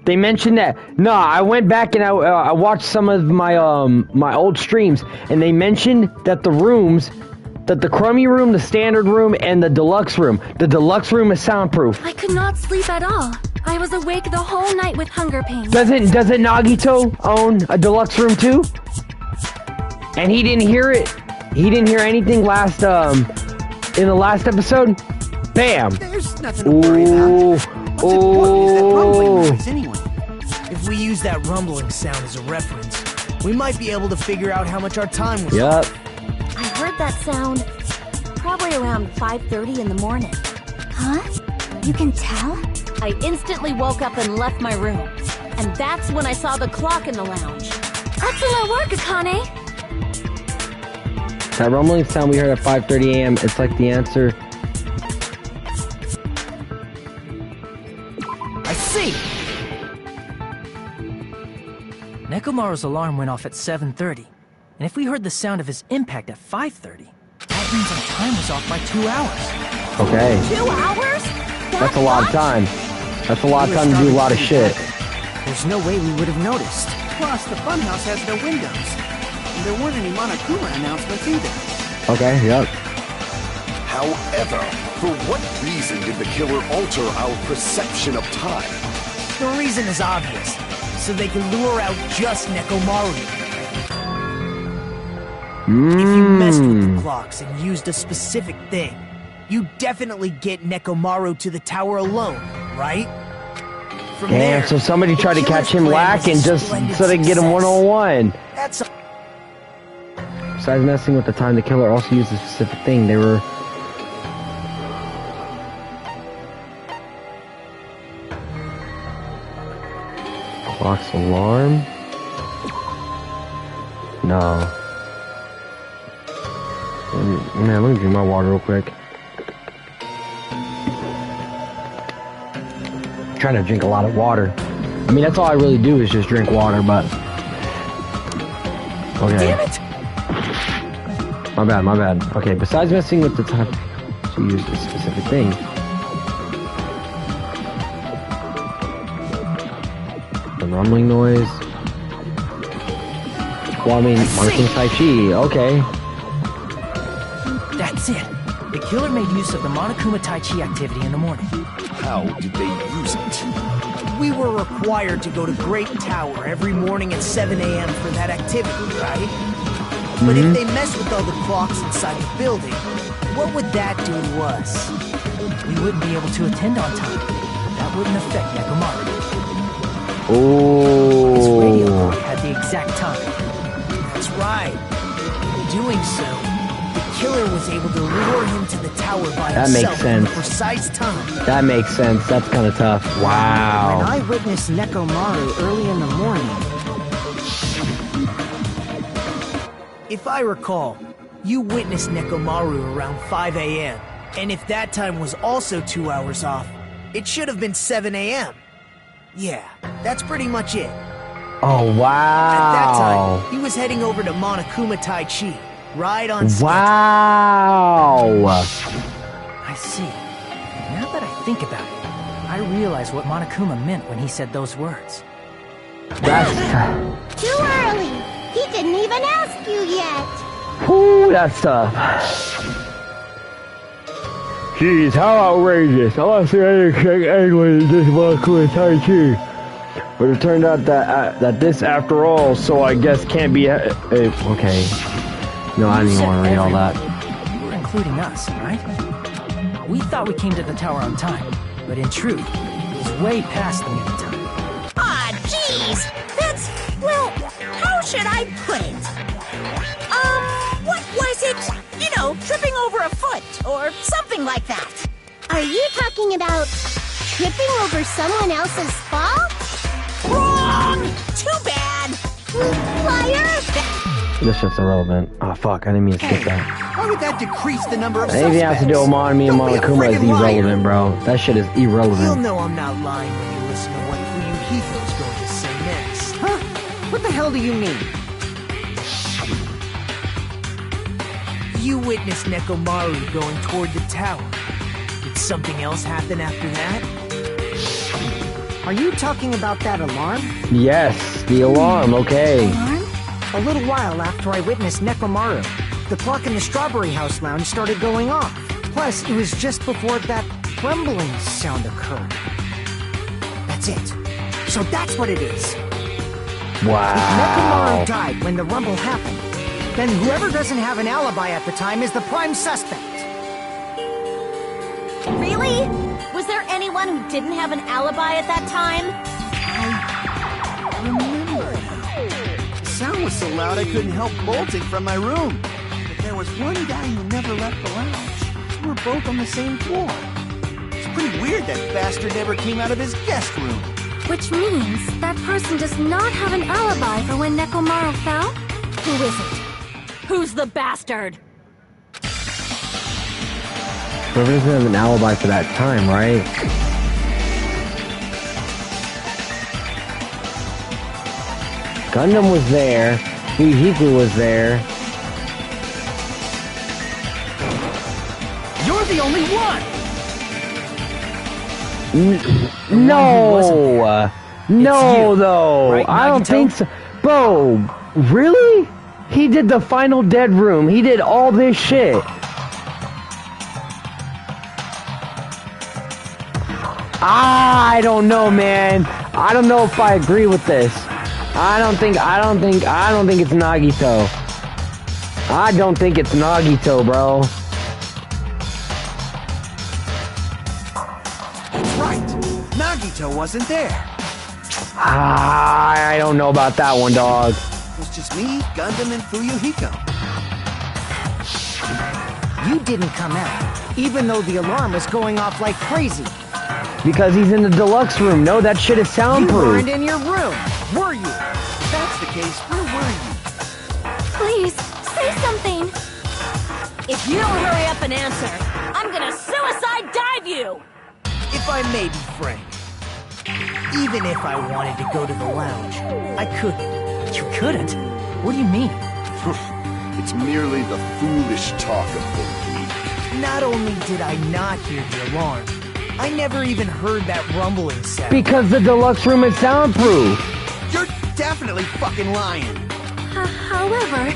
They mentioned that. No, I went back and I watched some of my my old streams, and they mentioned that the rooms, that the crummy room, the standard room, and the deluxe room is soundproof. I could not sleep at all. I was awake the whole night with hunger pains. Doesn't Nagito own a deluxe room too? And he didn't hear it. He didn't hear anything last in the last episode. Bam. There's nothing to worry about. What's important is that rumbling noise anyway. If we use that rumbling sound as a reference, we might be able to figure out how much our time was. Yup. I heard that sound probably around 5:30 in the morning. Huh? You can tell? I instantly woke up and left my room. And that's when I saw the clock in the lounge. Excellent work, Akane. That rumbling sound we heard at 5:30 a.m. It's like the answer. I see! Nekomaru's alarm went off at 7:30. And if we heard the sound of his impact at 5:30, that means our time was off by 2 hours. Okay. 2 hours? That's a lot of time. That's a lot of time to do a lot of shit. There's no way we would have noticed. Plus, the funhouse has no windows. And there weren't any Monokuma announcements either. Okay, yep. However, for what reason did the killer alter our perception of time? The reason is obvious. So they can lure out just Nekomaru. If you messed with the clocks and used a specific thing, you definitely get Nekomaru to the tower alone, right? From Damn, there, so somebody the tried to killer's catch him plan lacking was a just splendid so they can get him success. one-on-one. That's a Besides messing with the time, the killer also used a specific thing. They were... Clock's alarm? No. Man, let me drink my water real quick. I'm trying to drink a lot of water. I mean, that's all I really do is just drink water, but... Okay. Damn it! My bad. Okay, besides messing with the time, she used a specific thing. The rumbling noise. Well, I mean, Monokuma Tai Chi, okay. That's it. The killer made use of the Monokuma Tai Chi activity in the morning. How did they use it? We were required to go to Great Tower every morning at 7 a.m. for that activity, right? But if they messed with all the clocks inside the building, what would that do to us? We wouldn't be able to attend on time. That wouldn't affect Nekomaru. His radio Oh. clock had the exact time. That's right. In doing so, the killer was able to lure him to the tower by That makes himself in sense. a precise time. That makes sense. That's kind of tough. When Wow. I witnessed Nekomaru early in the morning, If I recall, you witnessed Nekomaru around 5 a.m. And if that time was also 2 hours off, it should have been 7 a.m. Yeah, that's pretty much it. Oh, wow. At that time, he was heading over to Monokuma Tai Chi, right on schedule. Wow. I see. Now that I think about it, I realize what Monokuma meant when he said those words. That's... Too early. He didn't even ask you yet. Whew, that's tough. Jeez, how outrageous. I want to see anything anyway in this Monokuma Tai Chi. But it turned out that this, after all, so I guess can't be... okay. No, I didn't even want to read all that. You were including us, right? We thought we came to the tower on time, but in truth, it was way past the meeting time. Ah, jeez! That's, well, how should I put it? What was it? You know, tripping over a foot, or something like that. Are you talking about tripping over someone else's fault? Wrong! Too bad! Liar! This shit's irrelevant. Oh, fuck, I didn't mean to skip that. How did that decrease the number of Anything that has to do with me and Monokuma is irrelevant, bro. That shit is You'll irrelevant. know I'm not lying when you listen to what Fuyuhito's going to say next. huh? What the hell do you mean? You witnessed Nekomaru going toward the tower. Did something else happen after that? Are you talking about that alarm? Yes, the alarm, okay. A little while after I witnessed Nekomaru, the clock in the Strawberry House lounge started going off. Plus, it was just before that rumbling sound occurred. That's it. So that's what it is. If Wow. Nekomaru died when the rumble happened, then whoever doesn't have an alibi at the time is the prime suspect. Really? Was there anyone who didn't have an alibi at that time? The sound was so loud I couldn't help bolting from my room. But there was one guy who never left the lounge. We were both on the same floor. It's pretty weird that bastard never came out of his guest room. Which means that person does not have an alibi for when Nekomaru fell? Who is it? Who's the bastard? Whoever doesn't have an alibi for that time, right? Gundam was there. Hiku was there. You're the only one! No! No, you, though! right, I don't Nagito? think so. Bro, really? He did the final dead room. He did all this shit. I don't know, man. I don't know if I agree with this. I don't think it's Nagito. I don't think it's Nagito, bro. That's right. Nagito wasn't there. I don't know about that one, dog. It was just me, Gundam, and Fuyuhiko. You didn't come out, even though the alarm was going off like crazy. Because he's in the deluxe room. No, that shit is You soundproof. weren't in your room, were you? If that's the case, where were you? Please, say something! If you don't hurry up and answer, I'm gonna suicide dive you! If I may be frank, even if I wanted to go to the lounge, I couldn't. You couldn't? What do you mean? It's merely the foolish talk of the weak. Not only did I not hear the alarm, I never even heard that rumbling sound. Because the deluxe room is soundproof. You're definitely fucking lying. However,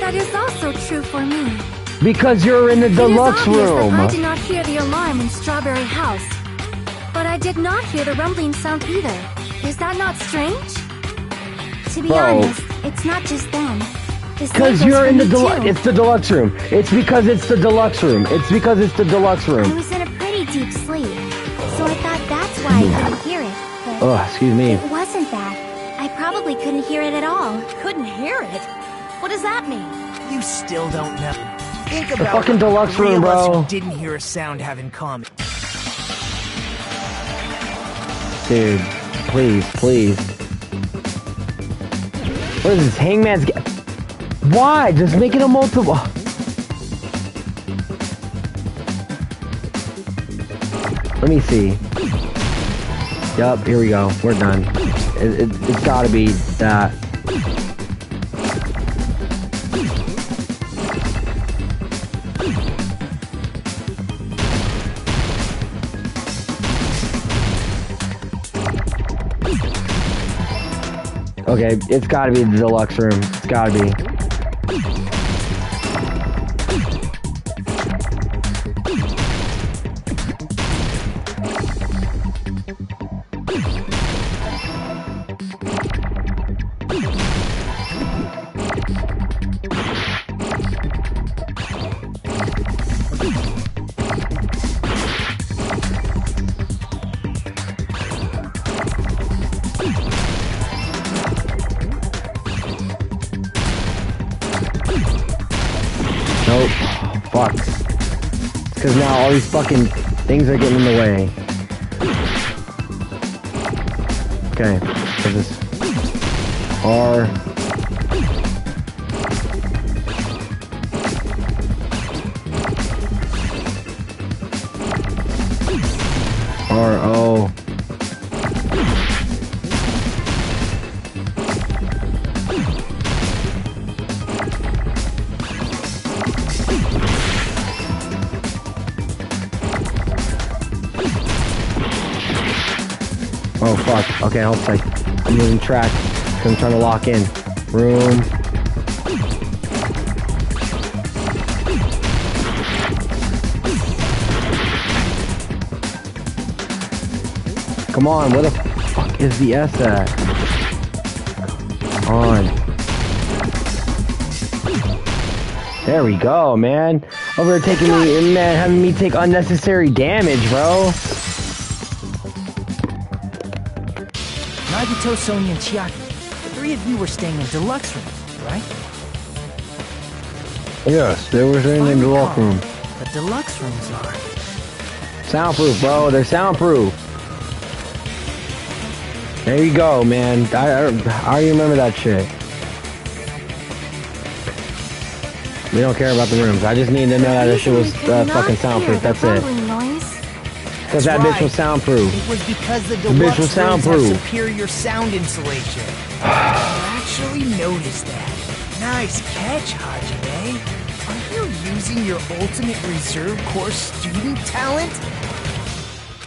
that is also true for me. Because you're in the deluxe It is obvious room. that I did not hear the alarm in Strawberry House. But I did not hear the rumbling sound either. Is that not strange? To be Bro. honest, it's not just them. The same Because goes you're for in the me, deluxe. too. It's the deluxe room. It's because it's the deluxe room. It's because it's the deluxe I room. was in a pretty deep sleep, so I thought that's why I couldn't hear it. But Oh, excuse me. it wasn't that. I probably couldn't hear it at all. Couldn't hear it? What does that mean? You still don't know. Think The about fucking what the deluxe three room, of us bro. who didn't hear a sound have in common. Dude, please, please. What is this? Hangman's... Why? Just make it a multiple... Let me see. Yup, here we go. We're done. It's gotta be that. Okay, it's gotta be the deluxe room. It's gotta be. Nope. Fuck. Because now all these fucking things are getting in the way. Okay. So this R. R-O. Oh fuck. Okay, hold tight. I'm losing track because I'm trying to lock in. Room. Come on, where the fuck is the S at? On. There we go, man. Over there taking me, man, having me take unnecessary damage, bro. Nagito, Sonia, and Chiaki. The three of you were staying in deluxe rooms, right? Yes, they were in the deluxe room. The deluxe rooms are. Soundproof, bro. They're soundproof. There you go, man. I already remember that shit. We don't care about the rooms. I just need to know that this shit was fucking soundproof. That's it. Because that bitch was soundproof. It was because the bitch was deluxe rooms have soundproof. superior sound insulation. I actually noticed that. Nice catch, Hajime. Are you using your ultimate reserve course student talent?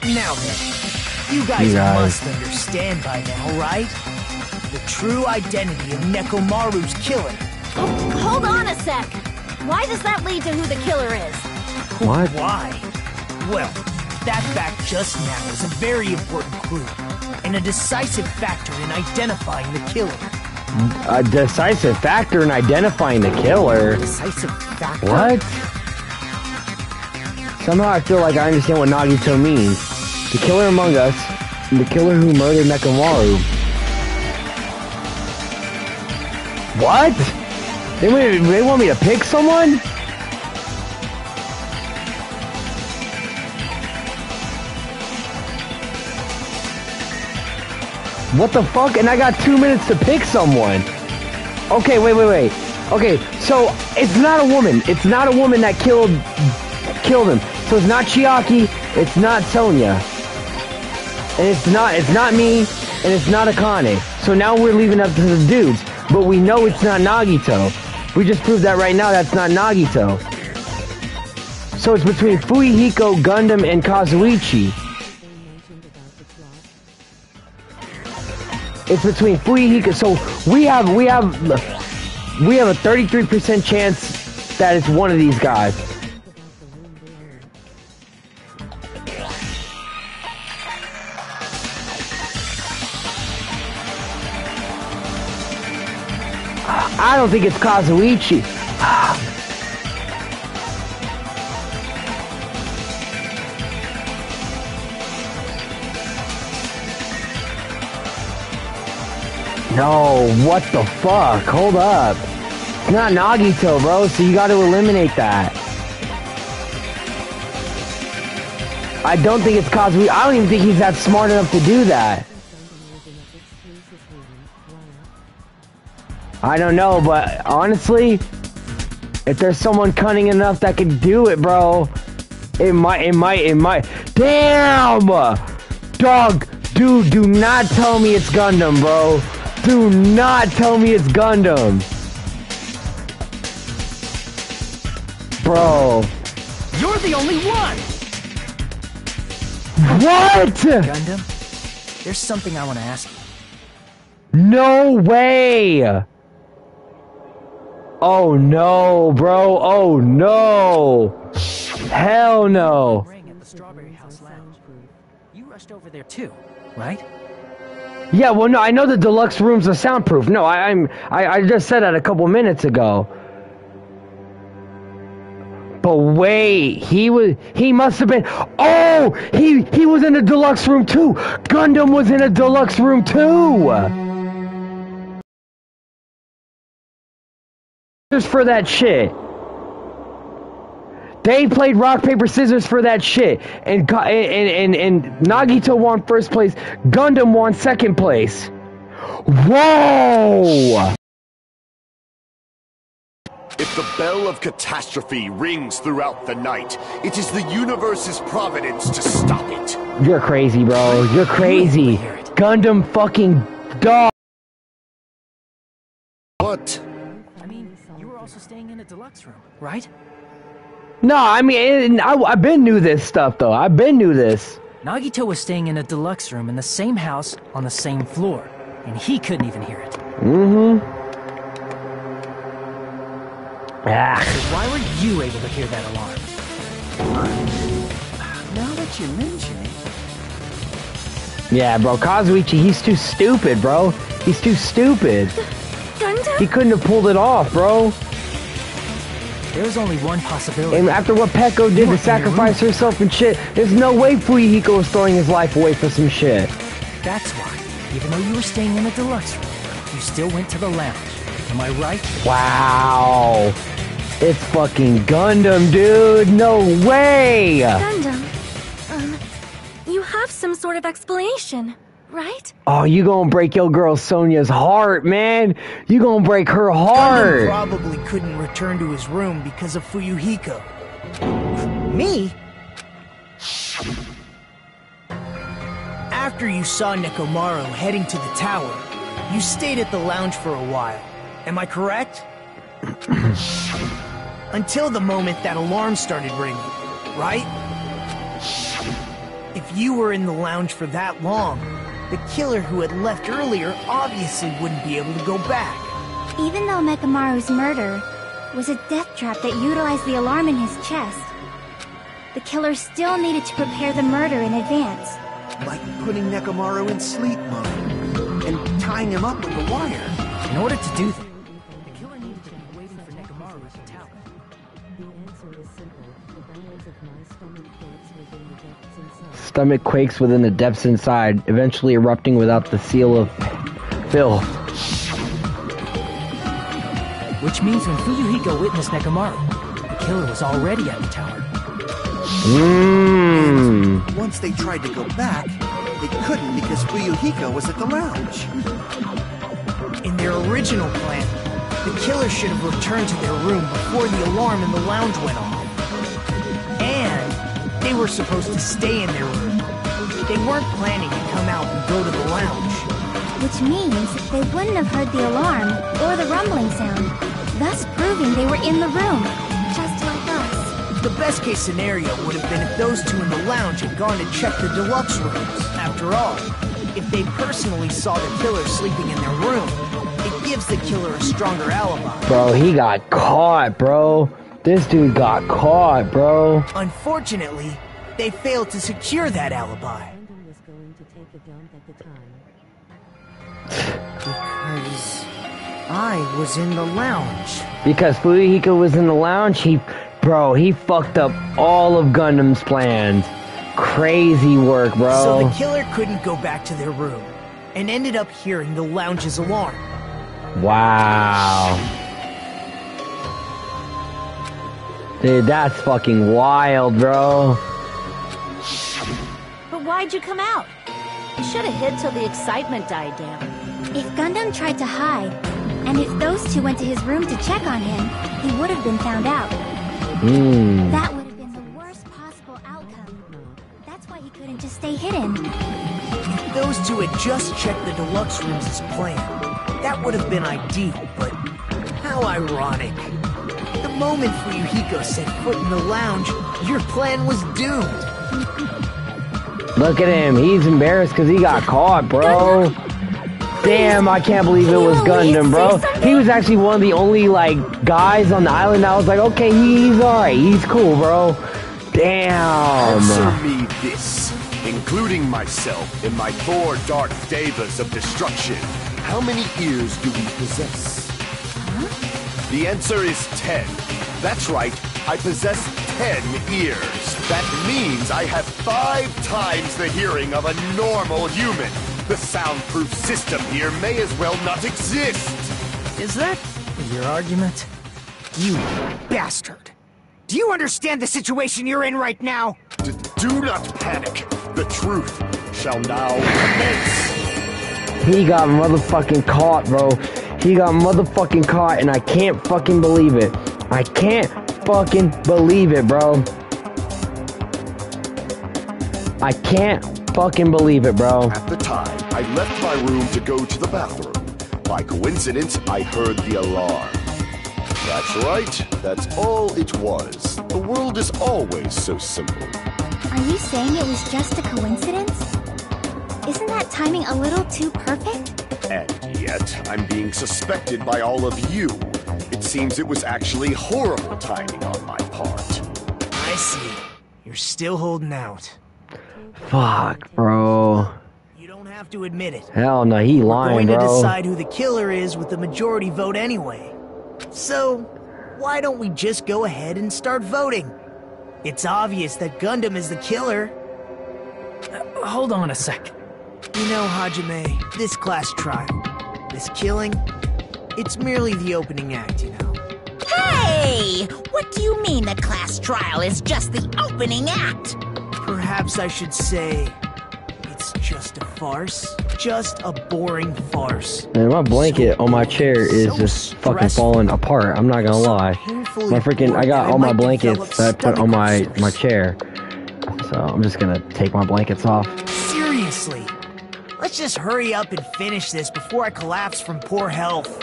Now then, you guys must understand by now, right? The true identity of Nekomaru's killer. Hold on a sec. Why does that lead to who the killer is? What? Why? Well, that fact just now is a very important clue, and a decisive factor in identifying the killer. A decisive factor in identifying the killer? Decisive factor? What? Somehow I feel like I understand what Nagito means. The killer among us, the killer who murdered Nekomaru. What? They want me to pick someone? What the fuck? And I got 2 minutes to pick someone. Okay, wait. Okay, so it's not a woman. It's not a woman that killed him. So it's not Chiaki. It's not Sonya. And it's not me. And it's not Akane. So now we're leaving up to the dudes. But we know it's not Nagito. We just proved that right now. That's not Nagito. So it's between Fuyuhiko, Gundam, and Kazuichi. It's between Fuyuhiko. So we have a 33% chance that it's one of these guys. I don't think it's Kazuichi. No, what the fuck? Hold up. It's not Nagito, bro, so you gotta eliminate that. I don't think it's Kazuichi. I don't even think he's that smart enough to do that. I don't know, but honestly, if there's someone cunning enough that could do it, bro, it might. Damn! Dog, dude, do not tell me it's Gundam, bro. Do not tell me it's Gundam. Bro. You're the only one! What? Gundam, there's something I want to ask you. No way! Oh no, bro. Oh no. Hell no. At the Strawberry House Lounge. You rushed over there too, right? Yeah, well, no, I know the deluxe rooms are soundproof. No, I just said that a couple minutes ago. But wait, he must have been. Oh, he was in a deluxe room too. Gundam was in a deluxe room too. For that shit. They played rock paper scissors for that shit, and Nagito won first place. Gundam won second place. Whoa! If the bell of catastrophe rings throughout the night, it is the universe's providence to stop it. You're crazy, bro. You're crazy. Gundam fucking dog. What? I mean, you were also staying in a deluxe room, right? No, I mean, I've been knew this stuff, though. I've been knew this. Nagito was staying in a deluxe room in the same house on the same floor, and he couldn't even hear it. Mm-hmm. Ah. So why were you able to hear that alarm? Now that you mention it... Yeah, bro, Kazuichi, he's too stupid, bro. He's too stupid. Gundam? He couldn't have pulled it off, bro. There's only one possibility. And after what Peko did to sacrifice herself and shit, there's no way Fuyuhiko was throwing his life away for some shit. That's why, even though you were staying in a deluxe room, you still went to the lounge. Am I right? Wow. It's fucking Gundam, dude. No way. Gundam, you have some sort of explanation. right? Oh, you gonna break your girl Sonia's heart, man. You gonna break her Gundam heart. probably couldn't return to his room because of Fuyuhiko. Me? After you saw Nekomaru heading to the tower, you stayed at the lounge for a while. Am I correct? Until the moment that alarm started ringing, right? If you were in the lounge for that long, the killer who had left earlier obviously wouldn't be able to go back. Even though Nekomaru's murder was a death trap that utilized the alarm in his chest, the killer still needed to prepare the murder in advance. Like putting Nekomaru in sleep mode and tying him up with a wire. In order to do that, the killer needed to be waiting for Nekomaru at the tower. The answer is simple. The bowels of my stomach quakes within the depths inside. Stomach quakes within the depths inside, eventually erupting without the seal of filth. Which means when Fuyuhiko witnessed Nekomaru, the killer was already at the tower. Once they tried to go back, they couldn't because Fuyuhiko was at the lounge. In their original plan, the killer should have returned to their room before the alarm in the lounge went off. And they were supposed to stay in their room. They weren't planning to come out and go to the lounge. Which means they wouldn't have heard the alarm or the rumbling sound, thus proving they were in the room, just like us. The best case scenario would have been if those two in the lounge had gone to check the deluxe rooms. After all, if they personally saw the killer sleeping in their room, it gives the killer a stronger alibi. Bro, he got caught, bro. This dude got caught, bro. Unfortunately, they failed to secure that alibi. Gundam was going to take a dump at the time. Because I was in the lounge. Because Fuyuhiko was in the lounge, he fucked up all of Gundam's plans. Crazy work, bro. So the killer couldn't go back to their room, and ended up hearing the lounge's alarm. Wow. Dude, that's fucking wild, bro. But why'd you come out? You should have hid till the excitement died down. If Gundam tried to hide, and if those two went to his room to check on him, he would have been found out. That would have been the worst possible outcome. That's why he couldn't just stay hidden. If those two had just checked the deluxe rooms as planned, that would have been ideal, but how ironic. The moment Fuyuhiko set foot in the lounge, your plan was doomed. Look at him. He's embarrassed because he got caught, bro. Damn, I can't believe it was Gundam, bro. He was actually one of the only, like, guys on the island. I was like, okay, he's alright. He's cool, bro. Damn. Answer me this. Including myself in my 4 dark devas of destruction, how many ears do we possess? The answer is 10. That's right, I possess 10 ears. That means I have 5 times the hearing of a normal human. The soundproof system here may as well not exist. Is that your argument? You bastard! Do you understand the situation you're in right now? Do not panic. The truth shall now commence. He got motherfucking caught, bro. He got motherfucking caught, and I can't fucking believe it. I can't fucking believe it, bro. I can't fucking believe it, bro. At the time, I left my room to go to the bathroom. By coincidence, I heard the alarm. That's right. That's all it was. The world is always so simple. Are you saying it was just a coincidence? Isn't that timing a little too perfect? And yet, I'm being suspected by all of you. It seems it was actually horrible timing on my part. I see. You're still holding out. Fuck, bro. You don't have to admit it. Hell no, he lying, We're going to bro. decide who the killer is with the majority vote anyway. So, why don't we just go ahead and start voting? It's obvious that Gundam is the killer. Hold on a sec. You know, Hajime, this class trial, this killing, it's merely the opening act, you know. Hey! What do you mean the class trial is just the opening act? Perhaps I should say, it's just a farce. Just a boring farce. Man, my blanket on my chair is just fucking falling apart. I'm not gonna lie. I got all my blankets that I put on my chair. So I'm just gonna take my blankets off. Seriously. Let's just hurry up and finish this before I collapse from poor health.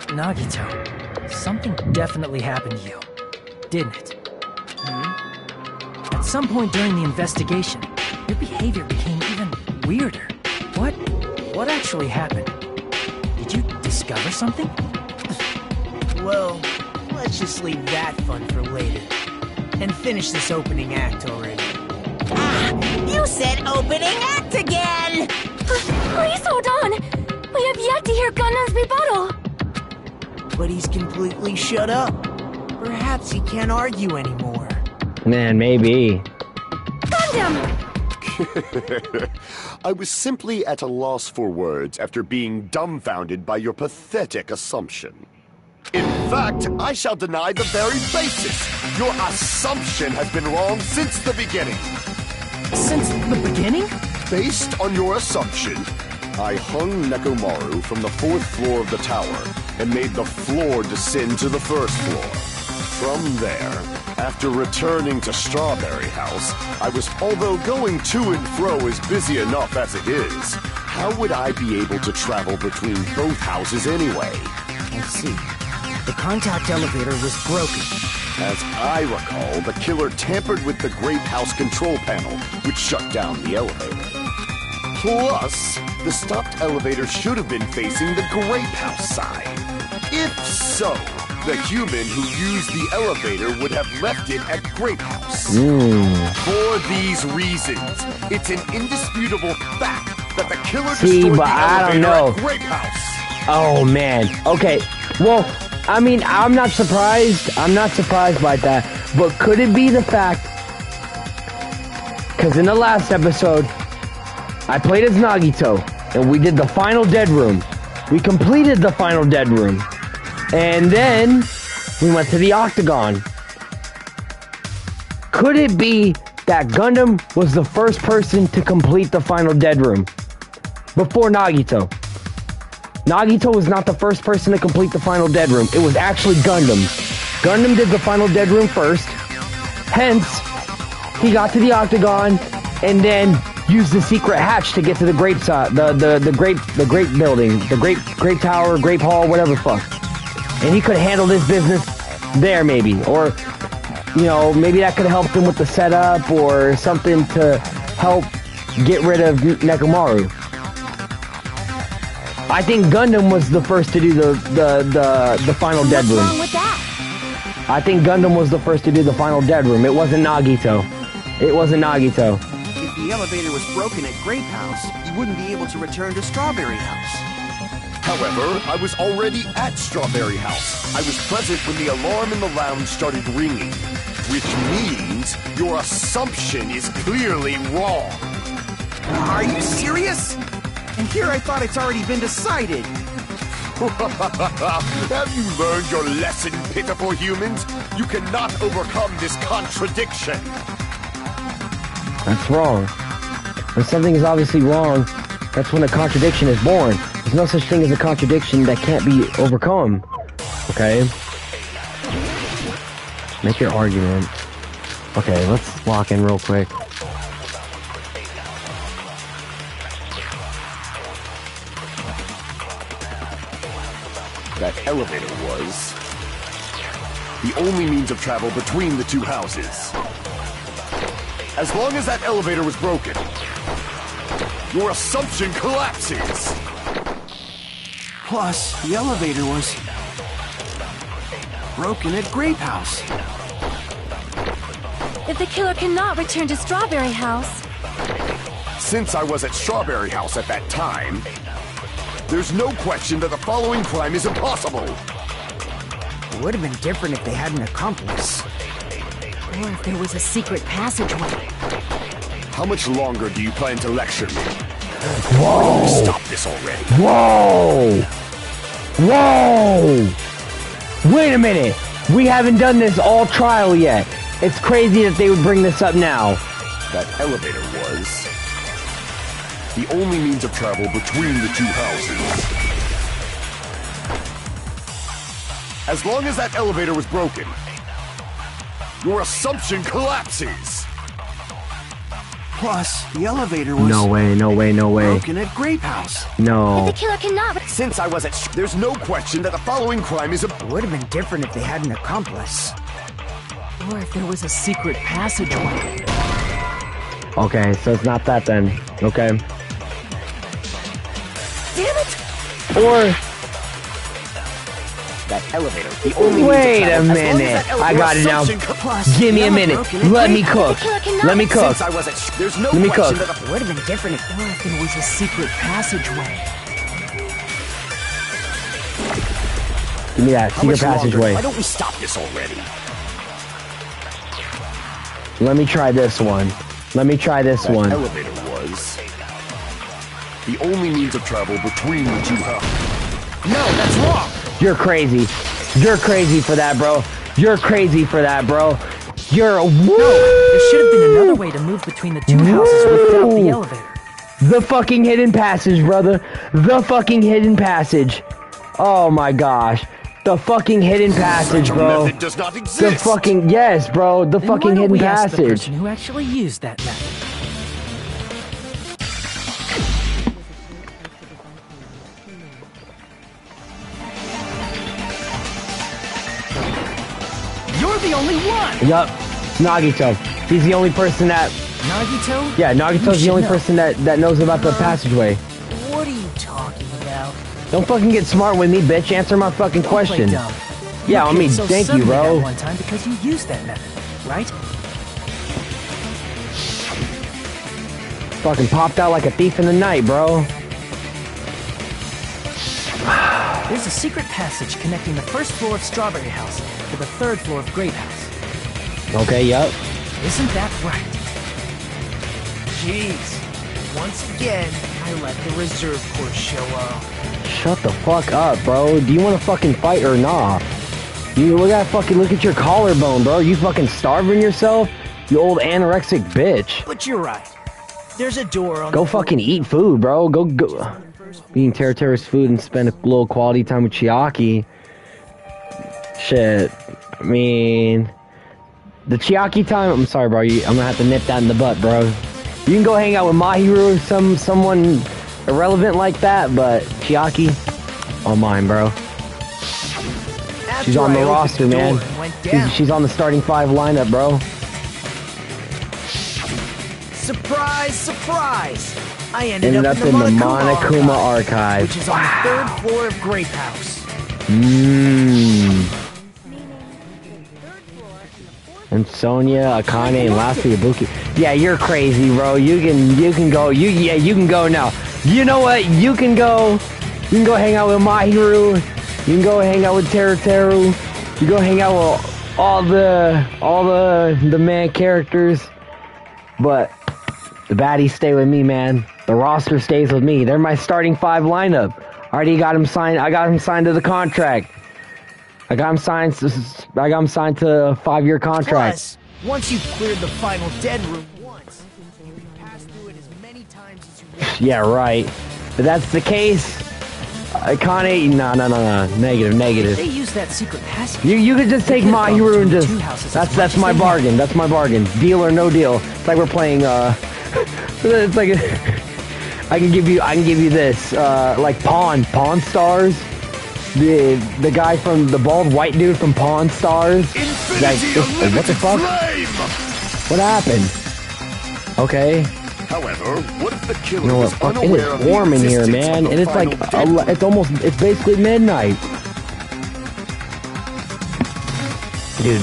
Nagito, something definitely happened to you, didn't it? At some point during the investigation, your behavior became even weirder. What actually happened? Did you discover something? Well, let's just leave that fun for later. And finish this opening act already. Ah, you said opening act again! Please hold on! We have yet to hear Gundam's rebuttal! But he's completely shut up. Perhaps he can't argue anymore. Man, maybe. Gundam! I was simply at a loss for words after being dumbfounded by your pathetic assumption. In fact, I shall deny the very basis. Your assumption has been wrong since the beginning. Since the beginning? Based on your assumption, I hung Nekomaru from the 4th floor of the tower and made the floor descend to the 1st floor. From there, after returning to Strawberry House, although going to and fro is busy enough as it is, how would I be able to travel between both houses anyway? I see. The contact elevator was broken. As I recall, the killer tampered with the Grape House control panel, which shut down the elevator. Plus, the stopped elevator should have been facing the Grape House side. If so, the human who used the elevator would have left it at Grape House. For these reasons, it's an indisputable fact that the killer destroyed the elevator at Grape House. Oh man. Okay. Well, I mean, I'm not surprised. I'm not surprised by that. But could it be the fact? Because in the last episode, I played as Nagito, and we did the final dead room. We completed the final dead room. And then we went to the Octagon. Could it be that Gundam was the first person to complete the final dead room before Nagito? Nagito was not the first person to complete the final dead room. It was actually Gundam. Gundam did the final dead room first. Hence, he got to the Octagon and then used the secret hatch to get to the grape side, the grape building, the grape tower, grape hall, whatever the fuck. And he could handle this business there, maybe. Or, you know, maybe that could have helped him with the setup or something to help get rid of Nekomaru. I think Gundam was the first to do the final dead room. What's wrong with that? I think Gundam was the first to do the final dead room. It wasn't Nagito. It wasn't Nagito. If the elevator was broken at Grape House, you wouldn't be able to return to Strawberry House. However, I was already at Strawberry House. I was present when the alarm in the lounge started ringing, which means your assumption is clearly wrong. Are you serious? And here I thought it's already been decided. Have you learned your lesson, pitiful humans? You cannot overcome this contradiction. That's wrong. When something is obviously wrong, that's when a contradiction is born. There's no such thing as a contradiction that can't be overcome. Okay? Make your argument. Okay, let's lock in real quick. That elevator was the only means of travel between the two houses. As long as that elevator was broken, your assumption collapses. Plus, the elevator was broken at Grape House. If the killer cannot return to Strawberry House... Since I was at Strawberry House at that time, there's no question that the following crime is impossible. It would have been different if they had an accomplice. Or if there was a secret passageway. How much longer do you plan to lecture me? Whoa! Stop this already. Whoa! Whoa! Wait a minute! We haven't done this all trial yet. It's crazy that they would bring this up now. That elevator was the only means of travel between the two houses. As long as that elevator was broken, your assumption collapses. Plus, the elevator was... No way, no way, no way. broken at Grape House. No. The killer cannot... Since I was at... There's no question that the following crime is a... It would have been different if they had an accomplice. Or if there was a secret passageway. Okay, so it's not that then. Okay. Damn it! Or... That elevator, the only Wait a minute. I got it now. Give me a minute. Let me cook. Let me cook. Since I was at... There's no Let me question cook. that the... It would have been different if... Or if there was a secret passageway. Give me that How secret much longer? passageway. Why don't we stop this already? Let me try this one. Let me try this That one. elevator was the only means of travel between the two houses. No, that's wrong! You're crazy. You're crazy for that, bro. You're crazy for that, bro. You're a woo. There should have been another way to move between the two houses without the elevator. The fucking hidden passage, brother. The fucking hidden passage. Oh my gosh. The fucking hidden passage, Such a bro. method does not exist. The fucking, yes, bro. The Then why fucking don't hidden we ask the passage. person who actually used that method? You're the only one! Yup. Nagito. He's the only person that... Nagito? Yeah, Nagito's the should only know. person that knows about the passageway. What are you talking about? Don't fucking get smart with me, bitch. Answer my fucking Don't play question. dumb. Yeah, I You mean, came so thank you, suddenly bro. that one time because you used that method, right? Fucking popped out like a thief in the night, bro. There's a secret passage connecting the first floor of Strawberry House to the third floor of Grape House. Okay, yup. Isn't that right? Jeez. Once again, I let the reserve corps show up. Shut the fuck up, bro. Do you want to fucking fight or not? You gotta fucking look at your collarbone, bro. You fucking starving yourself? You old anorexic bitch. But you're right. There's a door on Go the fucking eat food, bro. Go. Eating Terra's food and spend a little quality time with Chiaki. Shit. I mean... The Chiaki time... I'm sorry, bro. I'm gonna have to nip that in the butt, bro. You can go hang out with Mahiru or someone irrelevant like that, but Chiaki... all mine, bro. After She's on the I opened roster, the man. door and went down. She's on the starting 5 lineup, bro. Surprise, surprise! I ended Ended up up in the in the Monokuma Monokuma Archive, Archive. which is on the third floor of Grape House. Mmm. And Sonya, Akane, and lastly Ibuki. Yeah, you're crazy, bro. You can go. You can go now. You know what? You can go. You can go hang out with Mahiru. You can go hang out with Teru. You go hang out with all the man characters. But the baddies stay with me, man. The roster stays with me. They're my starting 5 lineup. Already got him signed. I got him signed to the contract. I got him signed to a 5-year contract. Plus, once you've cleared the final dead room once, you can pass through it as many times as you want. Yeah, right. If that's the case, Akane, no. Negative. They use that secret passage. You could just take could've gone Mahiru and between just... two houses as That's much as my they bargain. That's my bargain. Deal or no deal. It's like we're playing, it's like... I can give you this, like Pawn Stars. The guy from the bald white dude from Pawn Stars. Like, what the fuck? What happened? Okay. However, what if the killer You know what? was Fuck, it unaware of is the warm in here, existence man, of and the it's like final dead it's basically midnight. Dude,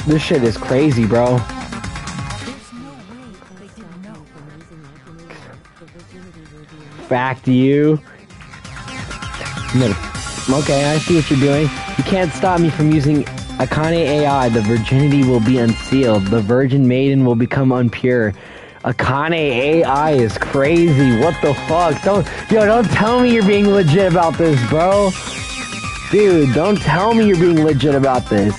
this shit is crazy, bro. Back to you. Okay, I see what you're doing. You can't stop me from using Akane AI. The virginity will be unsealed. The virgin maiden will become unpure. Akane AI is crazy. What the fuck? Don't tell me you're being legit about this, bro. Dude, don't tell me you're being legit about this.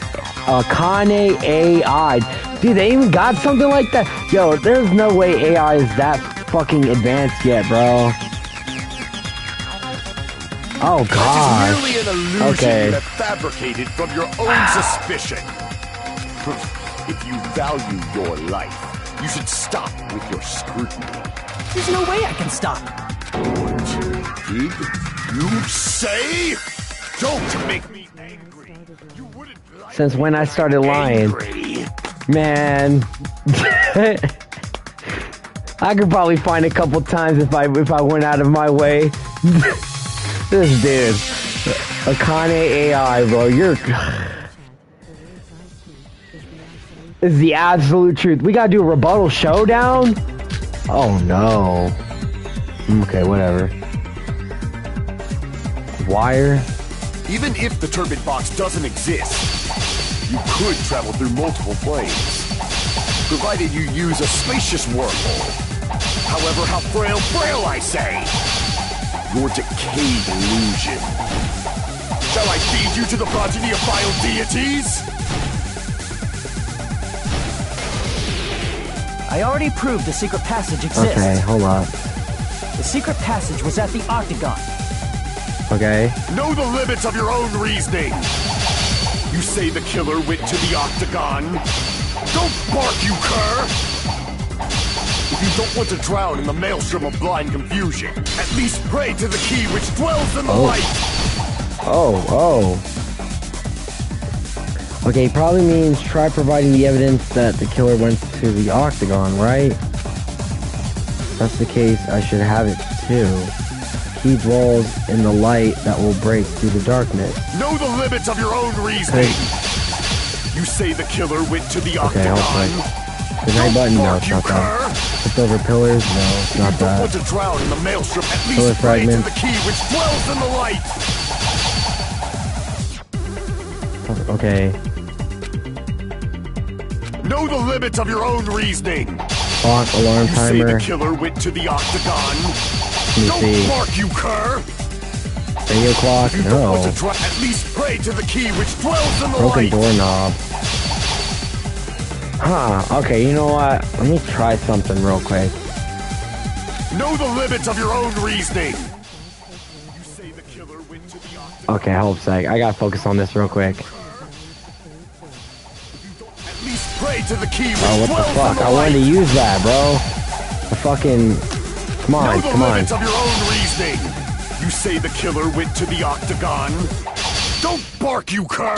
Akane AI. Dude, they even got something like that? Yo, there's no way AI is that fucking advanced yet, bro. Oh, God. That is merely an illusion you have fabricated from your own suspicion. If you value your life, you should stop with your scrutiny. There's no way I can stop. What did you say? Don't make me angry. You wouldn't like Since when I started lying. Man. I could probably find a couple times if I went out of my way. This dude. Akane AI, bro. You're... This is the absolute truth. We gotta do a rebuttal showdown? Oh, no. Okay, whatever. Wire? Even if the turbid box doesn't exist, you could travel through multiple planes, provided you use a spacious wormhole. However, how frail I say. Your decayed illusion. Shall I feed you to the progeny of vile deities? I already proved the secret passage exists. Okay, hold on. The secret passage was at the Octagon. Okay. Know the limits of your own reasoning. You say the killer went to the Octagon. Don't bark, you cur! If you don't want to drown in the maelstrom of blind confusion, at least pray to the key which dwells in the light! Oh. Okay, probably means try providing the evidence that the killer went to the Octagon, right? If that's the case, I should have it too. Key dwells in the light that will break through the darkness. Know the limits of your own reasoning! You say the killer went to the Octagon. The right button? No, it's not that. Flip over pillars? No, it's not that. Want to drown in the maelstrom, at Pillar least pray to fragments. the key which dwells in the light! Okay. Know the limits of your own reasoning! Clock, alarm You timer. say the killer went to the Octagon. Let me see. Bark, you cur! Radio clock? No. At least pray to the key which dwells in the Broken light! doorknob. Huh, okay, you know what? Let me try something real quick. Know the limits of your own reasoning! You say the killer went to the Octagon. Okay, hold a sec. I gotta focus on this real quick. At least pray to the key which Oh, what dwells the in fuck? the I wanted to light! use that, bro. I fucking... Come on, Know the come on. limits of your own reasoning! You say the killer went to the Octagon. Don't bark, you cur!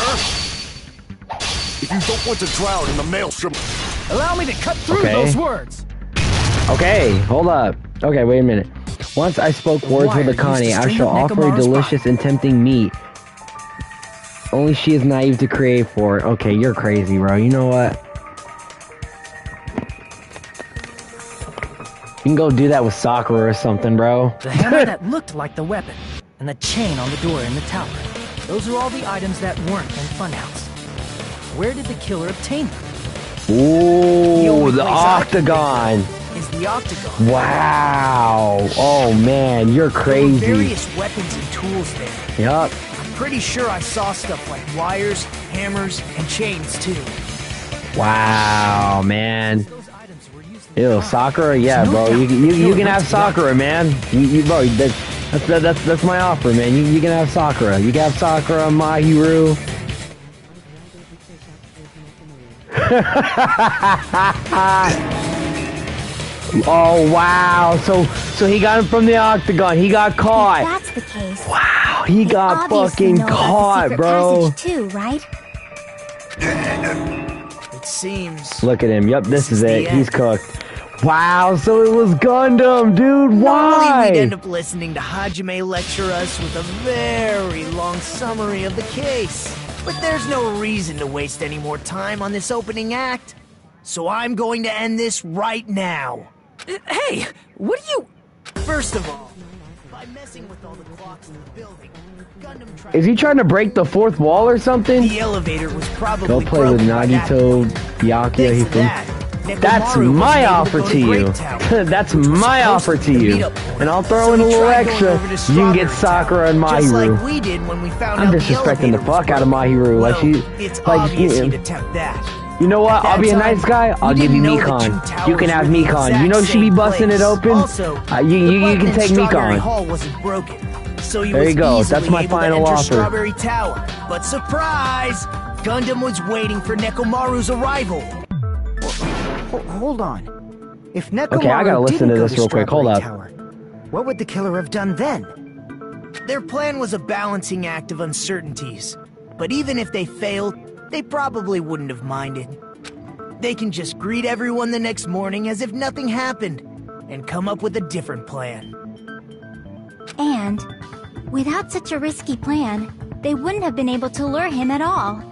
If you don't want to drown in the maelstrom... Allow me to cut through Okay. those words. Okay, hold up. Okay, wait a minute. Once I spoke words with Akane, I shall offer a delicious and tempting meat. Only she is naive to crave for it. Okay, you're crazy, bro. You know what? You can go do that with Sakura or something, bro. The hammer that looked like the weapon, and the chain on the door in the tower. Those are all the items that weren't in Funhouse. Where did the killer obtain them? Ooh, the Octagon. Is the Octagon. Wow. Oh, man, you're There were crazy. various weapons and tools there. Yup. I'm pretty sure I saw stuff like wires, hammers, and chains too. Wow, man. Ew, Sakura? Yeah, bro. You can have Sakura, man. Bro, that's my offer, man. You can have Sakura. You can have Sakura, Mahiru. Oh wow! So he got him from the Octagon. He got caught. If that's the case. Wow, he got obviously fucking know about the caught, secret bro. passage too, right? It seems. Look at him. Yep, this is the it. He's end. cooked. Wow, so it was Gundam, dude. Normally Why? we'd end up listening to Hajime lecture us with a very long summary of the case. But there's no reason to waste any more time on this opening act. So I'm going to end this right now. Hey, what are you... First of all, by messing with all the clocks in the building, Gundam tried Is he trying to break the fourth wall or something? the elevator was probably Go play with broken by that Nagito, point. Byakuya, Thanks to Hifumi. that, That's Nekomaru my was offer able to go you. Great Tower, That's which was my supposed offer to be the you. meetup point. And I'll throw So in a we little tried going extra. over to You can get Strawberry Sakura and Tower, just Mahiru. like we did when we found I'm out disrespecting the elevator was fuck out of broken. Mahiru. Well, Like she, it's like obvious you- he'd attempt that. You know what? I'll be a nice guy. I'll give you Mekon. You can have Mekon. You know she be busting it open. You can take Mekon. Hall wasn't broken, so there you go. That's my final offer. Strawberry Tower. But surprise! Gundam was waiting for Nekomaru's arrival. Hold on. If Nekomaru okay, I gotta listen to this real quick. Hold up. Tower, what would the killer have done then? Their plan was a balancing act of uncertainties. But even if they failed, they probably wouldn't have minded. They can just greet everyone the next morning as if nothing happened, and come up with a different plan. And, without such a risky plan, they wouldn't have been able to lure him at all.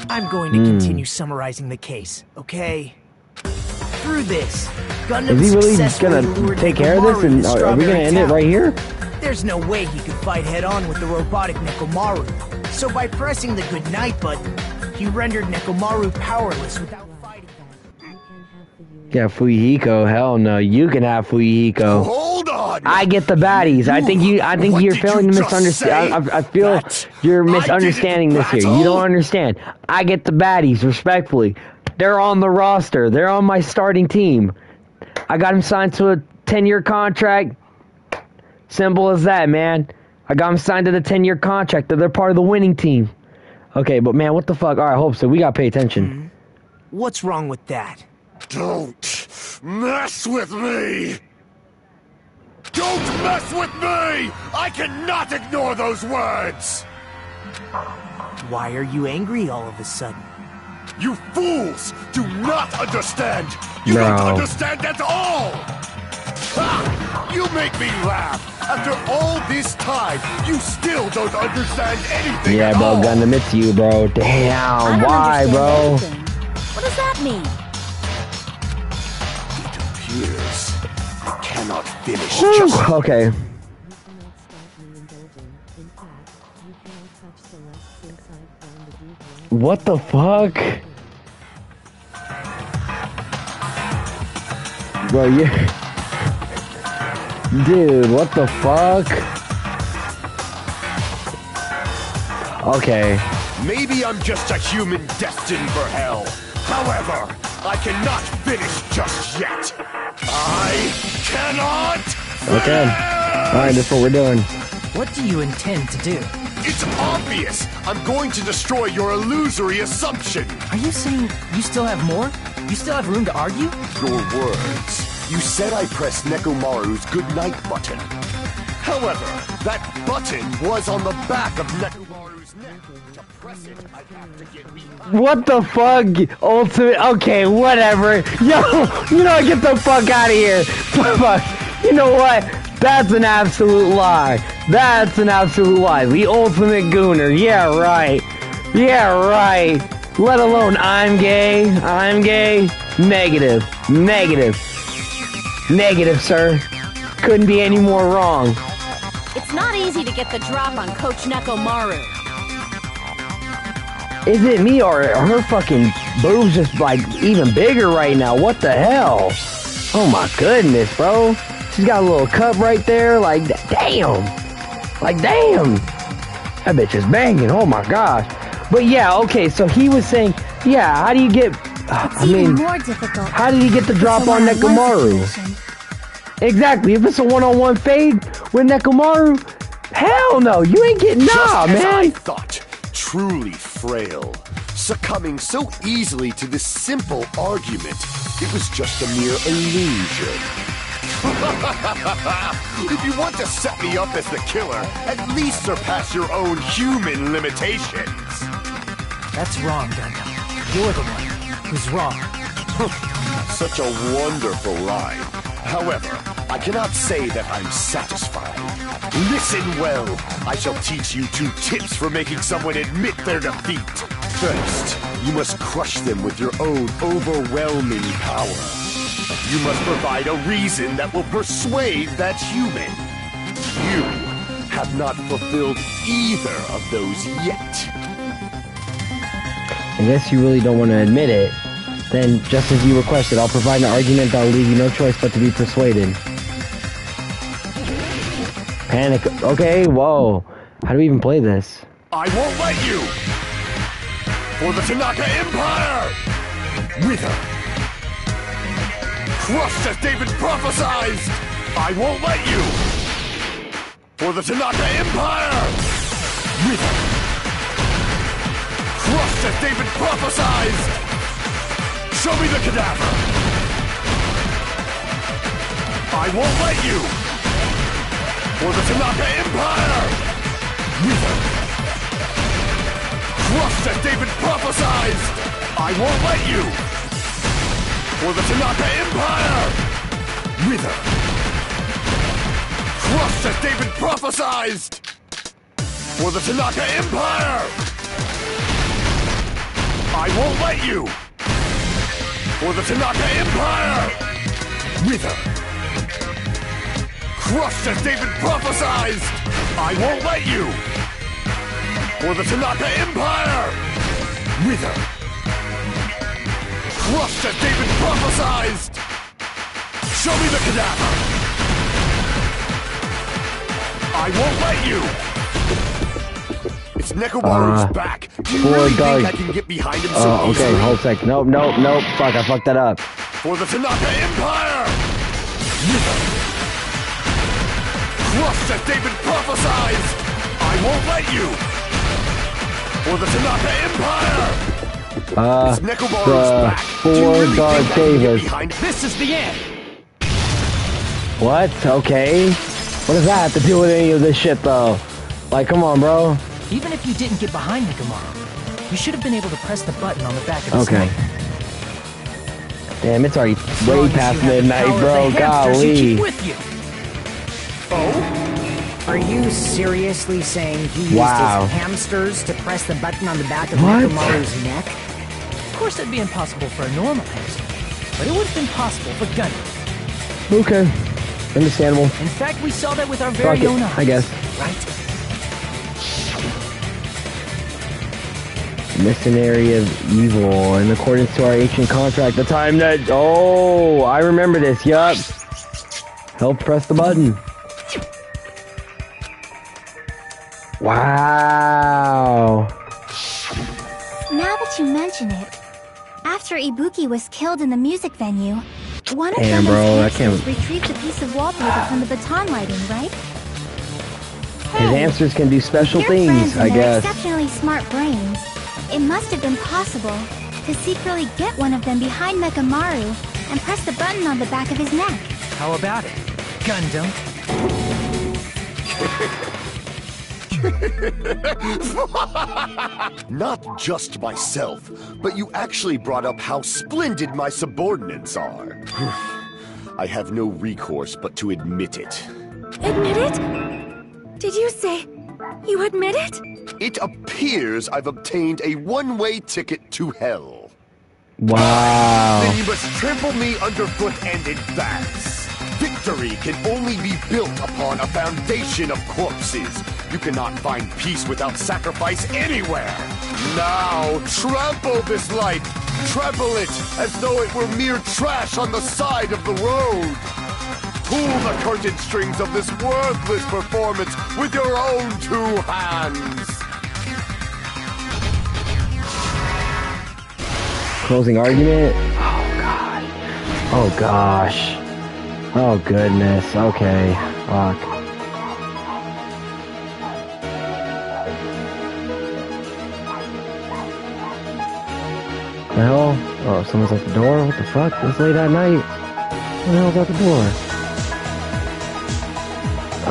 I'm going to continue summarizing the case, okay? Through this, Gundam is he really gonna take care of this, and are we gonna end it right here? There's no way he could fight head-on with the robotic Nekomaru. So by pressing the goodnight button, he rendered Nekomaru powerless without fighting. Yeah, Fuyuhiko, hell no. You can have Fuyuhiko. Hold on! I get the baddies. I think you're failing to misunderstand. I feel you're misunderstanding this here. You don't understand. I get the baddies, respectfully. They're on the roster. They're on my starting team. I got him signed to a 10-year contract. Simple as that, man. I got him signed to the 10-year contract. They're part of the winning team. Okay, but man, what the fuck? Alright, hope so. We gotta pay attention. What's wrong with that? Don't mess with me! Don't mess with me! I cannot ignore those words! Why are you angry all of a sudden? You fools do not understand! You don't understand at all! Ha! You make me laugh! After all this time, you still don't understand anything yeah, at bro, all! Gundam, it's you, bro. Damn, why, bro? Anything. What does that mean? It appears I cannot finish just... Okay. What the fuck? Bro, you... Dude, what the fuck? Okay. Maybe I'm just a human destined for hell. However, I cannot finish just yet. I cannot finish! Okay. Alright, that's what we're doing. What do you intend to do? It's obvious! I'm going to destroy your illusory assumption! Are you saying you still have more? You still have room to argue? Your words. You said I pressed Nekomaru's goodnight button. However, that button was on the back of Nekomaru's neck. To press it, I have to get behind. What the fuck? Ultimate. Okay, whatever. Yo, you know, get the fuck out of here. Fuck. You know what? That's an absolute lie. That's an absolute lie. The ultimate gooner. Yeah, right. Yeah, right. Let alone I'm gay. I'm gay. Negative. Negative. Negative, sir. Couldn't be any more wrong. It's not easy to get the drop on Coach Nekomaru. Is it me or are her fucking boobs just like even bigger right now? What the hell? Oh my goodness, bro. She's got a little cup right there. Like, damn. Like, damn. That bitch is banging. Oh my gosh. But yeah, okay, so he was saying, yeah, how do you get... It's even more difficult. How did he get the drop on Nekomaru? Exactly. If it's a one-on-one fade with Nekomaru, hell no. You ain't getting man. I thought, truly frail, succumbing so easily to this simple argument. It was just a mere illusion. If you want to set me up as the killer, at least surpass your own human limitations. That's wrong, Gundam. You're the one who's wrong. Such a wonderful line. However, I cannot say that I'm satisfied. Listen well. I shall teach you 2 tips for making someone admit their defeat. First, you must crush them with your own overwhelming power. You must provide a reason that will persuade that human. You have not fulfilled either of those yet. I guess you really don't want to admit it. Then, just as you requested, I'll provide an argument that will leave you no choice but to be persuaded. Panic. Okay, whoa. How do we even play this? I won't let you! For the Tanaka Empire! Wither! Crushed as David prophesied! I won't let you! For the Tanaka Empire! Wither! Crushed as David prophesied! Show me the cadaver! I won't let you! For the Tanaka Empire! Wither! Crushed as David prophesied! I won't let you! For the Tanaka Empire! Wither! Crushed as David prophesied! For the Tanaka Empire! I won't let you! For the Tanaka Empire! Wither! Crushed as David prophesied! I won't let you! For the Tanaka Empire! Wither! Crushed as David prophesied! Show me the cadaver! I won't let you! It's Nekomaru's back! Do you really think I can get behind him so easily? Okay, hold sec. Nope. Fuck, I fucked that up. For the Tanaka Empire! Wither! Crushed as David prophesied! I won't let you! For the Tanaka Empire! It's Nekomaru's back! For Darth Davis. This is the end! What? Okay. What does that have to do with any of this shit, though? Like, come on, bro. Even if you didn't get behind Nekomaru, you should have been able to press the button on the back of his neck. Damn, it's already way past midnight, bro. Golly. Oh? Are you seriously saying he used his hamsters to press the button on the back of Nekomaru's neck? Of course that'd be impossible for a normal hamster, but it would have been possible for Gundam. Okay. Understandable. In fact, we saw that with our very own eyes. I guess. Right? Mercenary of evil, in accordance to our ancient contract, the time that... Oh, I remember this, yup. Help press the button. Wow. Now that you mention it, after Ibuki was killed in the music venue, one of Damn, Gundam's bro, hamsters retrieved a piece of wallpaper from the baton lighting, right? His hamsters can do special things, I guess. Exceptionally smart brains. It must have been possible to secretly get one of them behind Nekomaru and press the button on the back of his neck. How about it, Gundam? Not just myself, but you actually brought up how splendid my subordinates are. I have no recourse but to admit it. Admit it? Did you say you admit it? It appears I've obtained a one-way ticket to hell. Wow. Then you must trample me underfoot and advance. Victory can only be built upon a foundation of corpses. You cannot find peace without sacrifice anywhere. Now, trample this life. Trample it as though it were mere trash on the side of the road. Pull the curtain strings of this worthless performance with your own two hands. Closing argument? Oh, God. Oh, gosh. Oh, goodness. Okay. Fuck. The hell? Oh, someone's at the door? What the fuck? It's late at night. What the hell's at the door?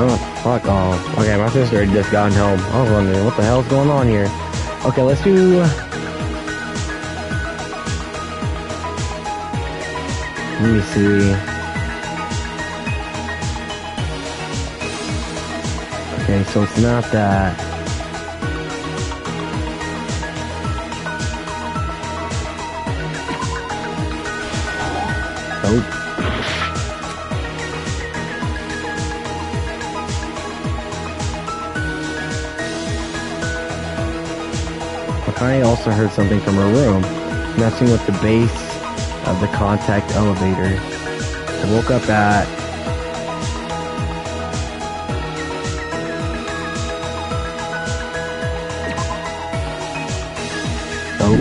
Oh, fuck off. Okay, my sister had just gotten home. I was wondering, what the hell's going on here? Okay, let's do... Let me see. Okay, so it's not that. Nope. I also heard something from her room, messing with the base of the contact elevator. I woke up at... Nope.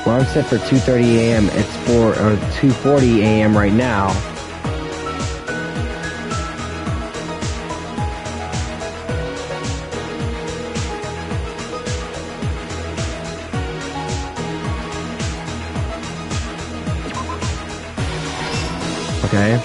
Well, I'm set for 2:30 a.m. It's 2:40 a.m. right now. Okay.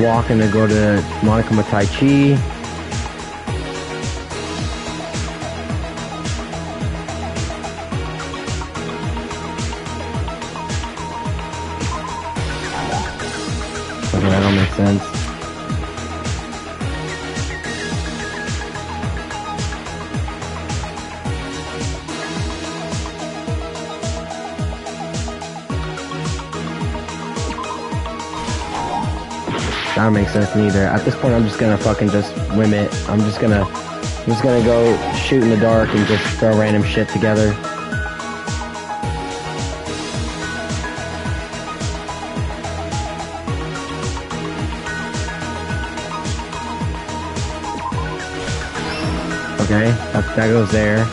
Walking to go to Monokuma Tai Chi. Okay, that don't make sense. That don't make sense neither. At this point, I'm just gonna fucking just whim it. I'm just gonna go shoot in the dark and just throw random shit together. Okay, that goes there.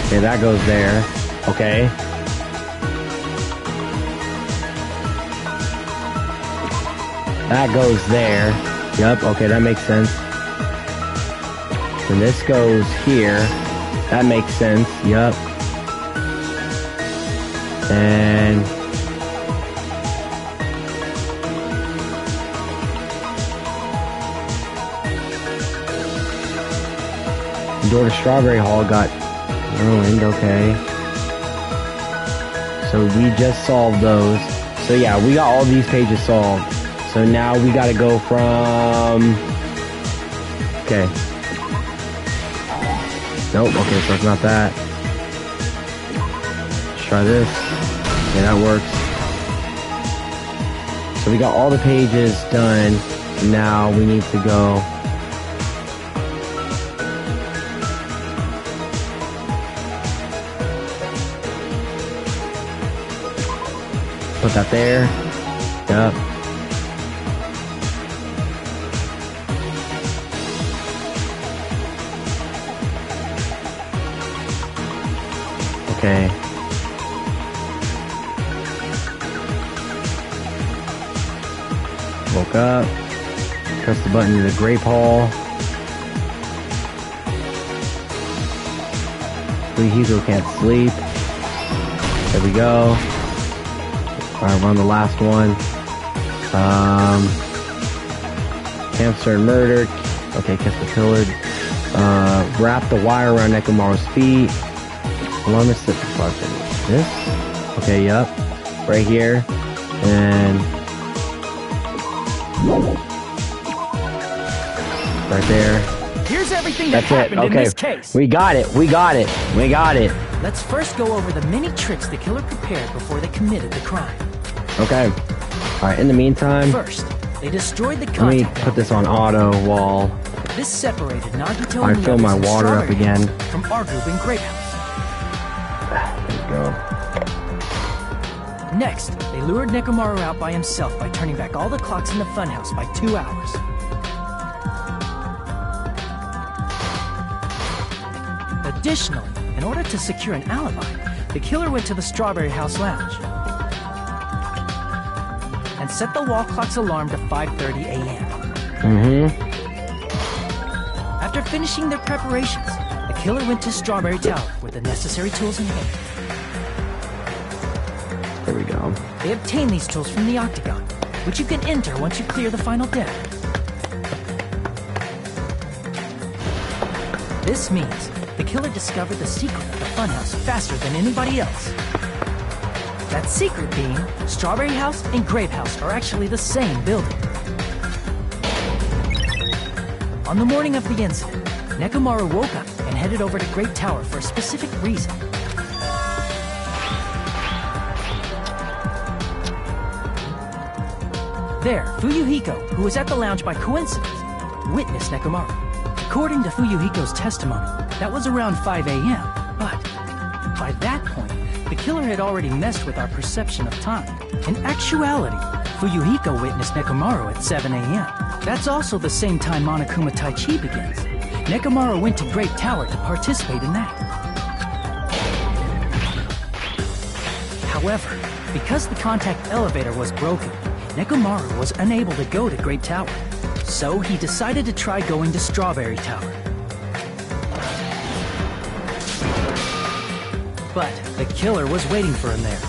Okay, that goes there. Okay. That goes there. Yep, okay, that makes sense. And this goes here. That makes sense. Yep. And door to Strawberry Hall got ruined. Okay. So we just solved those. So yeah, we got all these pages solved. So now we gotta go from... Okay. Nope, okay, so it's not that. Let's try this. Okay, that works. So we got all the pages done. Now we need to go... Put that there. Yep. Okay. Woke up. Press the button to the grape hall. Hito can't sleep. There we go. Alright, we're on the last one. Hamster and murder. Okay, catch the pillared. Wrap the wire around Nekomaru's feet. Alarm is set for this. Okay, yep. Right here. And right there. Here's everything that happened in this case. We got it. We got it. We got it. Let's first go over the many tricks the killer prepared before they committed the crime. Okay. Alright, in the meantime... First, they destroyed the contact. Let me put this on auto while... This separated Nagito I and fill my water up again. From our group in Grape House. There we go. Next, they lured Nekomaru out by himself by turning back all the clocks in the funhouse by 2 hours. Additionally, in order to secure an alibi, the killer went to the Strawberry House Lounge and set the wall clock's alarm to 5:30 a.m. After finishing their preparations, the killer went to Strawberry Tower with the necessary tools in hand. There we go. They obtained these tools from the Octagon, which you can enter once you clear the final deck. This means the killer discovered the secret of the funhouse faster than anybody else. That secret being, Strawberry House and Grape House are actually the same building. On the morning of the incident, Nekomaru woke up and headed over to Great Tower for a specific reason. There, Fuyuhiko, who was at the lounge by coincidence, witnessed Nekomaru. According to Fuyuhiko's testimony, that was around 5 a.m., but by that point, the killer had already messed with our perception of time. In actuality, Fuyuhiko witnessed Nekomaru at 7 a.m. That's also the same time Monokuma Taichi begins. Nekomaru went to Great Tower to participate in that. However, because the contact elevator was broken, Nekomaru was unable to go to Great Tower. So he decided to try going to Strawberry Tower. But the killer was waiting for him there.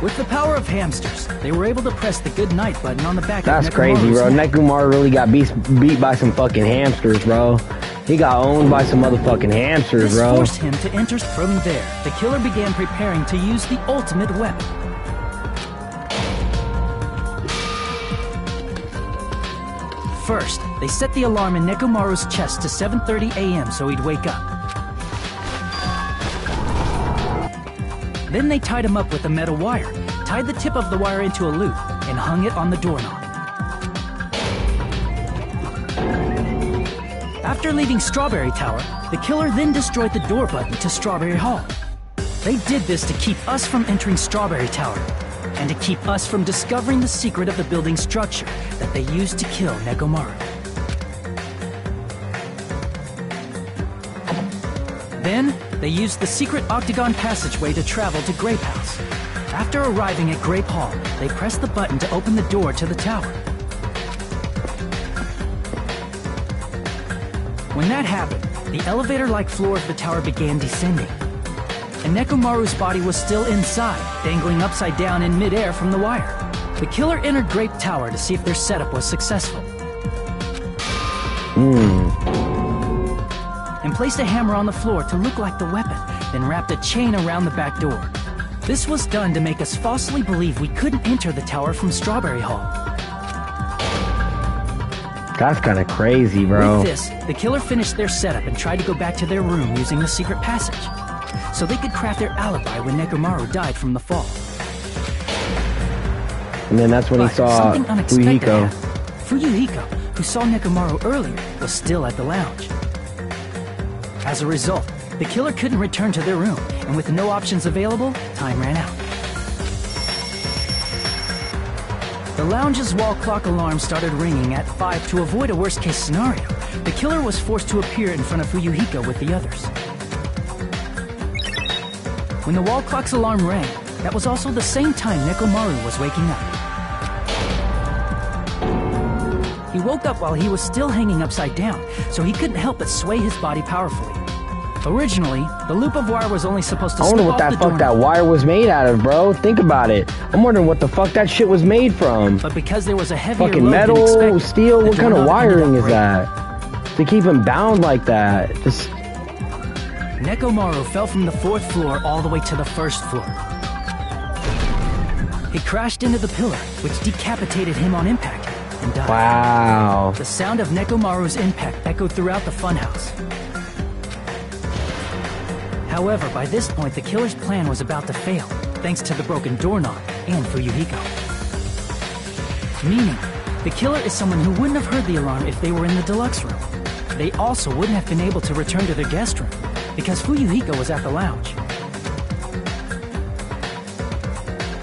With the power of hamsters, they were able to press the good night button on the back of Nekomaru's That's crazy, bro. Nekomaru really got beat by some fucking hamsters, bro. He got owned by some motherfucking hamsters, this bro. This forced him to enter. From there, the killer began preparing to use the ultimate weapon. First, they set the alarm in Nekomaru's chest to 7:30 a.m. so he'd wake up. Then they tied him up with a metal wire, tied the tip of the wire into a loop, and hung it on the doorknob. After leaving Strawberry Tower, the killer then destroyed the door button to Strawberry Hall. They did this to keep us from entering Strawberry Tower, and to keep us from discovering the secret of the building structure that they used to kill Nekomaru. Then, they used the secret octagon passageway to travel to Grape House. After arriving at Grape Hall, they pressed the button to open the door to the tower. When that happened, the elevator-like floor of the tower began descending. And Nekomaru's body was still inside, dangling upside down in midair from the wire. The killer entered Grape Tower to see if their setup was successful. And placed a hammer on the floor to look like the weapon, then wrapped a chain around the back door. This was done to make us falsely believe we couldn't enter the tower from Strawberry Hall. That's kind of crazy, bro. With this, the killer finished their setup and tried to go back to their room using the secret passage, so they could craft their alibi when Nekomaru died from the fall. And then that's when he saw Fuyuhiko. Fuyuhiko, who saw Nekomaru earlier, was still at the lounge. As a result, the killer couldn't return to their room, and with no options available, time ran out. The lounge's wall clock alarm started ringing at 5 to avoid a worst-case scenario. The killer was forced to appear in front of Fuyuhiko with the others. When the wall clock's alarm rang, that was also the same time Nekomaru was waking up. He woke up while he was still hanging upside down, so he couldn't help but sway his body powerfully. Originally, the loop of wire was only supposed to I wonder what the fuck that wire was made out of, bro. Think about it. I'm wondering what the fuck that shit was made from. But because there was a heavier fucking load metal, than expected, steel, what kind of wiring is that? To keep him bound like that. Just... Nekomaru fell from the 4th floor all the way to the 1st floor. He crashed into the pillar, which decapitated him on impact, and died. Wow. The sound of Nekomaru's impact echoed throughout the funhouse. However, by this point, the killer's plan was about to fail, thanks to the broken doorknob and Fuyuhiko. Meaning, the killer is someone who wouldn't have heard the alarm if they were in the deluxe room. They also wouldn't have been able to return to their guest room, because Fuyuhiko was at the lounge.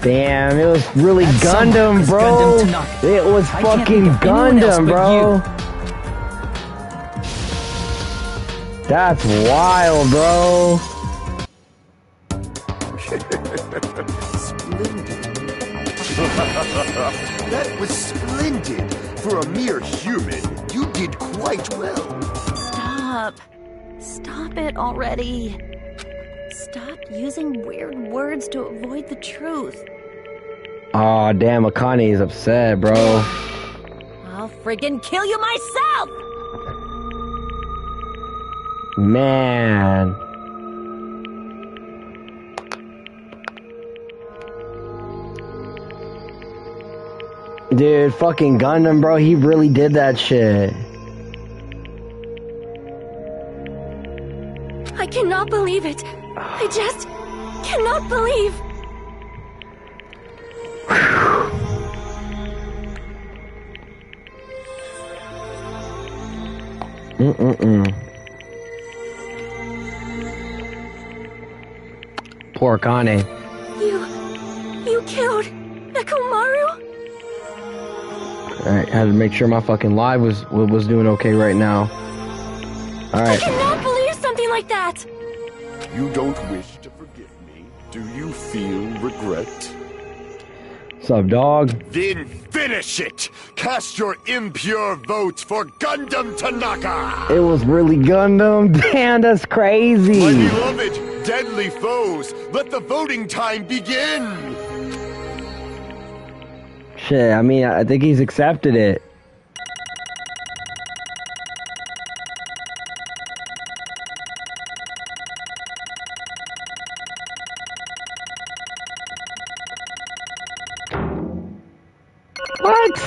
Damn, it was really Gundam, bro. It was fucking Gundam, bro. That's wild, bro. That was splendid. For a mere human, you did quite well. Stop. Stop it already. Stop using weird words to avoid the truth. Aw, damn, Akane is upset, bro. I'll friggin' kill you myself! Man. Dude, fucking Gundam, bro, he really did that shit. believe it. I just cannot believe. Poor Kane. You killed Nekomaru? Alright, had to make sure my fucking live was doing okay right now. Alright. I cannot believe something like that! You don't wish to forgive me? Do you feel regret? What's up, dog? Then finish it! Cast your impure votes for Gundam Tanaka! It was really Gundam? Damn, that's crazy! My beloved, deadly foes, let the voting time begin! Shit, I mean, I think he's accepted it. What?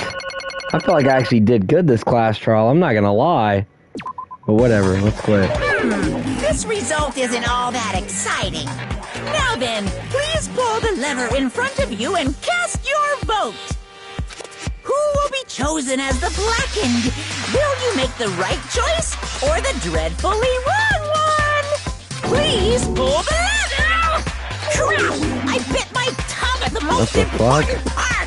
I feel like I actually did good this class trial, I'm not gonna lie. But whatever, let's quit. This result isn't all that exciting. Now then, please pull the lever in front of you and cast your vote. Who will be chosen as the blackened? Will you make the right choice or the dreadfully wrong one? Please pull the lever! Crap! I bit my tongue at the most important part!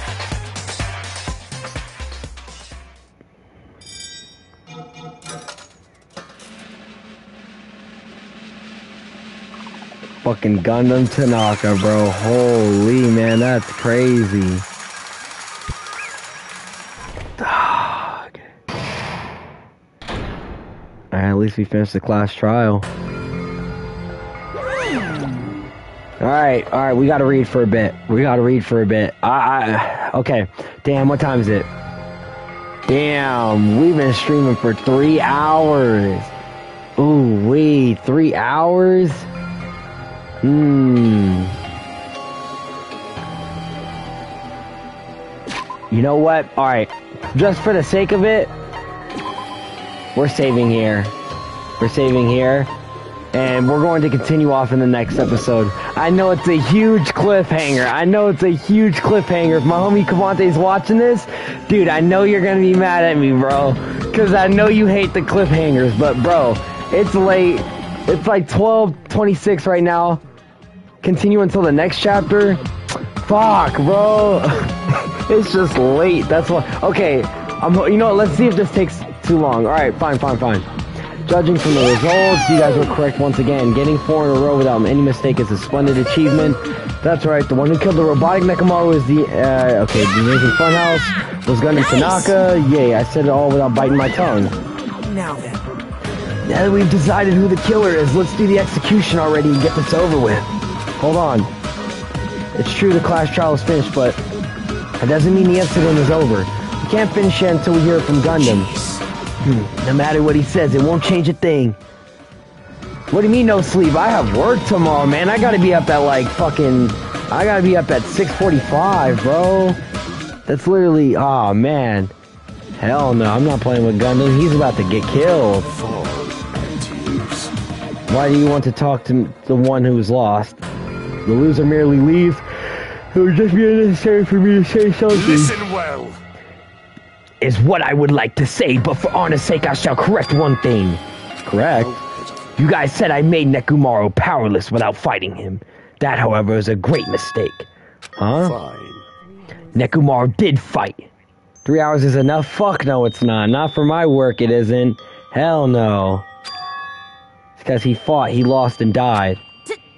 Fucking Gundam Tanaka, bro. Holy man, that's crazy. Dog. Alright, at least we finished the class trial. Alright, we gotta read for a bit. Okay. Damn, what time is it? Damn, we've been streaming for 3 hours. Ooh, wait, 3 hours? You know what? Alright. Just for the sake of it, we're saving here. And we're going to continue off in the next episode. I know it's a huge cliffhanger. If my homie Kavante's watching this, dude, I know you're gonna be mad at me, bro. Because I know you hate the cliffhangers. But, bro, it's late. It's like 12:26 right now. Continue until the next chapter. Fuck, bro. It's just late. That's why. Okay, you know what? Let's see if this takes too long. All right, fine. Judging from the results, you guys were correct once again. Getting 4 in a row without any mistake is a splendid achievement. That's right. The one who killed the robotic Nekomaru was the amazing funhouse. Was Gundam Tanaka. Yay! I said it all without biting my tongue. Now then. Now that we've decided who the killer is, let's do the execution already and get this over with. Hold on. It's true the class trial is finished, but that doesn't mean the incident is over. We can't finish it until we hear it from Gundam. No matter what he says, it won't change a thing. What do you mean no sleep? I have work tomorrow, man. I gotta be up at like fucking... I gotta be up at 6:45, bro. That's literally... Oh, man. Hell no, I'm not playing with Gundam. He's about to get killed. Why do you want to talk to the one who was lost? The loser merely leaves. It would just be unnecessary for me to say something. Listen well. Is what I would like to say, but for honor's sake I shall correct one thing. Correct? You guys said I made Nekomaru powerless without fighting him. That, however, is a great mistake. Huh? Fine. Nekomaru did fight. 3 hours is enough? Fuck no, it's not. Not for my work, it isn't. Hell no. It's because he fought, he lost and died.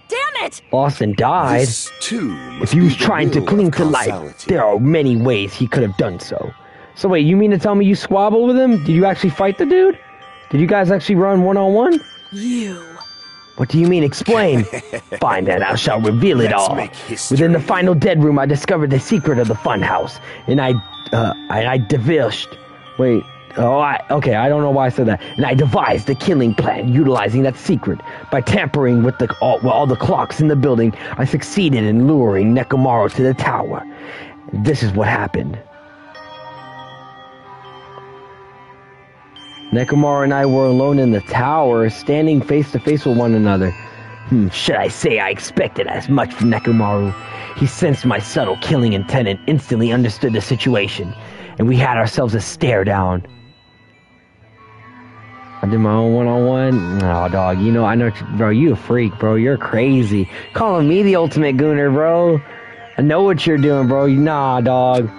Damn it! Lost and died? This, too, if he was trying to cling to life, there are many ways he could have done so. So wait, you mean to tell me you squabbled with him? Did you actually fight the dude? Did you guys actually run one-on-one? You... What do you mean? Explain. Fine then, I shall reveal it all. Within the final dead room, I discovered the secret of the funhouse, and I divulged. Wait. Okay, I don't know why I said that. And I devised the killing plan, utilizing that secret. By tampering with all the clocks in the building, I succeeded in luring Nekomaru to the tower. This is what happened. Nekomaru and I were alone in the tower, standing face to face with one another. Should I say I expected as much from Nekomaru? He sensed my subtle killing intent and instantly understood the situation, and we had ourselves a stare down. I did my own one-on-one. Oh, dog, you know, I know, bro, you a freak, bro. You're crazy. Calling me the ultimate gooner, bro. I know what you're doing, bro. Nah, dog.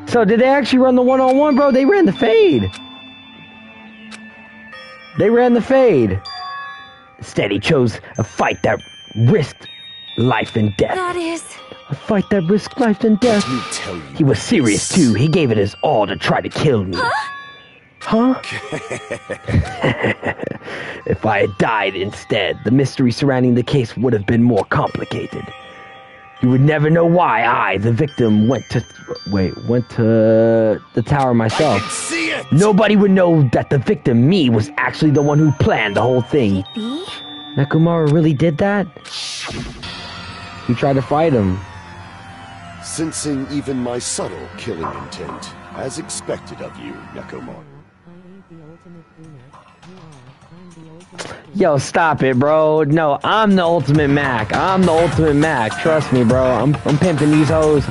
So, did they actually run the one-on-one, bro? They ran the fade. They ran the fade. Instead, he chose a fight that risked life and death. That is... A fight that risked life and death. Let me tell you. He was serious, too. He gave it his all to try to kill me. Huh? If I had died instead, the mystery surrounding the case would have been more complicated. You would never know why I, the victim, went to the tower myself. I can see it. Nobody would know that the victim, me, was actually the one who planned the whole thing. Nekomaru really did that? You tried to fight him. Sensing even my subtle killing intent, as expected of you, Nekomaru. Yo, stop it, bro. No, I'm the ultimate Mac. I'm the ultimate Mac. Trust me, bro. I'm pimping these hoes.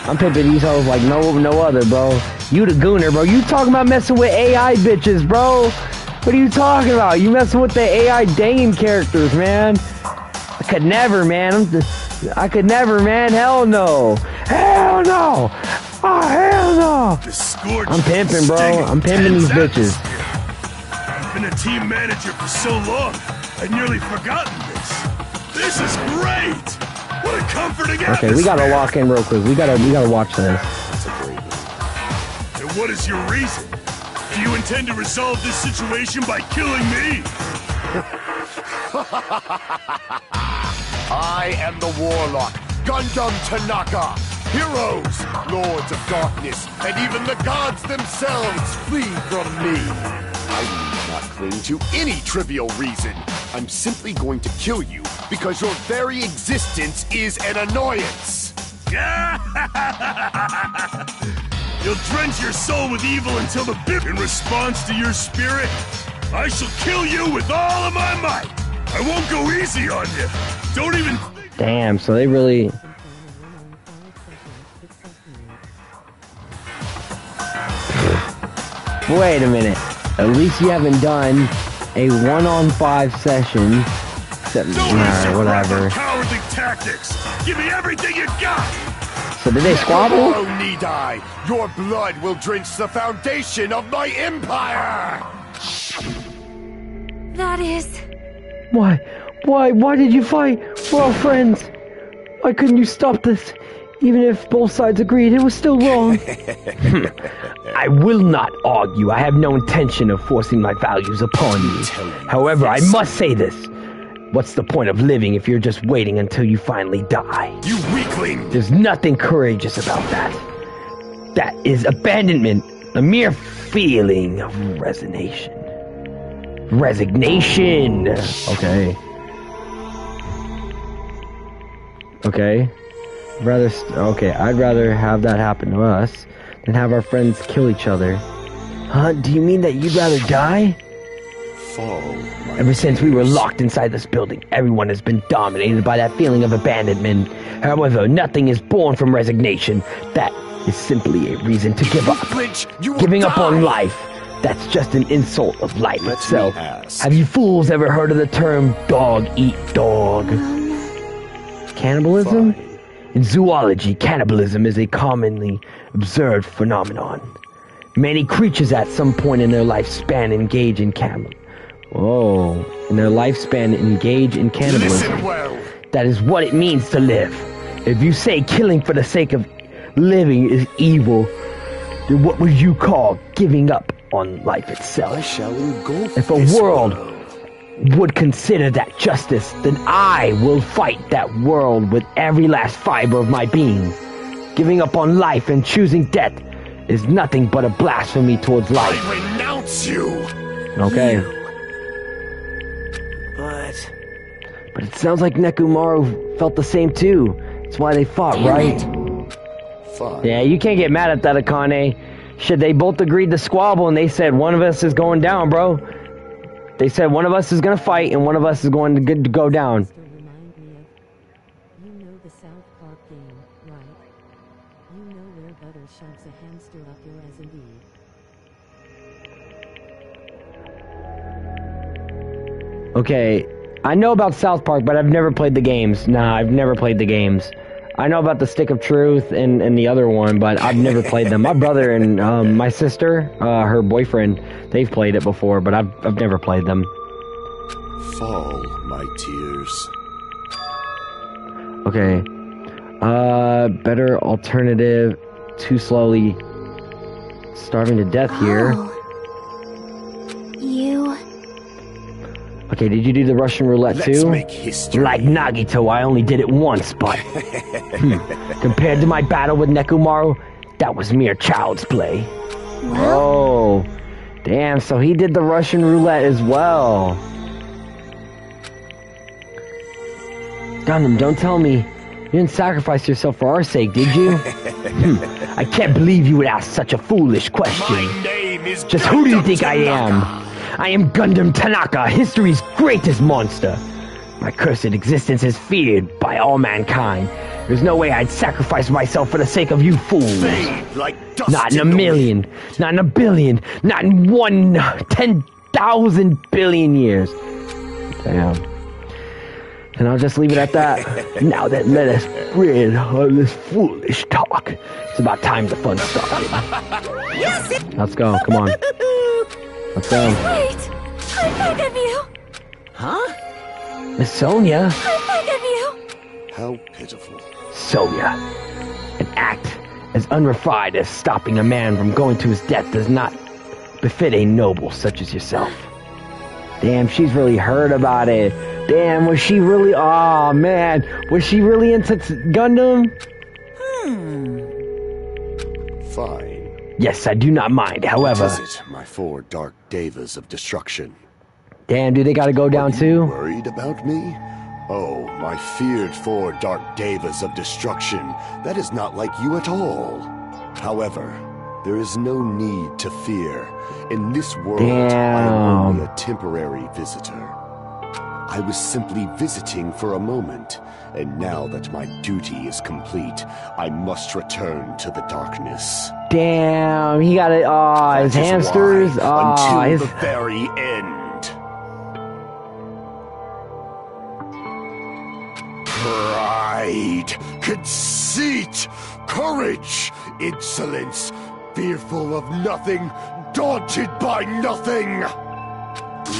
I'm pimping these hoes like no other, bro. You the gooner, bro. You talking about messing with AI bitches, bro. What are you talking about? You messing with the AI Dane characters, man. I could never, man. I could never, man. Hell no. Hell no. Oh, hell no. I'm pimping, bro. I'm pimping these bitches. I've been a team manager for so long, I'd nearly forgotten this. This is great. What a comforting atmosphere. Okay, we gotta lock in real quick. We gotta watch this. That's a great one. And what is your reason? Do you intend to resolve this situation by killing me? I am the Warlock, Gundam Tanaka. Heroes, Lords of Darkness, and even the gods themselves flee from me. I need not cling to any trivial reason. I'm simply going to kill you because your very existence is an annoyance. You'll drench your soul with evil until the bit. In response to your spirit, I shall kill you with all of my might. I won't go easy on you. Don't even think. Damn, so they really... Wait a minute. At least you haven't done a 1-on-5 session. Alright, whatever. Cowardly tactics. Give me everything you got. So did they squabble? Tomorrow need I. Your blood will drench the foundation of my empire. That is... Why did you fight? We're all friends. Why couldn't you stop this? Even if both sides agreed, it was still wrong. I will not argue. I have no intention of forcing my values upon you. However, I must say this. What's the point of living if you're just waiting until you finally die? You weakling! There's nothing courageous about that. That is abandonment. A mere feeling of resignation. Resignation! Okay. Okay. I'd rather have that happen to us than have our friends kill each other. Huh? Do you mean that you'd rather die? Ever since we were locked inside this building, everyone has been dominated by that feeling of abandonment. However, nothing is born from resignation. That is simply a reason to give up. Giving up on life. That's just an insult of life itself. Have you fools ever heard of the term dog eat dog? Cannibalism? In zoology, cannibalism is a commonly observed phenomenon. Many creatures at some point in their lifespan engage in cannibalism. Listen well. That is what it means to live. If you say killing for the sake of living is evil, then what would you call giving up on life itself? I shall engulf if a world would consider that justice, then I will fight that world with every last fiber of my being. Giving up on life and choosing death is nothing but a blasphemy towards life. I renounce you! Okay. But it sounds like Nekomaru felt the same too. That's why they fought, right? Fine. Yeah, you can't get mad at that, Akane. Shit, they both agreed to squabble and they said one of us is going down, bro. They said one of us is gonna fight and one of us is going to go down. game, right? You know where butter shoves a hamster up your ass indeed. Okay, I know about South Park, but I've never played the games. Nah, I've never played the games. I know about the Stick of Truth and the other one, but I've never played them. My brother and my sister, her boyfriend, they've played it before, but I've never played them. Fall, my tears. Okay. Better alternative. Too slowly starving to death here. You... Okay, did you do the Russian roulette too? Let's make history. Like Nagito, I only did it once, but... compared to my battle with Nekomaru, that was mere child's play. Oh, damn, so he did the Russian roulette as well. Gundam, don't tell me you didn't sacrifice yourself for our sake, did you? I can't believe you would ask such a foolish question. My name is Just Gundam who do you think I Tanaka. am? I am Gundam Tanaka, history's greatest monster. My cursed existence is feared by all mankind. There's no way I'd sacrifice myself for the sake of you fools. Fade like dust Not in a the million, not in a billion, not in 10,000 billion years. Damn. And I'll just leave it at that. Now then, let us rid of this foolish talk. It's about time the fun started. Let's go, come on. Let's go. Wait! I beg of you! Huh? Miss Sonia. I beg of you! How pitiful. Sonia. An act as unrefined as stopping a man from going to his death does not befit a noble such as yourself. Damn, she's really heard about it. Damn, was she really... Aw, man. Was she really into Gundam? Fine. Yes, I do not mind, however... What is it, my 4 dark devas of destruction? Damn, do they gotta go down too? Worried about me? Oh, my feared 4 dark devas of destruction. That is not like you at all. However, there is no need to fear. In this world, I am only a temporary visitor. I was simply visiting for a moment, and now that my duty is complete, I must return to the darkness. Damn, he got it. Aw, his That is hamsters. why, Aw, until his... the very end. Pride, conceit, courage, insolence, fearful of nothing, daunted by nothing.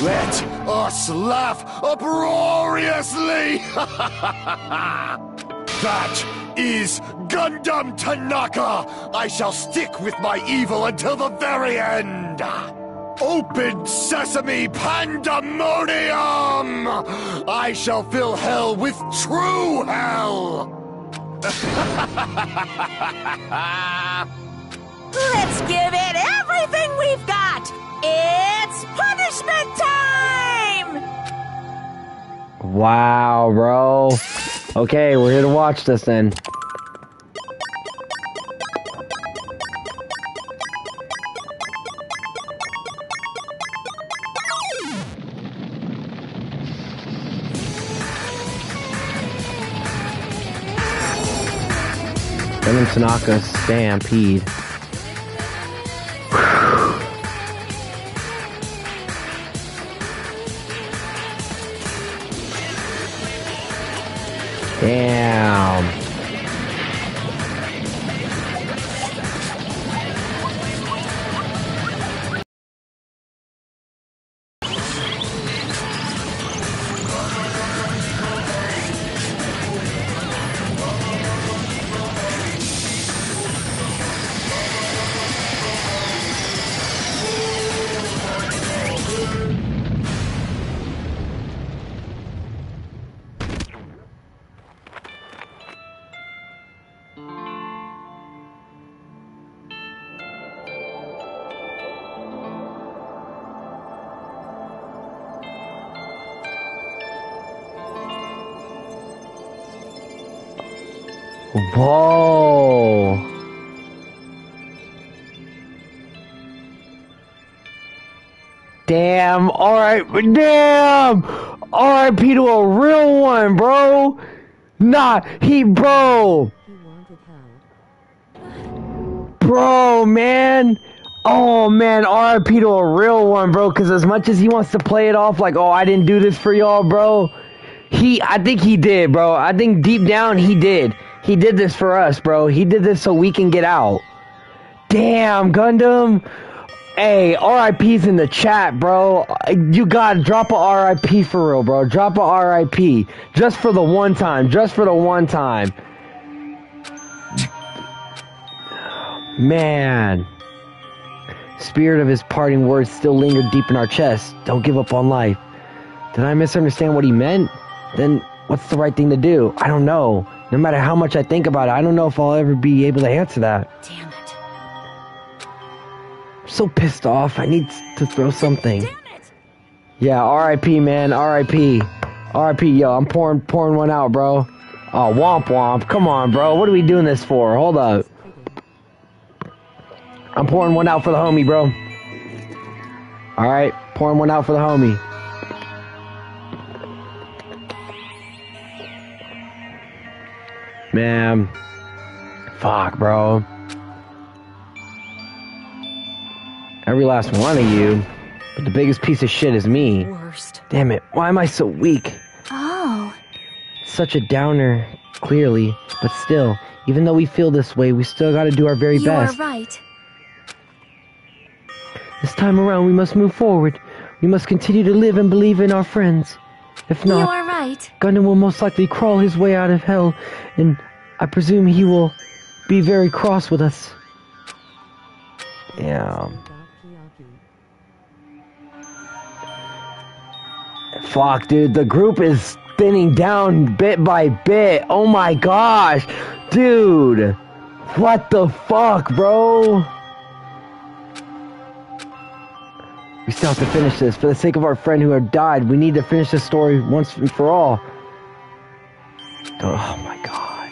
Let us laugh uproariously! That is Gundam Tanaka! I shall stick with my evil until the very end! Open sesame pandemonium! I shall fill hell with true hell! Let's give it everything we've got! It's punishment time! Wow, bro. Okay, we're here to watch this then. Gundam Tanaka Stampede. Damn. Whoa. Damn, alright, damn! R.I.P. to a real one, bro! Nah, bro. Bro, man. Oh, man, RIP to a real one, bro. Because as much as he wants to play it off like, oh, I didn't do this for y'all, bro. I think he did, bro. I think deep down he did. He did this for us, bro. He did this so we can get out. Damn, Gundam. Hey, RIP's in the chat, bro. You gotta drop a RIP for real, bro. Drop a RIP. Just for the one time. Just for the one time. Man. Spirit of his parting words still lingered deep in our chests. Don't give up on life. Did I misunderstand what he meant? Then what's the right thing to do? I don't know. No matter how much I think about it, I don't know if I'll ever be able to answer that. Damn it. I'm so pissed off. I need to throw something. Damn it. Yeah, RIP, man. RIP. RIP, yo. I'm pouring one out, bro. Oh, womp womp. Come on, bro. What are we doing this for? Hold up. I'm pouring one out for the homie, bro. Alright, pouring one out for the homie. Man. Fuck, bro. Every last one of you. But the biggest piece of shit is me. Worst. Damn it, why am I so weak? Oh. Such a downer, clearly. But still, even though we feel this way, we still gotta do our very best. You are right. This time around, we must move forward. We must continue to live and believe in our friends. If not, You are right. Gundam will most likely crawl his way out of hell, and I presume he will be very cross with us. Yeah. Fuck, dude, the group is thinning down bit by bit. Oh my gosh. Dude. What the fuck, bro? We still have to finish this. For the sake of our friend who had died, we need to finish this story once and for all. Oh my god.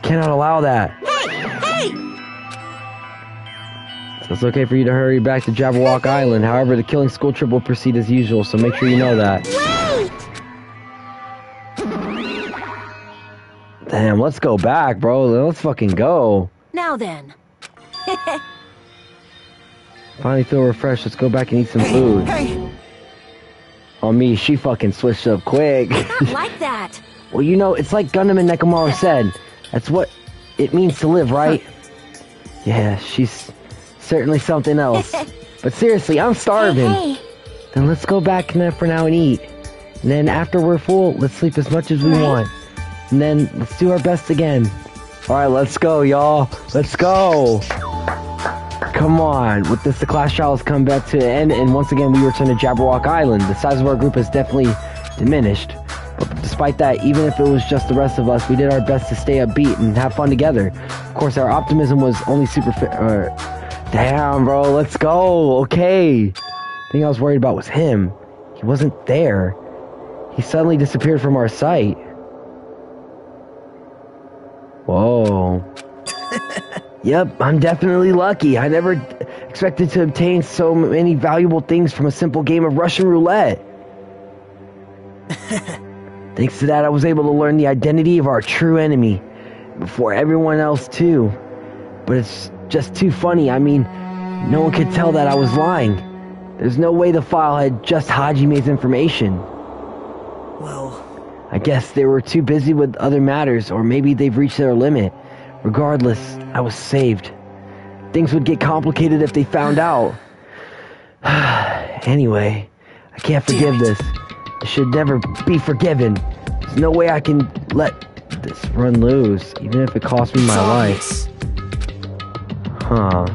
Cannot allow that. Hey! So it's okay for you to hurry back to Jabberwock Island. However, the killing school trip will proceed as usual, so make sure you know that. Wait! Damn, let's go back, bro. Let's fucking go. Now then. Finally feel refreshed. Let's go back and eat some food. Hey! On me, she fucking switched up quick. Not like that. Well, you know, it's like Gundam and Nekomaru said. That's what it means to live, right? Yeah, she's certainly something else. But seriously, I'm starving. Hey. Then let's go back for now and eat. And then after we're full, let's sleep as much as we want. And then let's do our best again. Alright, let's go, y'all. Let's go. Come on. With this, the class trial has come back to an end, and once again, we return to Jabberwock Island. The size of our group has definitely diminished. But despite that, even if it was just the rest of us, we did our best to stay upbeat and have fun together. Of course, our optimism was only damn, bro. Let's go. Okay. The thing I was worried about was him. He wasn't there. He suddenly disappeared from our sight. Whoa. Yep, I'm definitely lucky. I never expected to obtain so many valuable things from a simple game of Russian roulette. Thanks to that, I was able to learn the identity of our true enemy. Before everyone else, too. But it's just too funny. I mean, no one could tell that I was lying. There's no way the file had just Hajime's information. Well, I guess they were too busy with other matters, or maybe they've reached their limit. Regardless, I was saved. Things would get complicated if they found out. Anyway, I can't forgive this. I should never be forgiven. There's no way I can let this run loose, even if it costs me my life. Huh.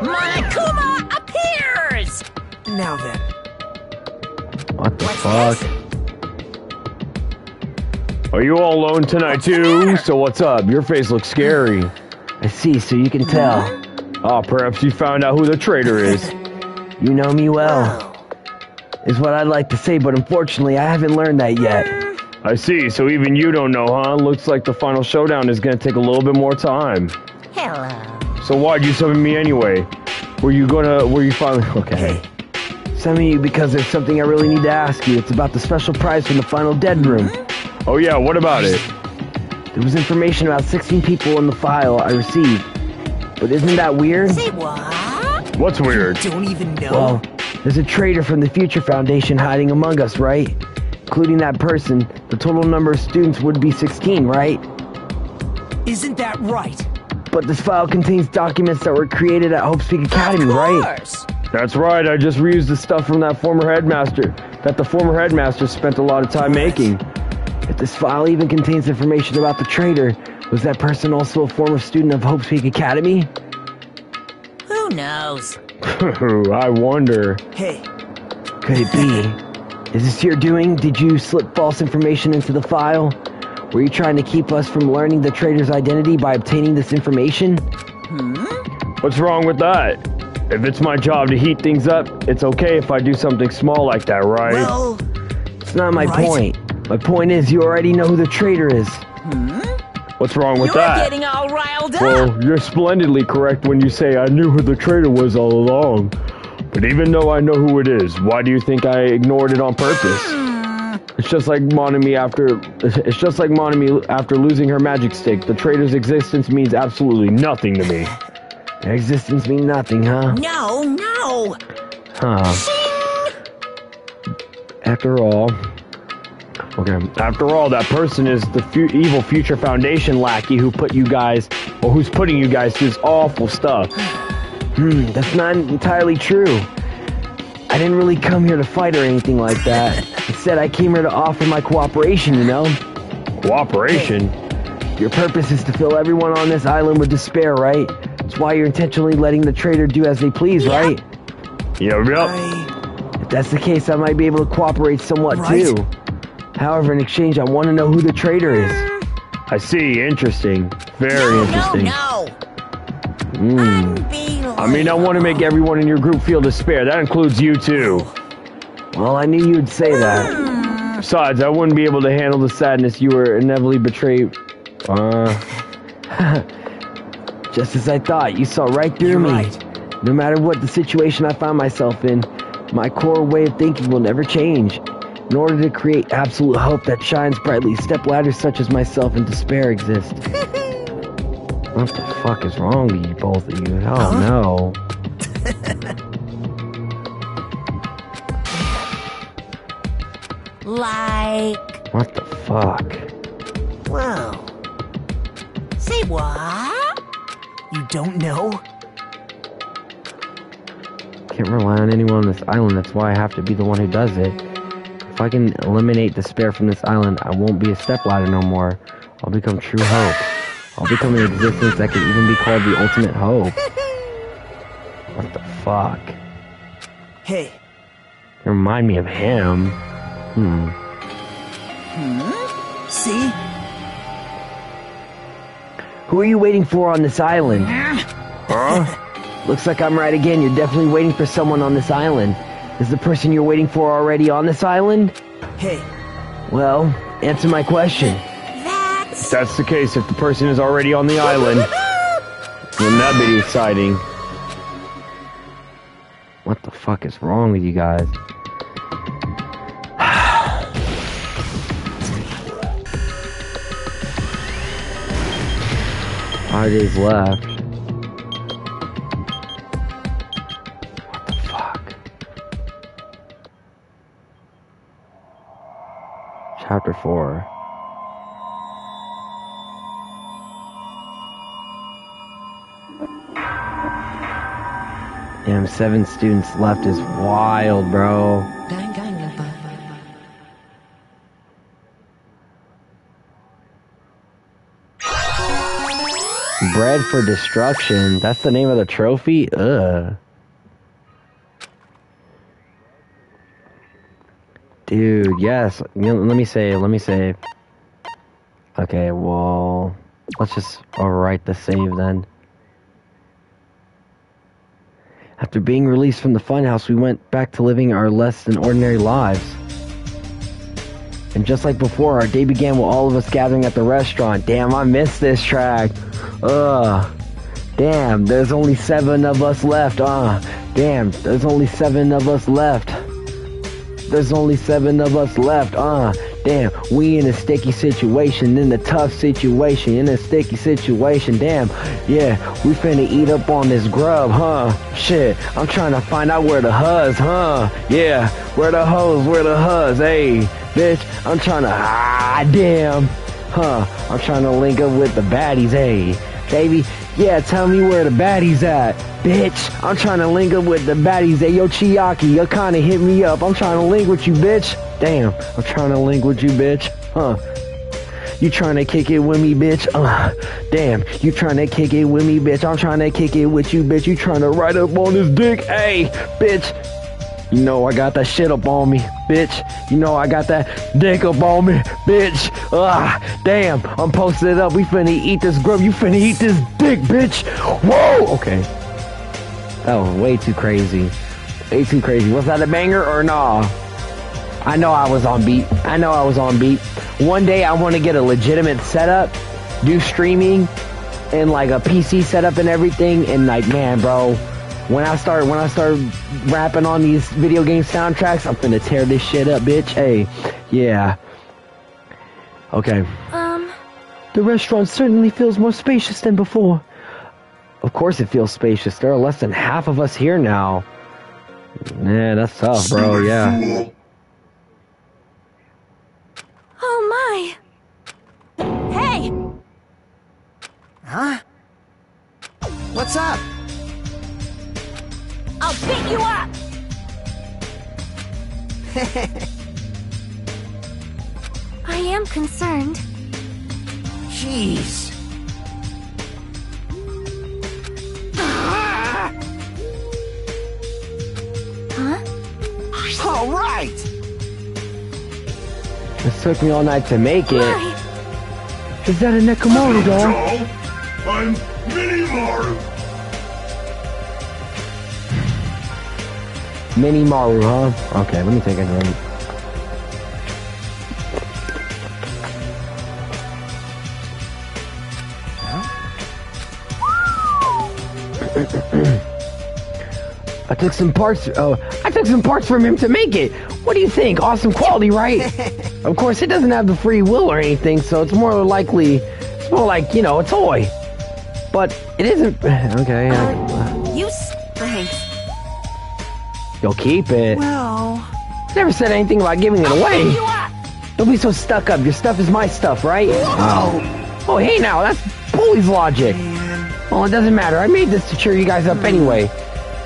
Monokuma appears! now then. What the fuck? Are you all alone tonight too? So what's up? Your face looks scary. I see, so you can tell. Oh, perhaps you found out who the traitor is. You know me well, is what I'd like to say, but unfortunately I haven't learned that yet. I see, so even you don't know, huh? Looks like the final showdown is gonna take a little bit more time. Hello. So why'd you summon me anyway? Were you finally... Okay. Summoning you because there's something I really need to ask you. It's about the special prize from the final dead room. Oh yeah, what about it? There was information about 16 people in the file I received. But isn't that weird? Say what? What's weird? Don't even know. Well, there's a traitor from the Future Foundation hiding among us, right? Including that person, the total number of students would be 16, right? Isn't that right? But this file contains documents that were created at Hope's Peak Academy, right? That's right, I just reused the stuff from that former headmaster, that the former headmaster spent a lot of time making. If this file even contains information about the traitor, was that person also a former student of Hope's Peak Academy? Who knows? I wonder. Hey. Could it be? Is this your doing? Did you slip false information into the file? Were you trying to keep us from learning the traitor's identity by obtaining this information? What's wrong with that? If it's my job to heat things up, it's okay if I do something small like that, right? Well, it's not my point. My point is you already know who the traitor is. What's wrong with that? You're getting all riled up. Well, you're splendidly correct when you say I knew who the traitor was all along. But even though I know who it is, why do you think I ignored it on purpose? It's just like Monami after losing her magic stick. The traitor's existence means absolutely nothing to me. Their existence means nothing, huh? No. Huh. After all, that person is the evil Future Foundation lackey who put you guys, or who's putting you guys through this awful stuff. That's not entirely true. I didn't really come here to fight or anything like that. Instead, I came here to offer my cooperation, you know? Cooperation? Your purpose is to fill everyone on this island with despair, right? That's why you're intentionally letting the traitor do as they please, right? Yep. If that's the case, I might be able to cooperate somewhat too. However, in exchange, I want to know who the traitor is. I see. Interesting. Very interesting. No. I mean, I want to make everyone in your group feel despair. That includes you too. Well, I knew you'd say that. Besides, I wouldn't be able to handle the sadness you were inevitably betrayed. Just as I thought, you saw right through me. No matter what the situation I find myself in, my core way of thinking will never change. In order to create absolute hope that shines brightly, stepladders such as myself in despair exist. What the fuck is wrong with you, both of you? Oh no. Like... What the fuck? Whoa. Say what? You don't know? Can't rely on anyone on this island, that's why I have to be the one who does it. If I can eliminate despair from this island, I won't be a stepladder no more. I'll become true hope. I'll become an existence that can even be called the ultimate hope. What the fuck? Hey. You remind me of him. See? Who are you waiting for on this island? Huh? Looks like I'm right again. You're definitely waiting for someone on this island. Is the person you're waiting for already on this island? Hey. Well, answer my question. If that's the case, if the person is already on the island, wouldn't that be exciting? What the fuck is wrong with you guys? 5 days left. What the fuck? Chapter 4. Damn, 7 students left is wild, bro. Danganronpa. Bread for destruction. That's the name of the trophy? Ugh. Dude, yes. Let me save. Okay, well, let's just overwrite the save then. After being released from the funhouse, we went back to living our less than ordinary lives. And just like before, our day began with all of us gathering at the restaurant. Damn, I missed this track. Ugh. Damn, there's only 7 of us left. Damn, there's only 7 of us left. There's only 7 of us left. Damn, we in a sticky situation, in a tough situation, in a sticky situation. Damn, yeah, we finna eat up on this grub, huh? Shit, I'm trying to find out where the huz, huh? Yeah, where the huz, hey, bitch, I'm trying to, damn, huh? I'm trying to link up with the baddies, hey, baby, yeah, tell me where the baddies at. Bitch, I'm trying to link up with the baddies. Hey, yo, Chiaki, you kinda hit me up. I'm trying to link with you, bitch. Damn, I'm trying to link with you, bitch. Huh? You trying to kick it with me, bitch? Damn, you trying to kick it with me, bitch? I'm trying to kick it with you, bitch. You trying to ride up on this dick? Hey, bitch. You know I got that shit up on me, bitch. You know I got that dick up on me, bitch. Damn, I'm posted up. We finna eat this grub. You finna eat this dick, bitch. Whoa! Okay. That was way too crazy. Way too crazy. Was that a banger or nah? I know I was on beat. One day I want to get a legitimate setup, do streaming, and like a PC setup and everything. And like, man, bro, when I start rapping on these video game soundtracks, I'm finna tear this shit up, bitch. Hey, yeah. Okay. The restaurant certainly feels more spacious than before. Of course it feels spacious. There are less than half of us here now. Yeah, that's tough, bro. Yeah. Oh my! Hey! Huh? What's up? I'll beat you up! I am concerned. Jeez. Huh? All right. This took me all night to make it. Why? Is that a Nekomaru doll? I'm Mini-Maru. Mini-Maru, huh? Okay, let me take a note. I took some parts from him to make it. What do you think? Awesome quality, right? Of course, it doesn't have the free will or anything, so it's more like, you know, a toy. But it isn't. Okay. Thanks. You'll keep it. Well, Never said anything about giving it away. Don't be so stuck up. Your stuff is my stuff, right? Oh, hey now, that's bully's logic. Well, it doesn't matter. I made this to cheer you guys up anyway.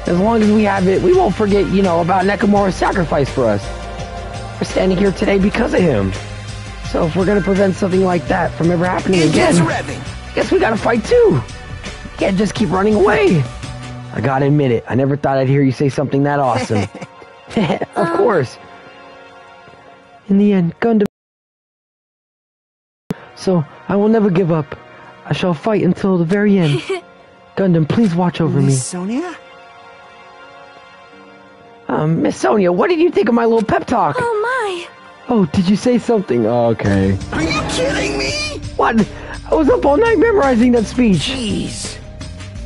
As long as we have it, we won't forget, you know, about Nekomaru's sacrifice for us. We're standing here today because of him. So if we're gonna prevent something like that from ever happening again, I guess we gotta fight too. You can't just keep running away. I gotta admit it, I never thought I'd hear you say something that awesome. Of course. In the end, Gundam. So, I will never give up. I shall fight until the very end. Gundam, please watch over me. Miss Sonia? Miss Sonia, what did you think of my little pep talk? Oh my! Oh, did you say something? Oh, okay. Are you kidding me? What? I was up all night memorizing that speech. Jeez.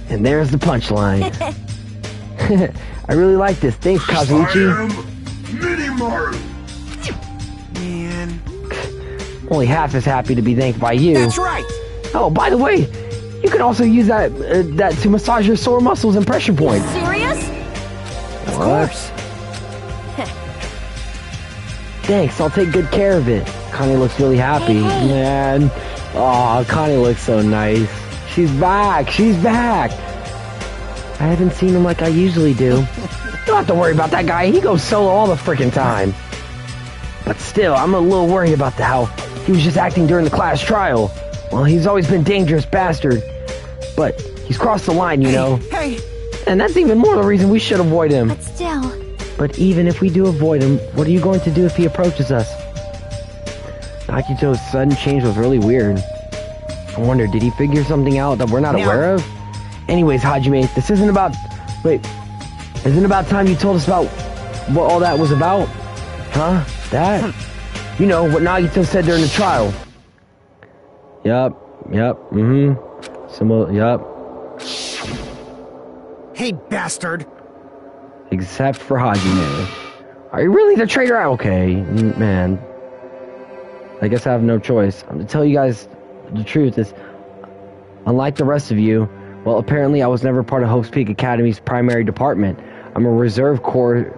And there's the punchline. I really like this. Thanks, Kazuichi. I am Mini-Maru. Man. Only half as happy to be thanked by you. That's right. Oh, by the way, you can also use that to massage your sore muscles and pressure points. Serious? Of course. Thanks, I'll take good care of it. Connie looks really happy. Hey. Man. Aw, Connie looks so nice. She's back. I haven't seen him like I usually do. You don't have to worry about that guy. He goes solo all the freaking time. But still, I'm a little worried about how he was just acting during the class trial. Well, he's always been a dangerous bastard. But he's crossed the line, you know. Hey. And that's even more the reason we should avoid him. But still... But even if we do avoid him, what are you going to do if he approaches us? Akito's sudden change was really weird. I wonder, did he figure something out that we're not aware of? Anyways, Hajime, this isn't about... Wait. Isn't it about time you told us about what all that was about? Huh? That? You know, what Nagito said during the trial. Yup. Yup. Hey, bastard. Except for Hajime. Are you really the traitor? Okay, man. I guess I have no choice. I'm gonna tell you guys the truth is, unlike the rest of you, well, apparently I was never part of Hope's Peak Academy's primary department. I'm a reserve corps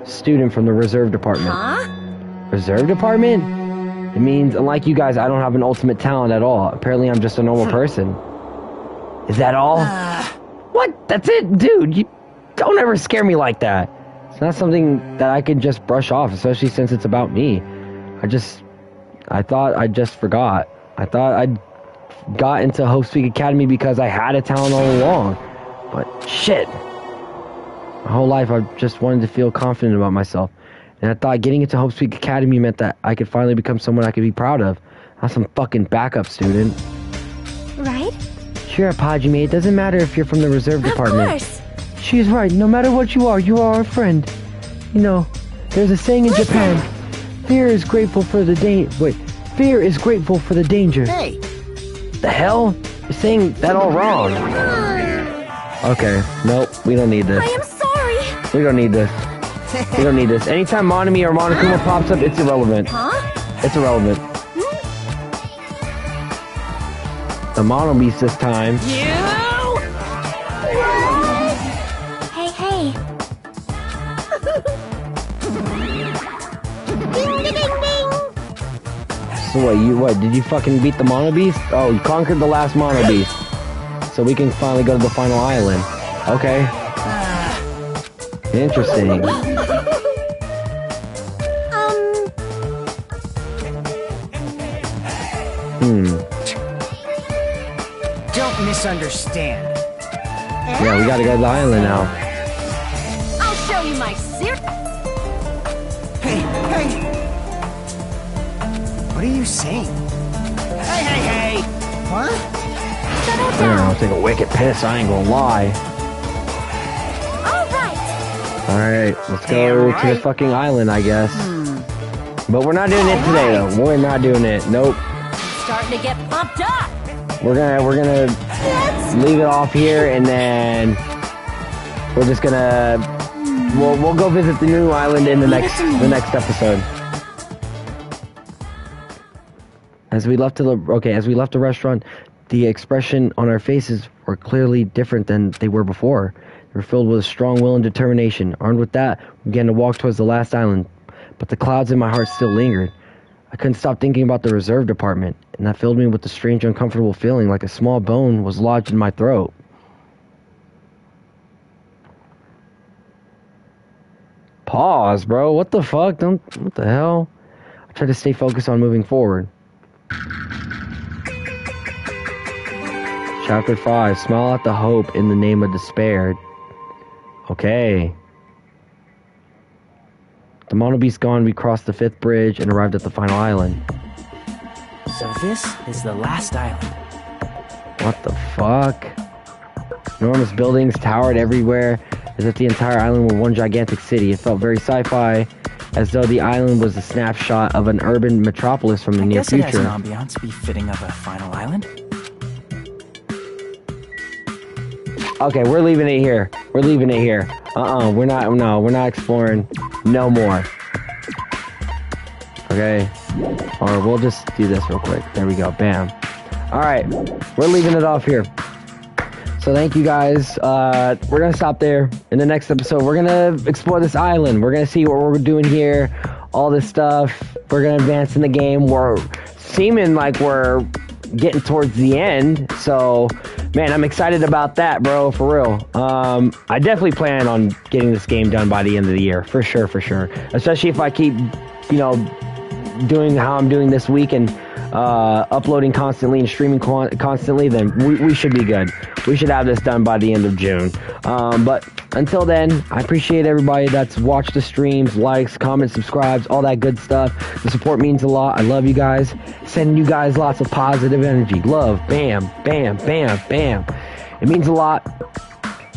student from the reserve department. Huh? Reserve department? It means, unlike you guys, I don't have an ultimate talent at all. Apparently I'm just a normal person. Is that all? What? That's it? Dude, you don't ever scare me like that. It's not something that I can just brush off, especially since it's about me. I thought I just forgot. I thought I'd got into Hope's Peak Academy because I had a talent all along. But shit. My whole life I've just wanted to feel confident about myself. And I thought getting into Hope's Peak Academy meant that I could finally become someone I could be proud of. Not some fucking backup student. Right? Cheer up, Hajime. It doesn't matter if you're from the reserve department. Of course. She is right. No matter what you are our friend. You know, there's a saying in Japan. Fear is grateful for the Fear is grateful for the danger. Hey! The hell? You're saying that all wrong. Okay, nope, we don't need this. I am sorry. We don't need this. We don't need this. Anytime Monami or Monokuma pops up, it's irrelevant. Huh? It's irrelevant. The Mono Beast this time. Hey, hey. Ding, ding, ding, ding. So what, did you fucking beat the Mono Beast? Oh, you conquered the last Mono Beast. So we can finally go to the final island. Okay. Interesting. Don't misunderstand. Yeah, we gotta go to the island now. I'll show you my secret. Hey! What are you saying? Hey! What? Yeah, I'll take a wicked piss, I ain't gonna lie. Alright, let's go to the fucking island, I guess. But we're not doing it today, though. We're not doing it. Nope. Starting to get pumped up. We're gonna leave it off here, and then we're just gonna we'll go visit the new island in the next episode. As we left the restaurant, the expression on our faces were clearly different than they were before. They were filled with a strong will and determination. Armed with that, we began to walk towards the last island, but the clouds in my heart still lingered. I couldn't stop thinking about the reserve department, and that filled me with a strange, uncomfortable feeling, like a small bone was lodged in my throat. Pause, bro. What the fuck? What the hell? I tried to stay focused on moving forward. Chapter 5. Smile at the hope in the name of despair. Okay. The Mono Beast gone, we crossed the 5th bridge and arrived at the final island. So this is the last island. What the fuck? Enormous buildings towered everywhere, as if the entire island were one gigantic city. It felt very sci-fi, as though the island was a snapshot of an urban metropolis from the near future. I guess it has an ambiance befitting of a final island. Okay, we're leaving it here. We're leaving it here. We're not exploring no more. Okay? Or we'll just do this real quick. There we go. Bam. Alright, we're leaving it off here. So thank you guys. We're gonna stop there. In the next episode, we're gonna explore this island. We're gonna see what we're doing here. All this stuff. We're gonna advance in the game. We're seeming like we're getting towards the end. So, man, I'm excited about that, bro. For real. I definitely plan on getting this game done by the end of the year. For sure. Especially if I keep, doing how I'm doing this week and uploading constantly and streaming constantly, then we should be good. We should have this done by the end of June. But until then, I appreciate everybody that's watched the streams, likes, comments, subscribes, all that good stuff. The support means a lot. I love you guys. Sending you guys lots of positive energy. Love. Bam, bam, bam, bam. It means a lot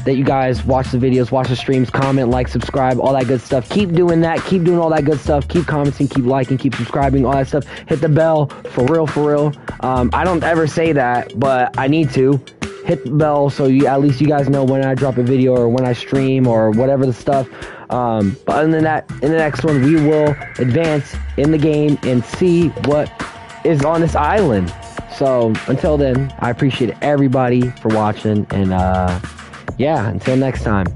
that you guys watch the videos, watch the streams, comment, like, subscribe, all that good stuff. Keep doing that. Keep doing all that good stuff. Keep commenting, keep liking, keep subscribing, all that stuff. Hit the bell. For real. I don't ever say that, but I need to. hit the bell so at least you guys know when I drop a video or when I stream or whatever the stuff. But other than that, in the next one, we will advance in the game and see what is on this island. So until then, I appreciate everybody for watching, and yeah, until next time,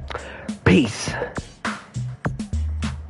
peace.